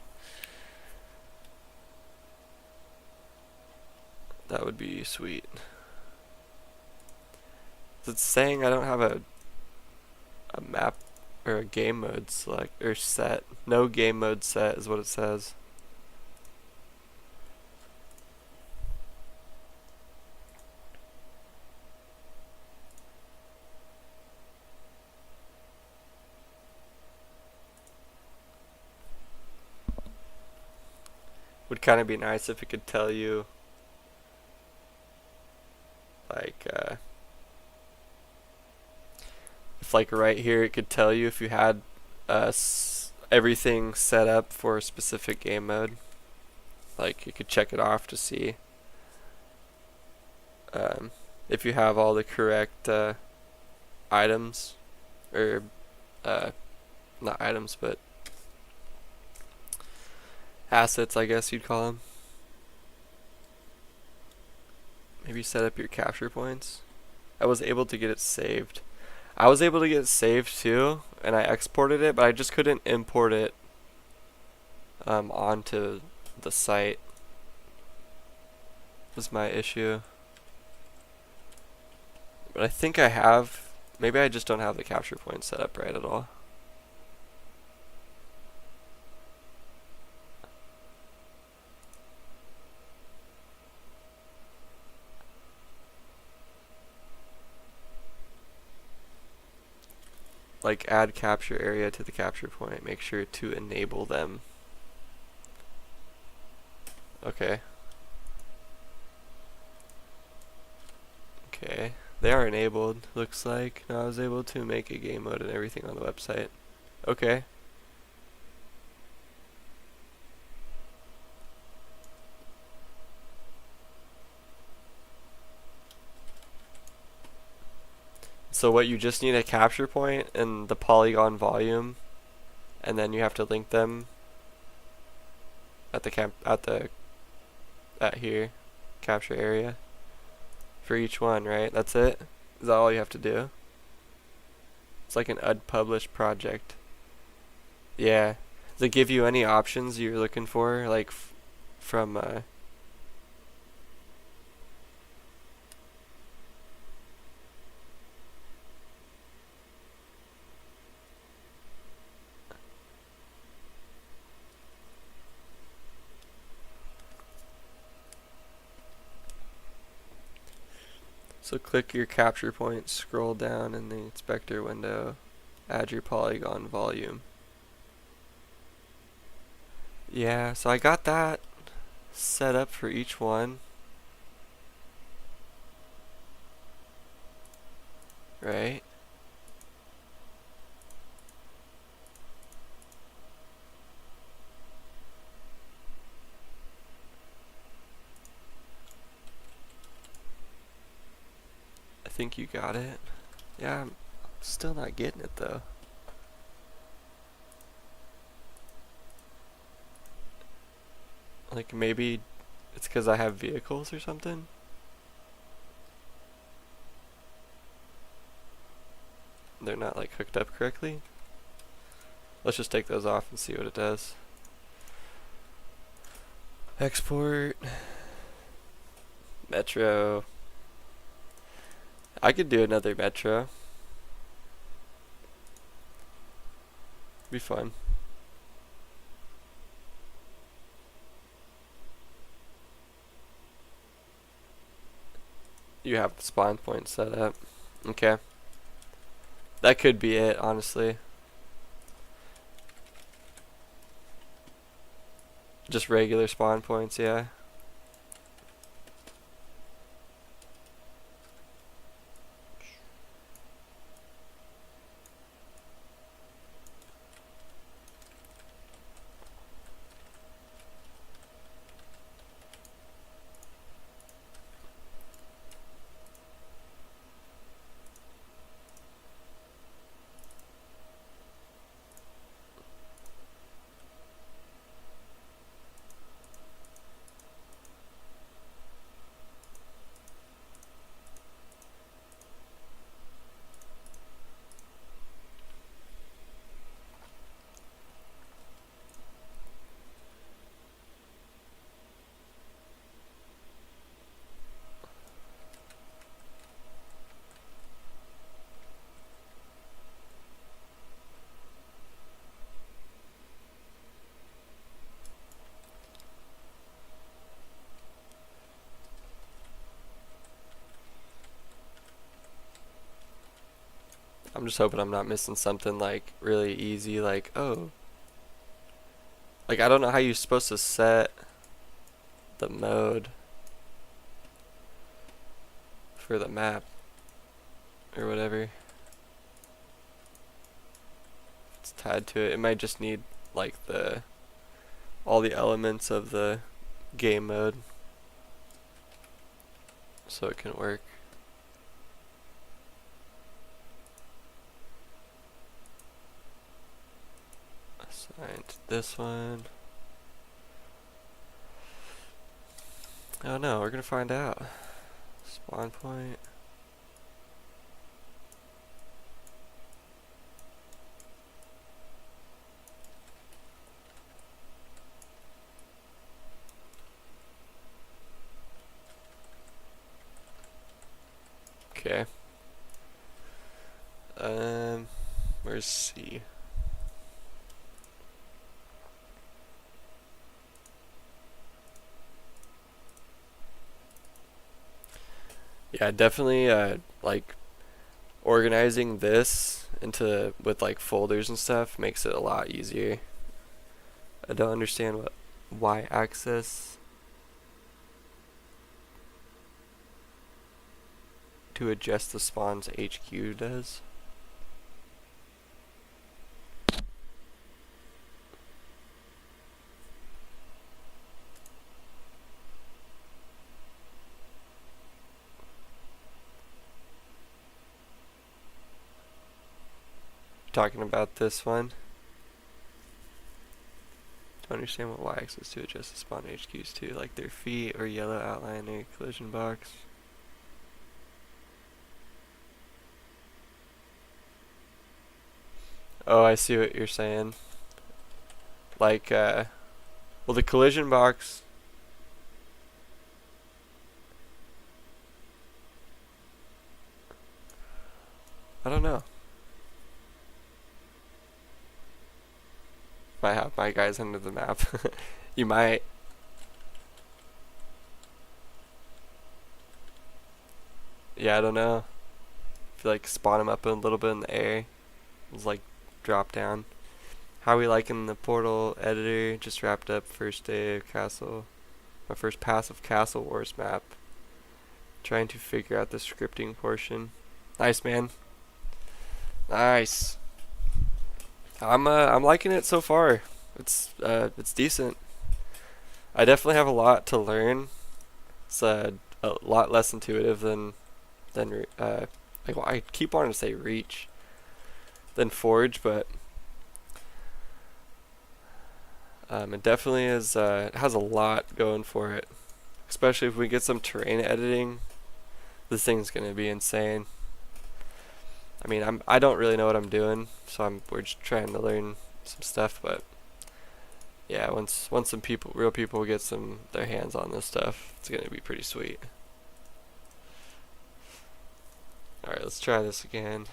that would be sweet. It's saying I don't have a map or a game mode select or set. No game mode set is what it says. Would kind of be nice if it could tell you, like, if like right here it could tell you if you had everything set up for a specific game mode. Like you could check it off to see if you have all the correct items, or not items, but assets, I guess you'd call them. Maybe set up your capture points. I was able to get it saved. I was able to get it saved too, and I exported it, but I just couldn't import it onto the site. Was my issue. But I think I have. Maybe I just don't have the capture point set up right at all. Like add capture area to the capture point. Make sure to enable them. Okay. Okay. They are enabled, looks like. Now I was able to make a game mode and everything on the website. Okay. So what, you just need a capture point and the polygon volume, and then you have to link them at the here capture area for each one, right? That's it? Is that all you have to do? It's like an unpublished project. Yeah. Does it give you any options you're looking for, like from so click your capture point, scroll down in the inspector window, add your polygon volume. Yeah, so I got that set up for each one. Right? I think you got it. Yeah, I'm still not getting it though. Like maybe it's because I have vehicles or something? They're not like hooked up correctly? Let's just take those off and see what it does. Export. Metro. I could do another metro. Be fun. You have the spawn point set up. Okay. That could be it, honestly. Just regular spawn points, yeah. I'm just hoping I'm not missing something like really easy, like, oh. Like, I don't know how you're supposed to set the mode for the map or whatever. It's tied to it. It might just need like all the elements of the game mode so it can work. Assigned this one. Oh no, we're gonna find out. Spawn point. Okay. Where's C? Yeah, definitely like organizing this into with like folders and stuff makes it a lot easier. I don't understand what y-axis to adjust the spawn's HQ does. Talking about this one. Don't understand what y-axis to adjust the spawn HQs to, like their feet or yellow outline or collision box. Oh, I see what you're saying. Like, well, the collision box. I don't know. Might have my guys under the map. You might. Yeah, I don't know. If you like spawn them up a little bit in the air, it's like drop down. How we liking the portal editor? Just wrapped up first day of castle. My first pass of Castle Wars map. Trying to figure out the scripting portion. Nice, man. Nice. I'm liking it so far. It's decent. I definitely have a lot to learn. It's a lot less intuitive than like, well, I keep wanting to say Reach than Forge, but it definitely is. It has a lot going for it. Especially if we get some terrain editing, this thing's gonna be insane. I mean, I don't really know what I'm doing, so we're just trying to learn some stuff. But yeah, once some real people get their hands on this stuff, it's gonna be pretty sweet. All right, let's try this again.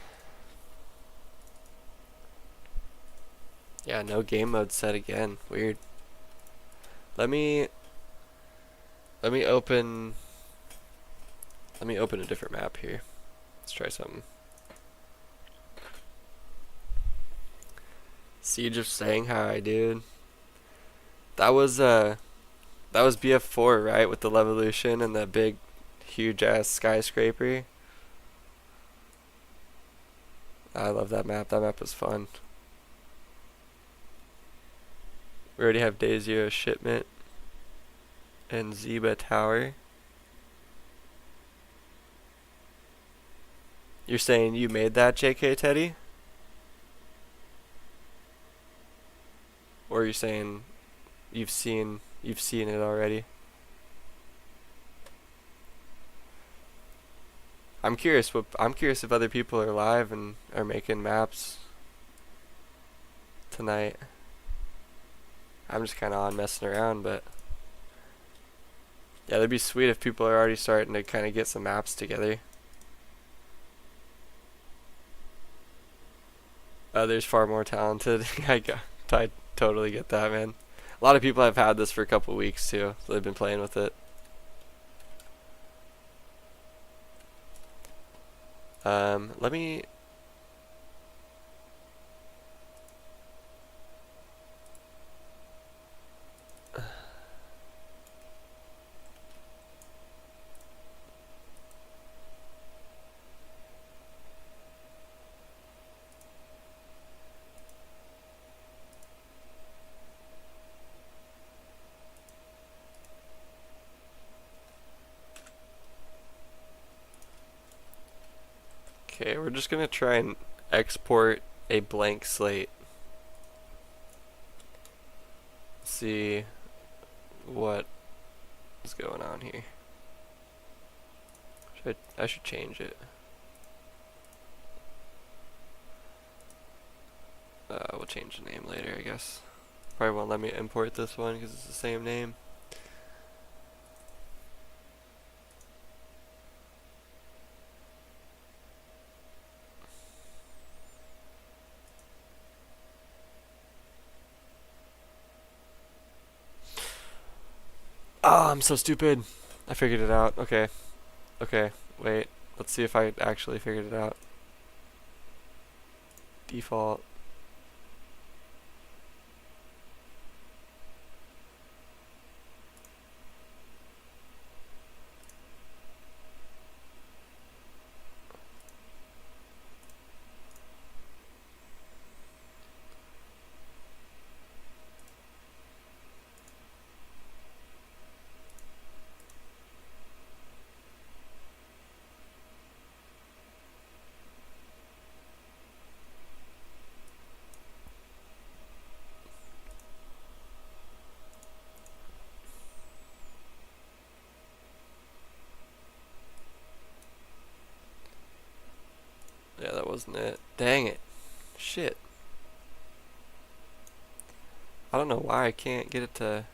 Yeah, no game mode set again. Weird. Let me open a different map here. Let's try something. Siege of Shanghai, dude. That was BF4, right? With the Levolution and the big huge ass skyscraper. I love that map. That map was fun. We already have Day Zero Shipment and Zeba Tower. You're saying you made that, JK Teddy? Or are you saying you've seen it already? I'm curious if other people are live and are making maps tonight. I'm just kind of on messing around, but yeah, that'd be sweet if people are already starting to kind of get some maps together. Others far more talented. I totally get that, man. A lot of people have had this for a couple weeks too, so they've been playing with it. Let me. Okay, we're just gonna try and export a blank slate. See what is going on here. I should change it. We'll change the name later, I guess. Probably won't let me import this one because it's the same name. Oh, I'm so stupid. I figured it out. Okay. Okay, wait. Let's see if I actually figured it out. Default. Yeah, that wasn't it. Dang it. Shit. I don't know why I can't get it to...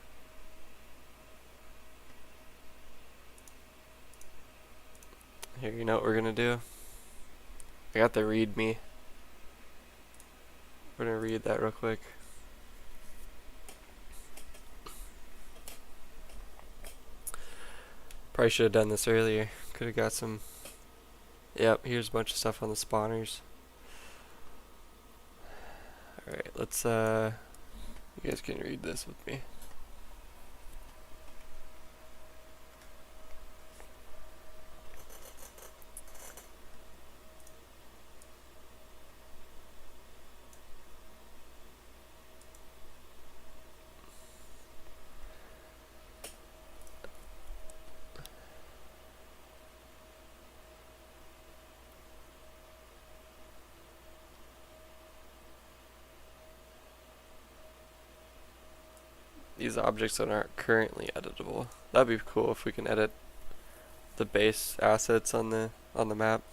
Here, you know what we're gonna do? I got the readme. We're gonna read that real quick. Probably should have done this earlier. Could have got some... Yep, here's a bunch of stuff on the spawners. Alright, let's, you guys can read this with me. These objects that aren't currently editable. That'd be cool if we can edit the base assets on the map.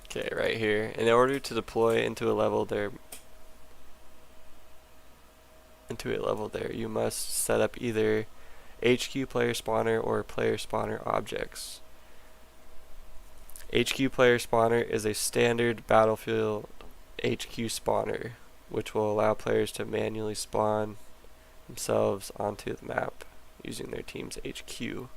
Okay, right here. In order to deploy into a level there, you must set up either HQ player spawner or player spawner objects. HQ player spawner is a standard Battlefield HQ spawner, which will allow players to manually spawn themselves onto the map using their team's HQ.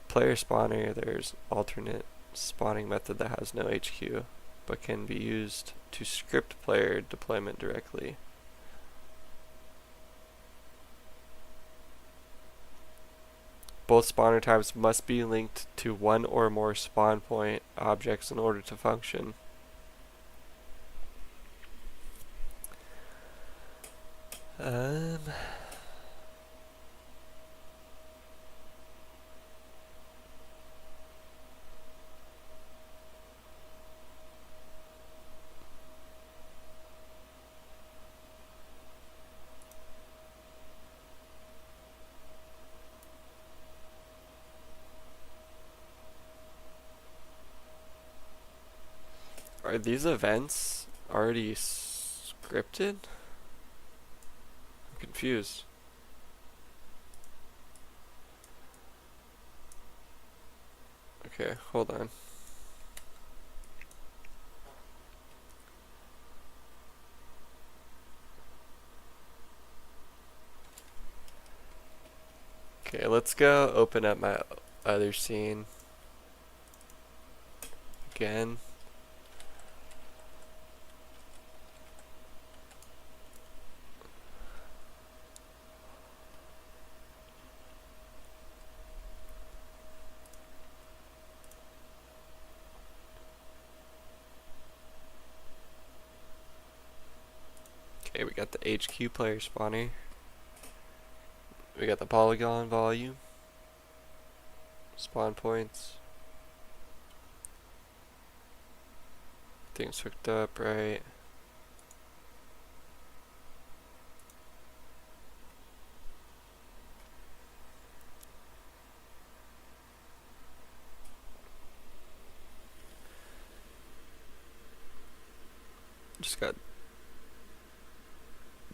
Player spawner, there's alternate spawning method that has no HQ, but can be used to script player deployment directly. Both spawner types must be linked to one or more spawn point objects in order to function. Are these events already scripted? I'm confused. Okay, hold on. Okay, let's go open up my other scene again. Okay, we got the HQ player spawner. We got the polygon volume, spawn points. Things hooked up, right? Just got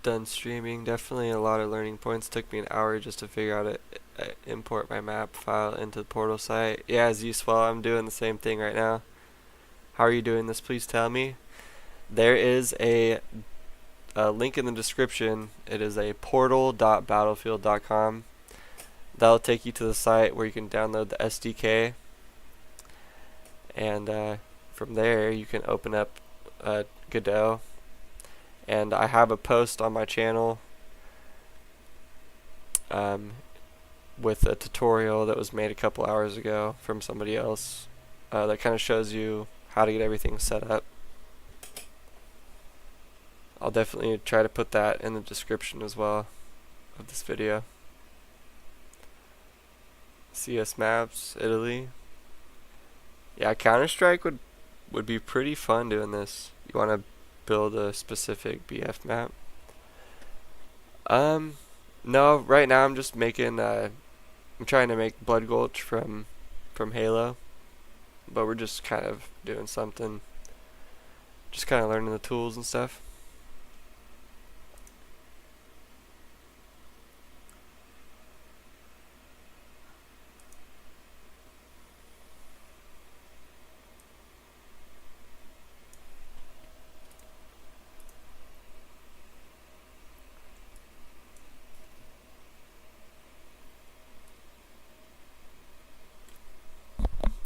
done streaming. Definitely a lot of learning points. Took me an hour just to figure out import my map file into the portal site. Yeah, as useful. I'm doing the same thing right now. How are you doing this? Please tell me. There is a link in the description. It is a portal.battlefield.com. That'll take you to the site where you can download the SDK, and from there you can open up Godot. And I have a post on my channel with a tutorial that was made a couple hours ago from somebody else that kind of shows you how to get everything set up. I'll definitely try to put that in the description as well of this video. CS maps, Italy. Yeah, Counter-Strike would be pretty fun doing this. You want to build a specific BF map. No, right now I'm just making I'm trying to make Blood Gulch from Halo, but we're just kind of doing something, just kind of learning the tools and stuff.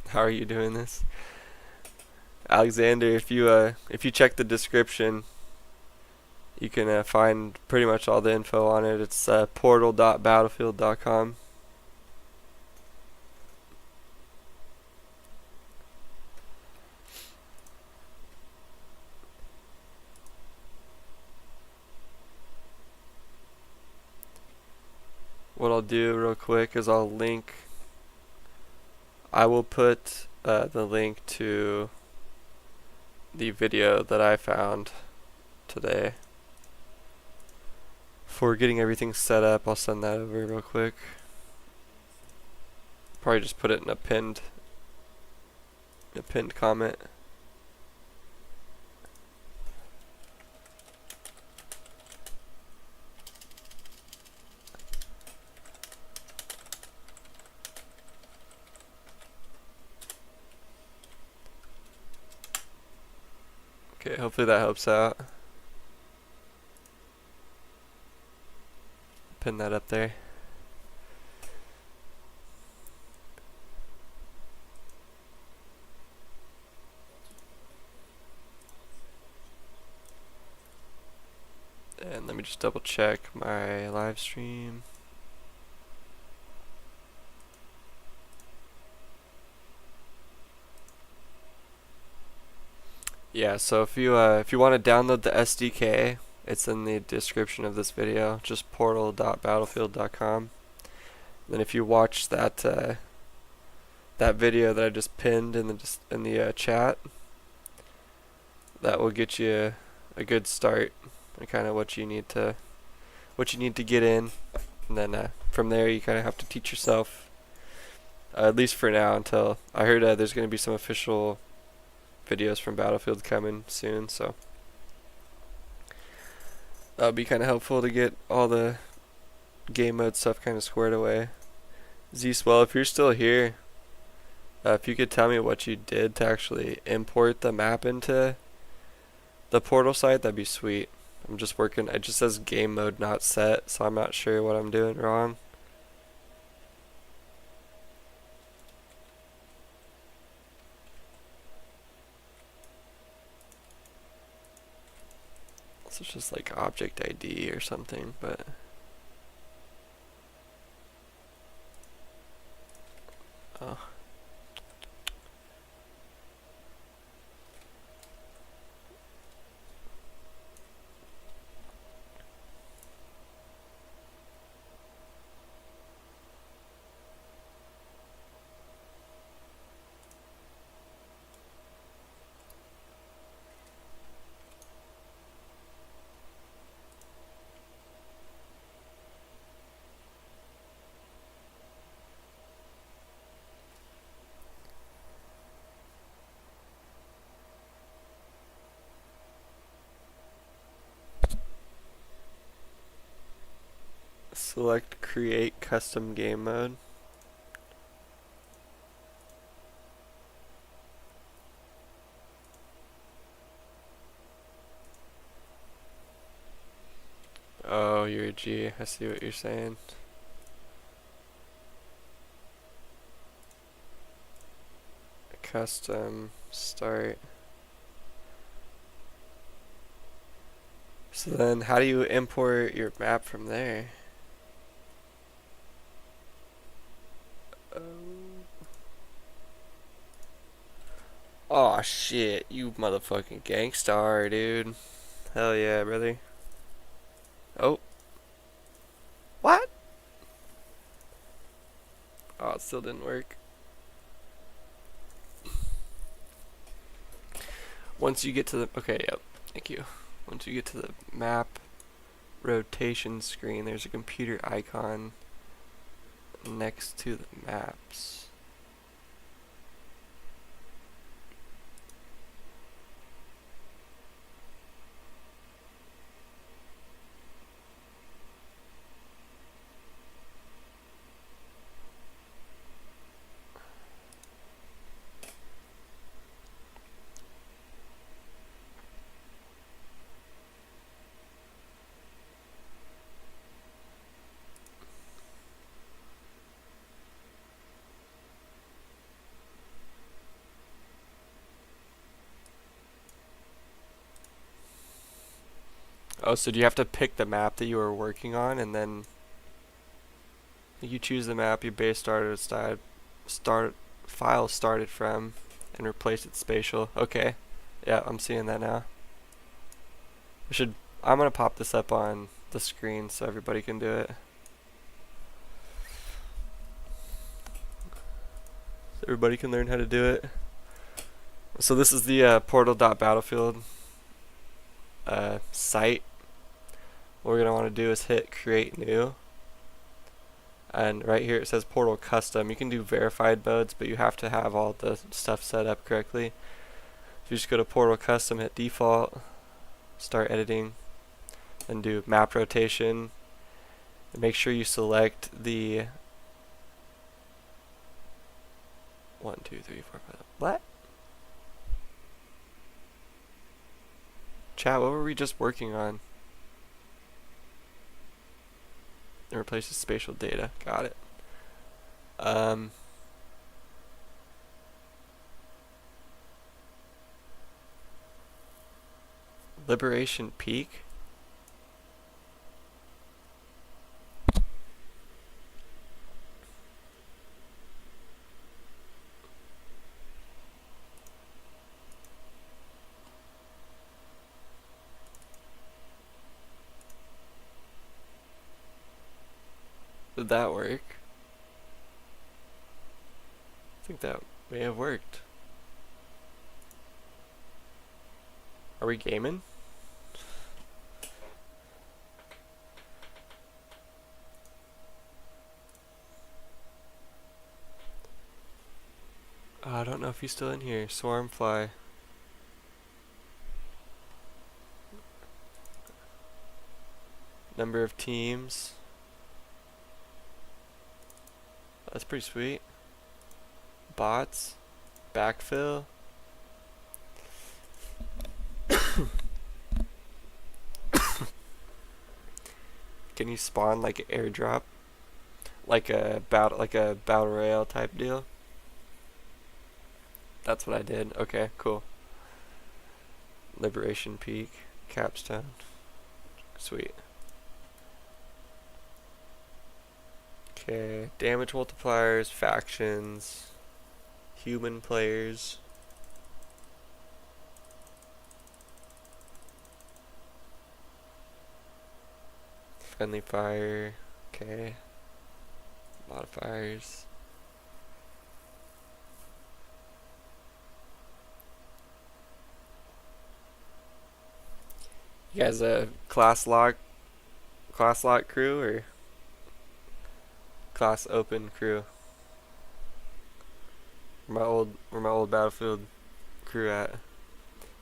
How are you doing this? Alexander, if you check the description, you can find pretty much all the info on it. It's portal.battlefield.com. What I'll do real quick is I will put the link to the video that I found today for getting everything set up. I'll send that over real quick. Probably just put it in a pinned comment. Okay, hopefully that helps out. Pin that up there. And let me just double check my live stream. Yeah, so if you want to download the SDK, it's in the description of this video. Just portal.battlefield.com. Then if you watch that video that I just pinned in the chat, that will get you a good start and kind of what you need to get in, and then from there you kind of have to teach yourself, at least for now, until I heard there's going to be some official videos from Battlefield coming soon, so that'll be kind of helpful to get all the game mode stuff kind of squared away. Z-Swell, if you're still here, if you could tell me what you did to actually import the map into the portal site, that'd be sweet. I'm just working, it just says game mode not set, so I'm not sure what I'm doing wrong. So it's just like object ID or something, but oh. Select create custom game mode. Oh, you're a G. I see what you're saying. Custom start. So then how do you import your map from there? Oh shit, you motherfucking gangstar, dude. Hell yeah, brother. Oh. What? Oh, it still didn't work. Once you get to the... Okay, yep. Thank you. Once you get to the map rotation screen, there's a computer icon next to the maps. Oh, so do you have to pick the map that you were working on, and then you choose the map you base file started from, and replace its spatial? Okay, yeah, I'm seeing that now. I'm gonna pop this up on the screen so everybody can do it. So everybody can learn how to do it. So this is the portal.battlefield site. What we're going to want to do is hit create new, and right here it says portal custom. You can do verified modes, but you have to have all the stuff set up correctly. So you just go to portal custom, hit default, start editing, and do map rotation, and make sure you select the 1, 2, 3, 4, 5. What? Chat, what were we just working on? It replaces spatial data. Got it. Liberation Peak. Did that work? I think that may have worked. Are we gaming? I don't know if he's still in here. Swarmfly. Number of teams. That's pretty sweet. Bots. Backfill. Can you spawn like an airdrop? Like a battle royale type deal? That's what I did. Okay, cool. Liberation Peak. Capstone. Sweet. Okay, damage multipliers, factions, human players. Friendly fire, okay. Modifiers. You guys a class lock crew or class open crew? Where my old Battlefield crew at?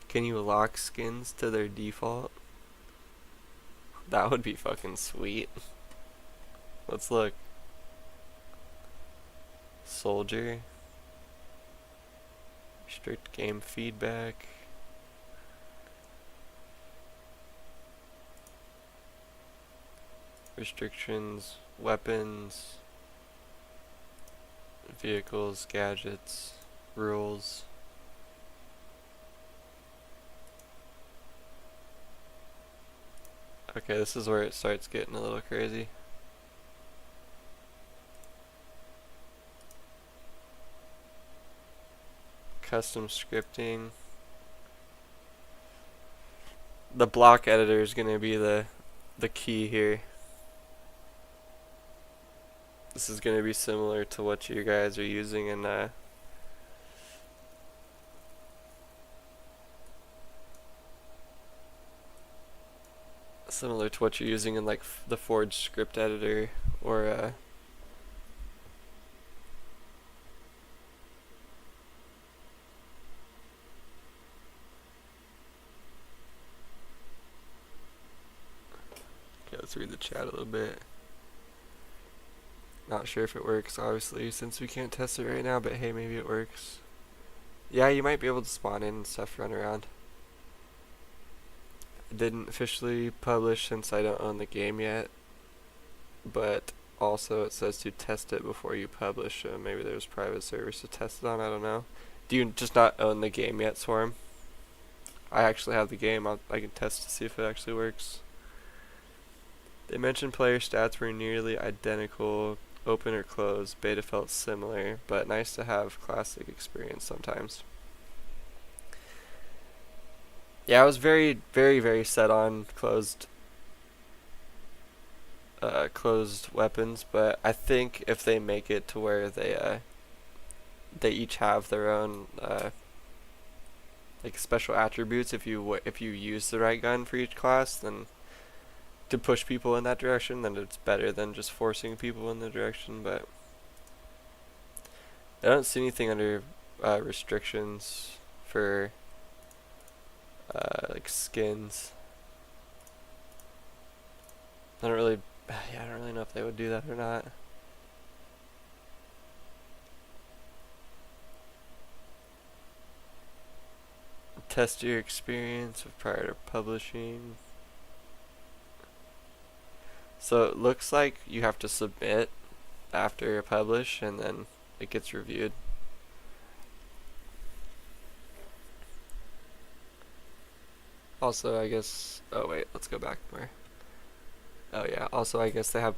Can you lock skins to their default? That would be fucking sweet. Let's look. Soldier. Restrict game feedback. Restrictions, weapons, vehicles, gadgets, rules. Okay, this is where it starts getting a little crazy. Custom scripting. The block editor is going to be the key here. This is going to be similar to what you guys are using in similar to what you're using in like the Forge script editor or okay, let's read the chat a little bit. Not sure if it works, obviously, since we can't test it right now, but hey, maybe it works. Yeah, you might be able to spawn in and stuff, run around. I didn't officially publish since I don't own the game yet, but also it says to test it before you publish, so maybe there's private servers to test it on, I don't know. Do you just not own the game yet, Swarm? I actually have the game, I can test to see if it actually works. They mentioned player stats were nearly identical, open or closed. Beta felt similar, but nice to have classic experience sometimes. Yeah, I was very, very, very set on closed weapons, but I think if they make it to where they each have their own like special attributes, if you use the right gun for each class, then to push people in that direction, then it's better than just forcing people in the direction. But I don't see anything under restrictions for like skins. I don't really know if they would do that or not. Test your experience prior to publishing. So it looks like you have to submit after you publish, and then it gets reviewed. Also, I guess. Oh wait, let's go back more. Oh yeah. Also, I guess they have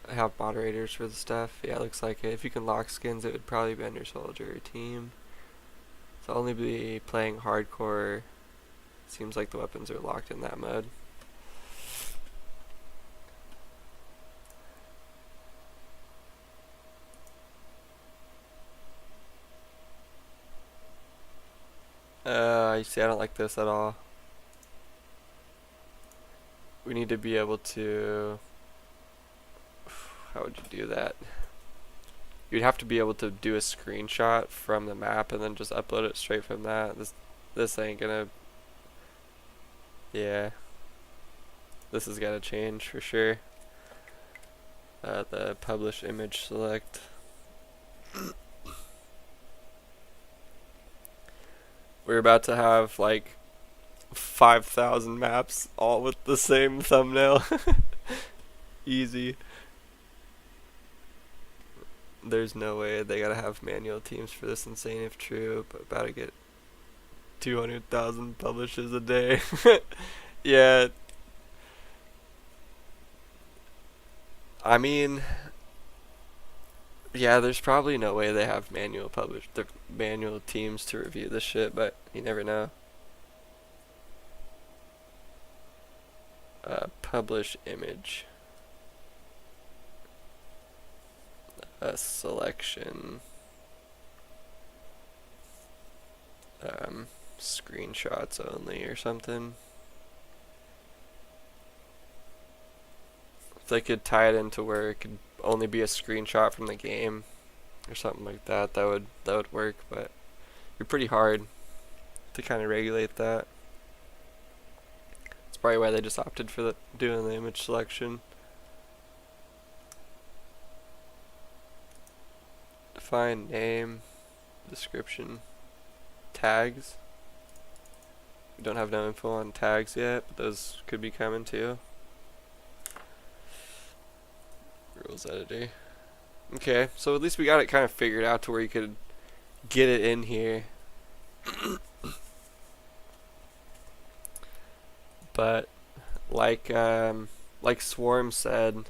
have moderators for the stuff. Yeah, it looks like it. If you can lock skins, it would probably be on your soldier team. So only be playing hardcore. Seems like the weapons are locked in that mode. You see, I don't like this at all. We need to be able to. How would you do that? You'd have to be able to do a screenshot from the map and then just upload it straight from that. This ain't gonna. Yeah. This is gotta change for sure. The publish image select. We're about to have like 5,000 maps all with the same thumbnail. Easy. There's no way. They gotta have manual teams for this, insane if true, but about to get 200,000 publishes a day. Yeah. I mean, yeah, there's probably no way they have manual teams to review this shit, but you never know. Publish image. Selection. Screenshots only or something. If they could tie it into where it could only be a screenshot from the game or something like that, that would work, but it'd be pretty hard to kind of regulate that. That's probably why they just opted for doing the image selection. Define name, description, tags. We don't have no info on tags yet, but those could be coming too. Rules editor. Okay, so at least we got it kind of figured out to where you could get it in here. But like Swarm said,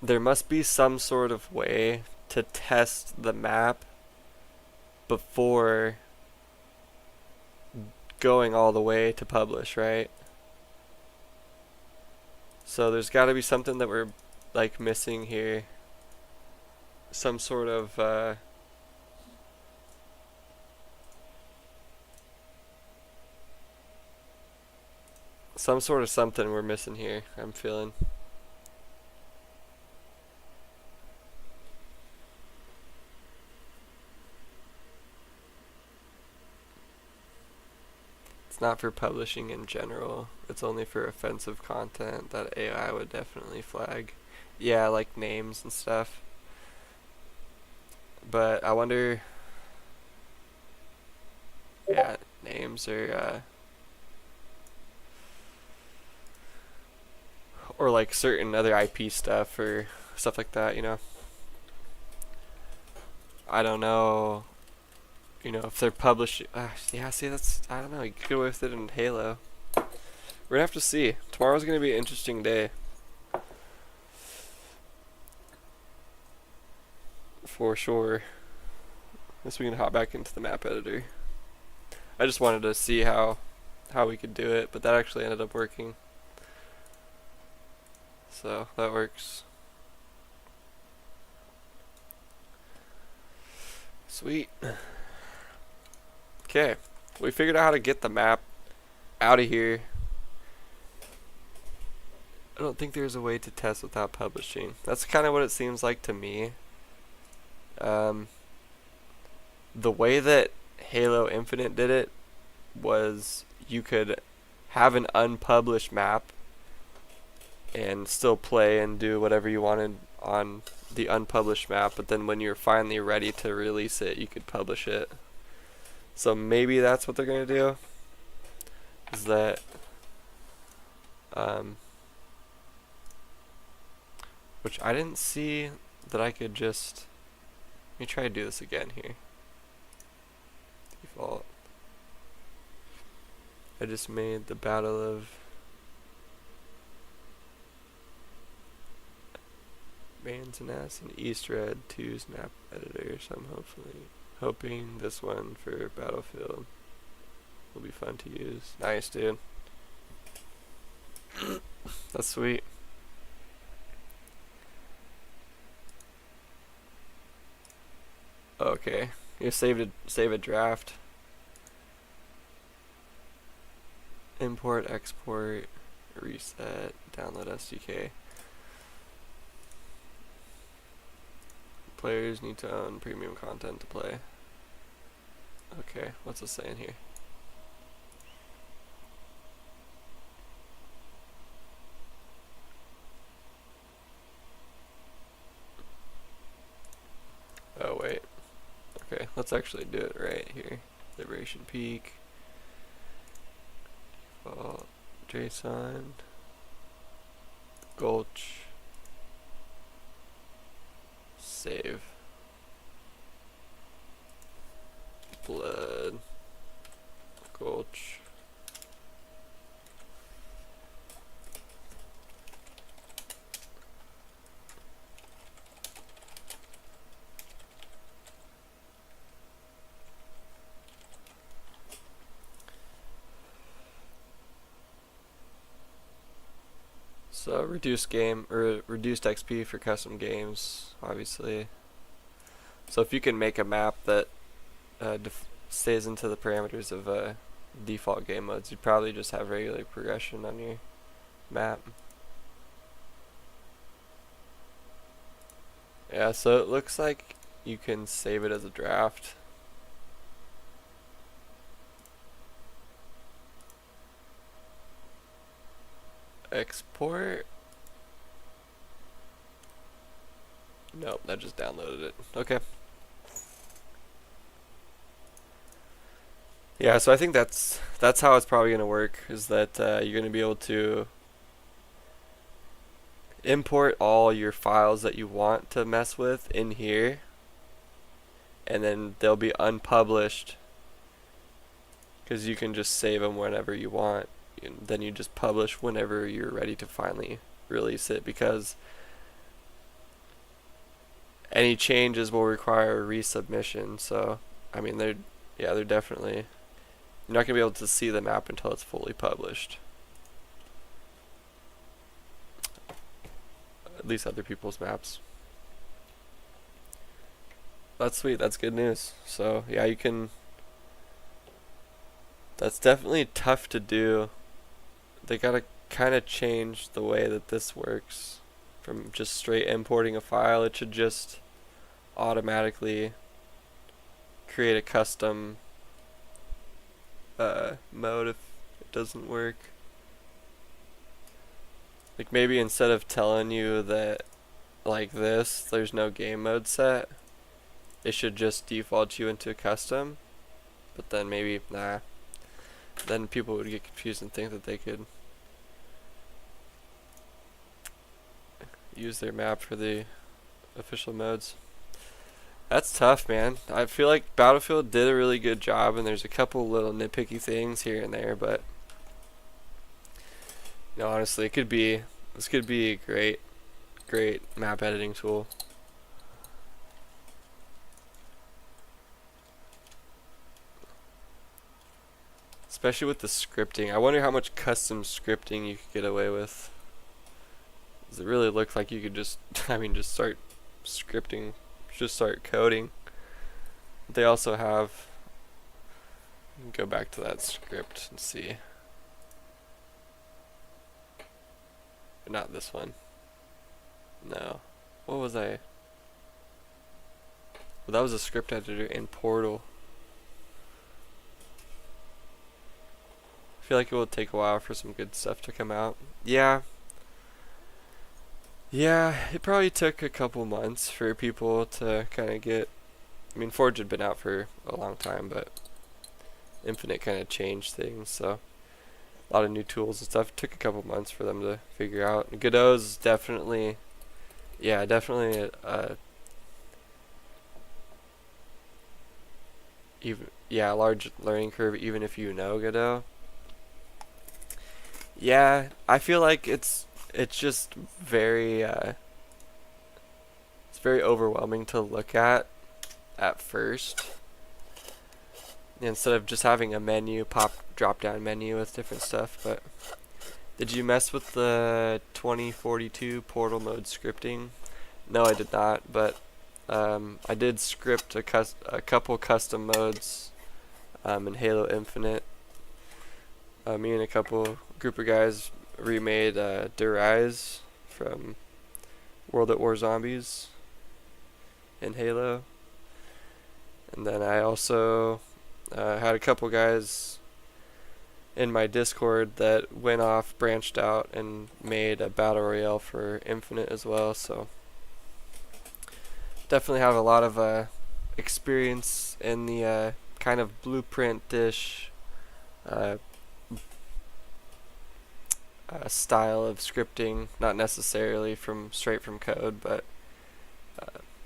there must be some sort of way to test the map before going all the way to publish, right? So there's got to be something that we're like missing here. Some sort of some sort of something we're missing here, I'm feeling. It's not for publishing in general. It's only for offensive content that AI would definitely flag. Yeah, like names and stuff. But I wonder, yeah, names or like certain other IP stuff or stuff like that, you know. I don't know, you know, if they're publishing. Yeah, see, that's, I don't know. You could go with it in Halo. We're gonna have to see. Tomorrow's gonna be an interesting day. For sure. Guess we can hop back into the map editor. I just wanted to see how we could do it, but that actually ended up working. So that works. Sweet. Okay, we figured out how to get the map out of here. I don't think there's a way to test without publishing. That's kind of what it seems like to me. The way that Halo Infinite did it was you could have an unpublished map and still play and do whatever you wanted on the unpublished map, but then when you're finally ready to release it, you could publish it. So maybe that's what they're gonna do, is that which I didn't see that I could just, let me try to do this again here. Default. I just made the Battle of Manzanas and East Red 2's map editor, so I'm hoping this one for Battlefield will be fun to use. Nice, dude. That's sweet. Okay, you save a draft. Import, export, reset, download SDK. Players need to own premium content to play. Okay, what's it saying here? Oh wait. Okay, let's actually do it right here. Liberation Peak. JSON. Gulch. Save. Blood. Gulch. So reduced XP for custom games, obviously. So if you can make a map that stays into the parameters of default game modes, you'd probably just have regular progression on your map. Yeah, so it looks like you can save it as a draft. Export. Nope, that just downloaded it. Okay. Yeah, so I think that's how it's probably going to work, is that you're going to be able to import all your files that you want to mess with in here, and then they'll be unpublished because you can just save them whenever you want, and then you just publish whenever you're ready to finally release it, because any changes will require a resubmission. So I mean, they're definitely, you're not gonna be able to see the map until it's fully published. At least other people's maps. That's sweet. That's good news. So yeah, you can. That's definitely tough to do they gotta kind of change the way that this works from just straight importing a file. It should just automatically create a custom mode if it doesn't work. Like maybe instead of telling you that like this, there's no game mode set, it should just default you into a custom. But then maybe, nah, then people would get confused and think that they could use their map for the official modes. That's tough, man. I feel like Battlefield did a really good job, and there's a couple little nitpicky things here and there, but no, honestly, this could be a great map editing tool. Especially with the scripting. I wonder how much custom scripting you could get away with. Does it really look like you could just, just start scripting, just start coding? They also have, go back to that script and see. But not this one. No. What was I? Well, that was a script editor in Portal. I feel like it will take a while for some good stuff to come out. Yeah, it probably took a couple months for people to kind of get. Forge had been out for a long time, but Infinite kind of changed things, so a lot of new tools and stuff. It took a couple months for them to figure out. And Godot's definitely, definitely a large learning curve, even if you know Godot. Yeah, I feel like it's just very it's very overwhelming to look at first. Instead of just having a menu, drop down menu with different stuff. But did you mess with the 2042 Portal mode scripting? No, I did not, but I did script a couple custom modes in Halo Infinite. Me and a group of guys remade Derise from World at War Zombies in Halo. And then I also had a couple guys in my Discord that branched out and made a battle royale for Infinite as well. So definitely have a lot of experience in the kind of blueprint-ish style of scripting, not necessarily straight from code, but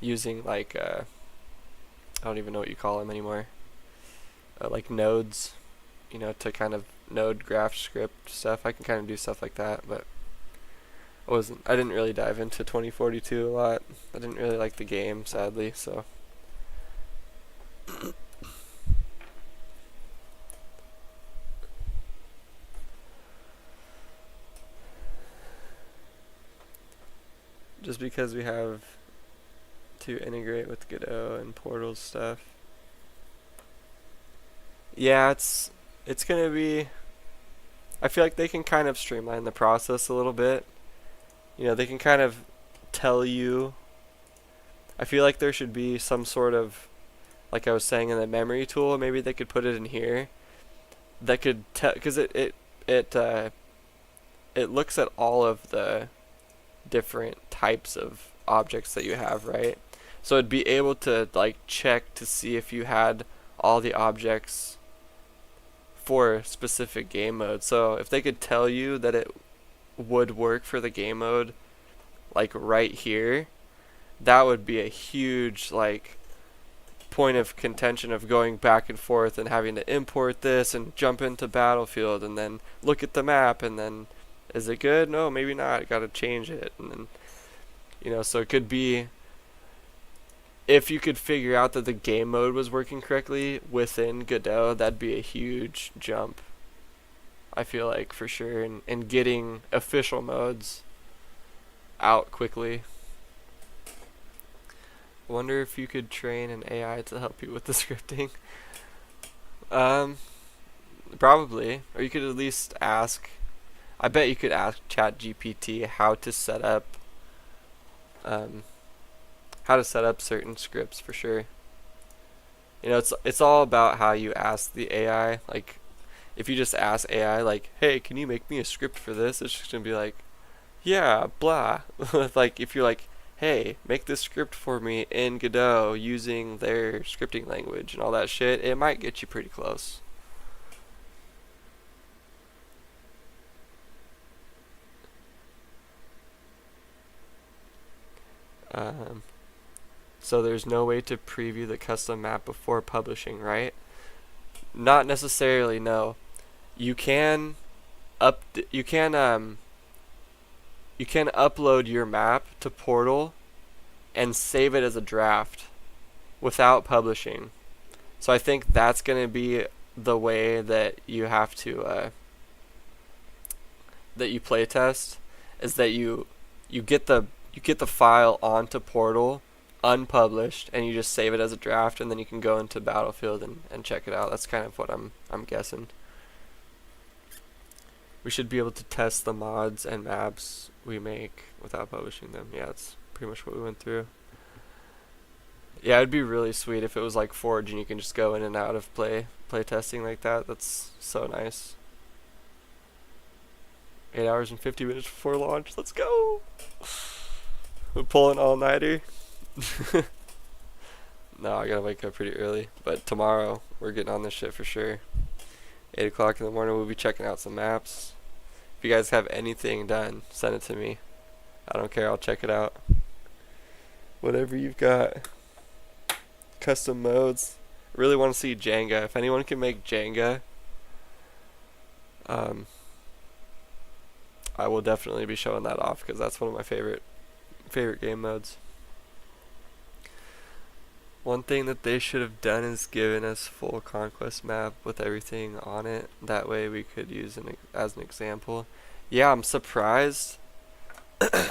using like I don't even know what you call them anymore, like nodes, to kind of node graph script stuff. I can kind of do stuff like that, but I didn't really dive into 2042 a lot. I didn't really like the game, sadly, so just because we have to integrate with Godot and Portal stuff. Yeah, it's gonna be. I feel like they can kind of streamline the process a little bit. They can kind of tell you. I feel like there should be some sort of, like I was saying in the memory tool, maybe they could put it in here. That could tell, because it looks at all of the different types of objects that you have, right? So it'd be able to like check to see if you had all the objects for a specific game mode. So if they could tell you that it would work for the game mode like right here, that would be a huge like point of contention of going back and forth and having to import this and jump into Battlefield and then look at the map and then is it good? No, maybe not. Got to change it. And then, so it could be, if you could figure out that the game mode was working correctly within Godot, that'd be a huge jump, I feel like, for sure, and getting official modes out quickly. Wonder if you could train an AI to help you with the scripting. Probably. Or you could at least ask. I bet you could ask ChatGPT how to set up certain scripts for sure. You know, it's all about how you ask the AI. Like, if you just ask AI, like, hey, can you make me a script for this? It's just gonna be like, yeah, blah. Like, if you're like, hey, make this script for me in Godot using their scripting language and all that shit, it might get you pretty close. So there's no way to preview the custom map before publishing, right? Not necessarily, no. You can you can upload your map to Portal and save it as a draft without publishing. So I think that's going to be the way that you have to that you playtest, is that you get the file onto Portal unpublished and you just save it as a draft, and then you can go into Battlefield and check it out. That's kind of what I'm guessing. We should be able to test the mods and maps we make without publishing them. Yeah, that's pretty much what we went through. Yeah, it'd be really sweet if it was like Forge and you can just go in and out of play testing like that. That's so nice. 8 hours and 50 minutes before launch. Let's go! We're pulling all-nighter. No, I gotta wake up pretty early. But tomorrow, we're getting on this shit for sure. 8 o'clock in the morning, we'll be checking out some maps. If you guys have anything done, send it to me. I don't care, I'll check it out. Whatever you've got. Custom modes. I really want to see Jenga. If anyone can make Jenga, I will definitely be showing that off, because that's one of my favorite game modes. One thing that they should have done is given us full conquest map with everything on it. That way we could use it as an example. Yeah, I'm surprised.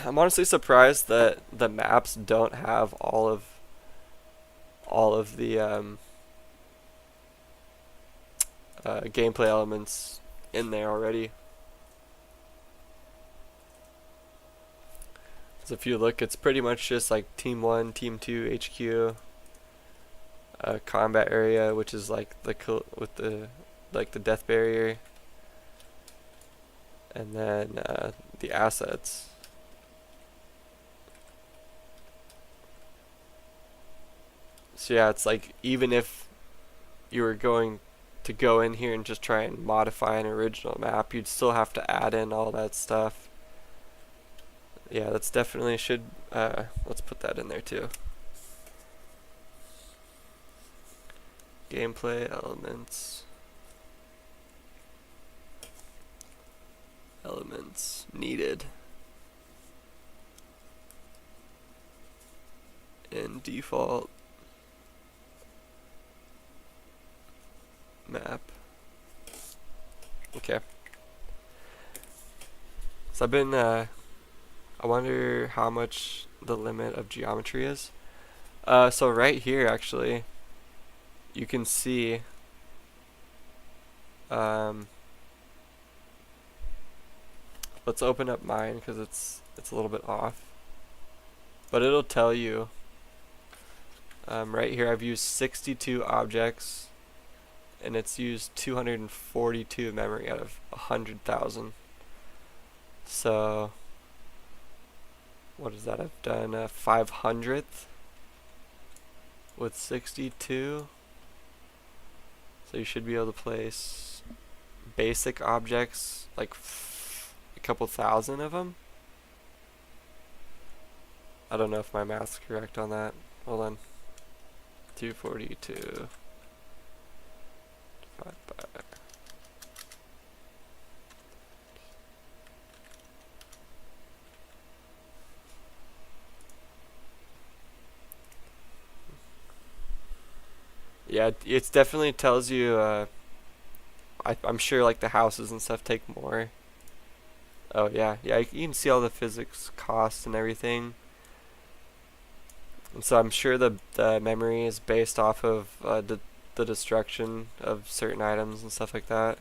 I'm honestly surprised that the maps don't have all of the gameplay elements in there already. So if you look, it's pretty much just like Team 1, Team 2, HQ, combat area, which is like with the death barrier, and then the assets. So yeah, it's like, even if you were going to go in here and just try and modify an original map, you'd still have to add in all that stuff. Yeah, that's definitely should, let's put that in there too. Gameplay elements. Elements needed in default map. Okay. So I've been, I wonder how much the limit of geometry is. So right here, actually, you can see let's open up mine, because it's a little bit off, but it'll tell you right here I've used 62 objects and it's used 242 memory out of 100,000. So what is that? I've done a 500th with 62. So you should be able to place basic objects, like a couple thousand of them. I don't know if my math's correct on that. Hold on. 242. Yeah, it definitely tells you, I'm sure like the houses and stuff take more. Oh yeah, you can see all the physics costs and everything. And so I'm sure the memory is based off of the destruction of certain items and stuff like that.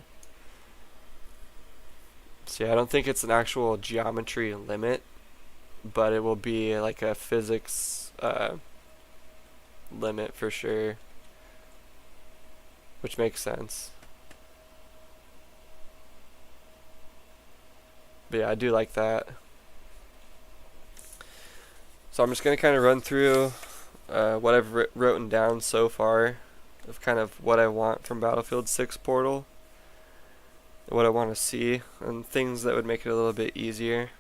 So yeah, I don't think it's an actual geometry limit, but it will be like a physics limit for sure, which makes sense. But yeah, I do like that. So I'm just going to kind of run through what I've written down so far of kind of what I want from Battlefield 6 Portal, what I want to see, and things that would make it a little bit easier.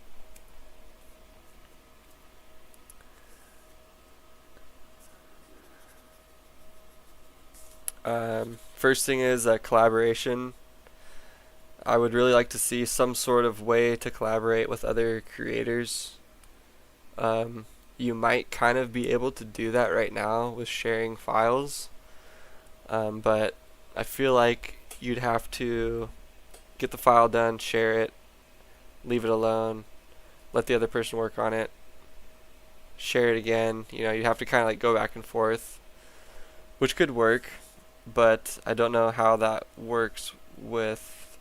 First thing is collaboration. I would really like to see some sort of way to collaborate with other creators. You might kind of be able to do that right now with sharing files, but I feel like you'd have to get the file done, share it, leave it alone, let the other person work on it, share it again. You know, you have to kind of like go back and forth, which could work, but I don't know how that works with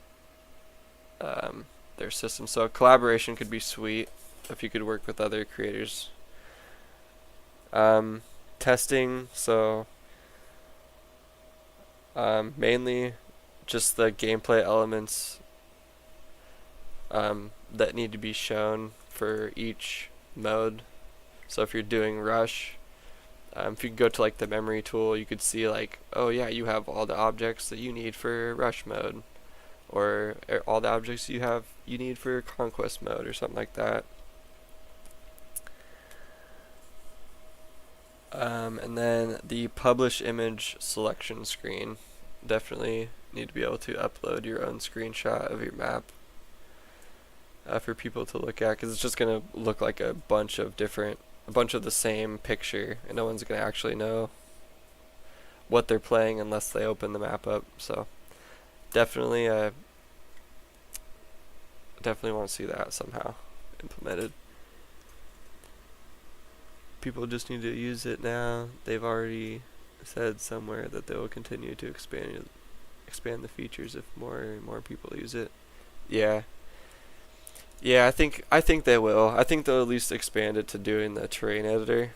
their system. So collaboration could be sweet if you could work with other creators. Testing, so mainly just the gameplay elements that need to be shown for each mode. So if you're doing rush, if you could go to like the memory tool, you could see like, oh yeah, you have all the objects that you need for rush mode, or all the objects you need for conquest mode, or something like that. And then the publish image selection screen, definitely need to be able to upload your own screenshot of your map for people to look at, because it's just going to look like a bunch of the same picture, and no one's going to actually know what they're playing unless they open the map up. So definitely want to see that somehow implemented. People just need to use it now. They've already said somewhere that they will continue to expand the features if more people use it. Yeah, I think they will. I think they'll at least expand it to doing the terrain editor,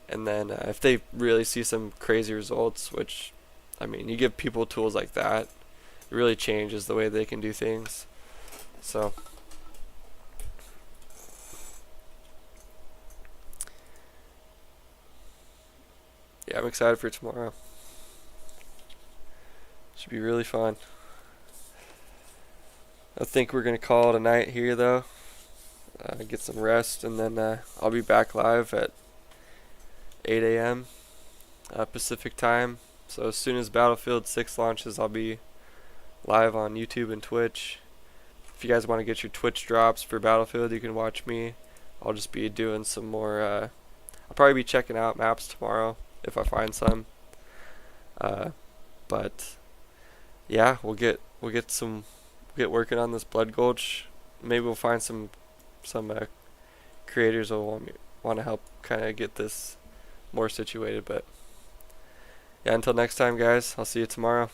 and then if they really see some crazy results, which, I mean, you give people tools like that, it really changes the way they can do things. So yeah, I'm excited for tomorrow. Should be really fun. I think we're going to call it a night here, though. Get some rest, and then I'll be back live at 8 a.m. Pacific time. So as soon as Battlefield 6 launches, I'll be live on YouTube and Twitch. If you guys want to get your Twitch drops for Battlefield, you can watch me. I'll just be doing some more. I'll probably be checking out maps tomorrow if I find some. But yeah, we'll get working on this Blood Gulch. Maybe we'll find some creators will want to help kind of get this more situated. But yeah, until next time, guys, I'll see you tomorrow.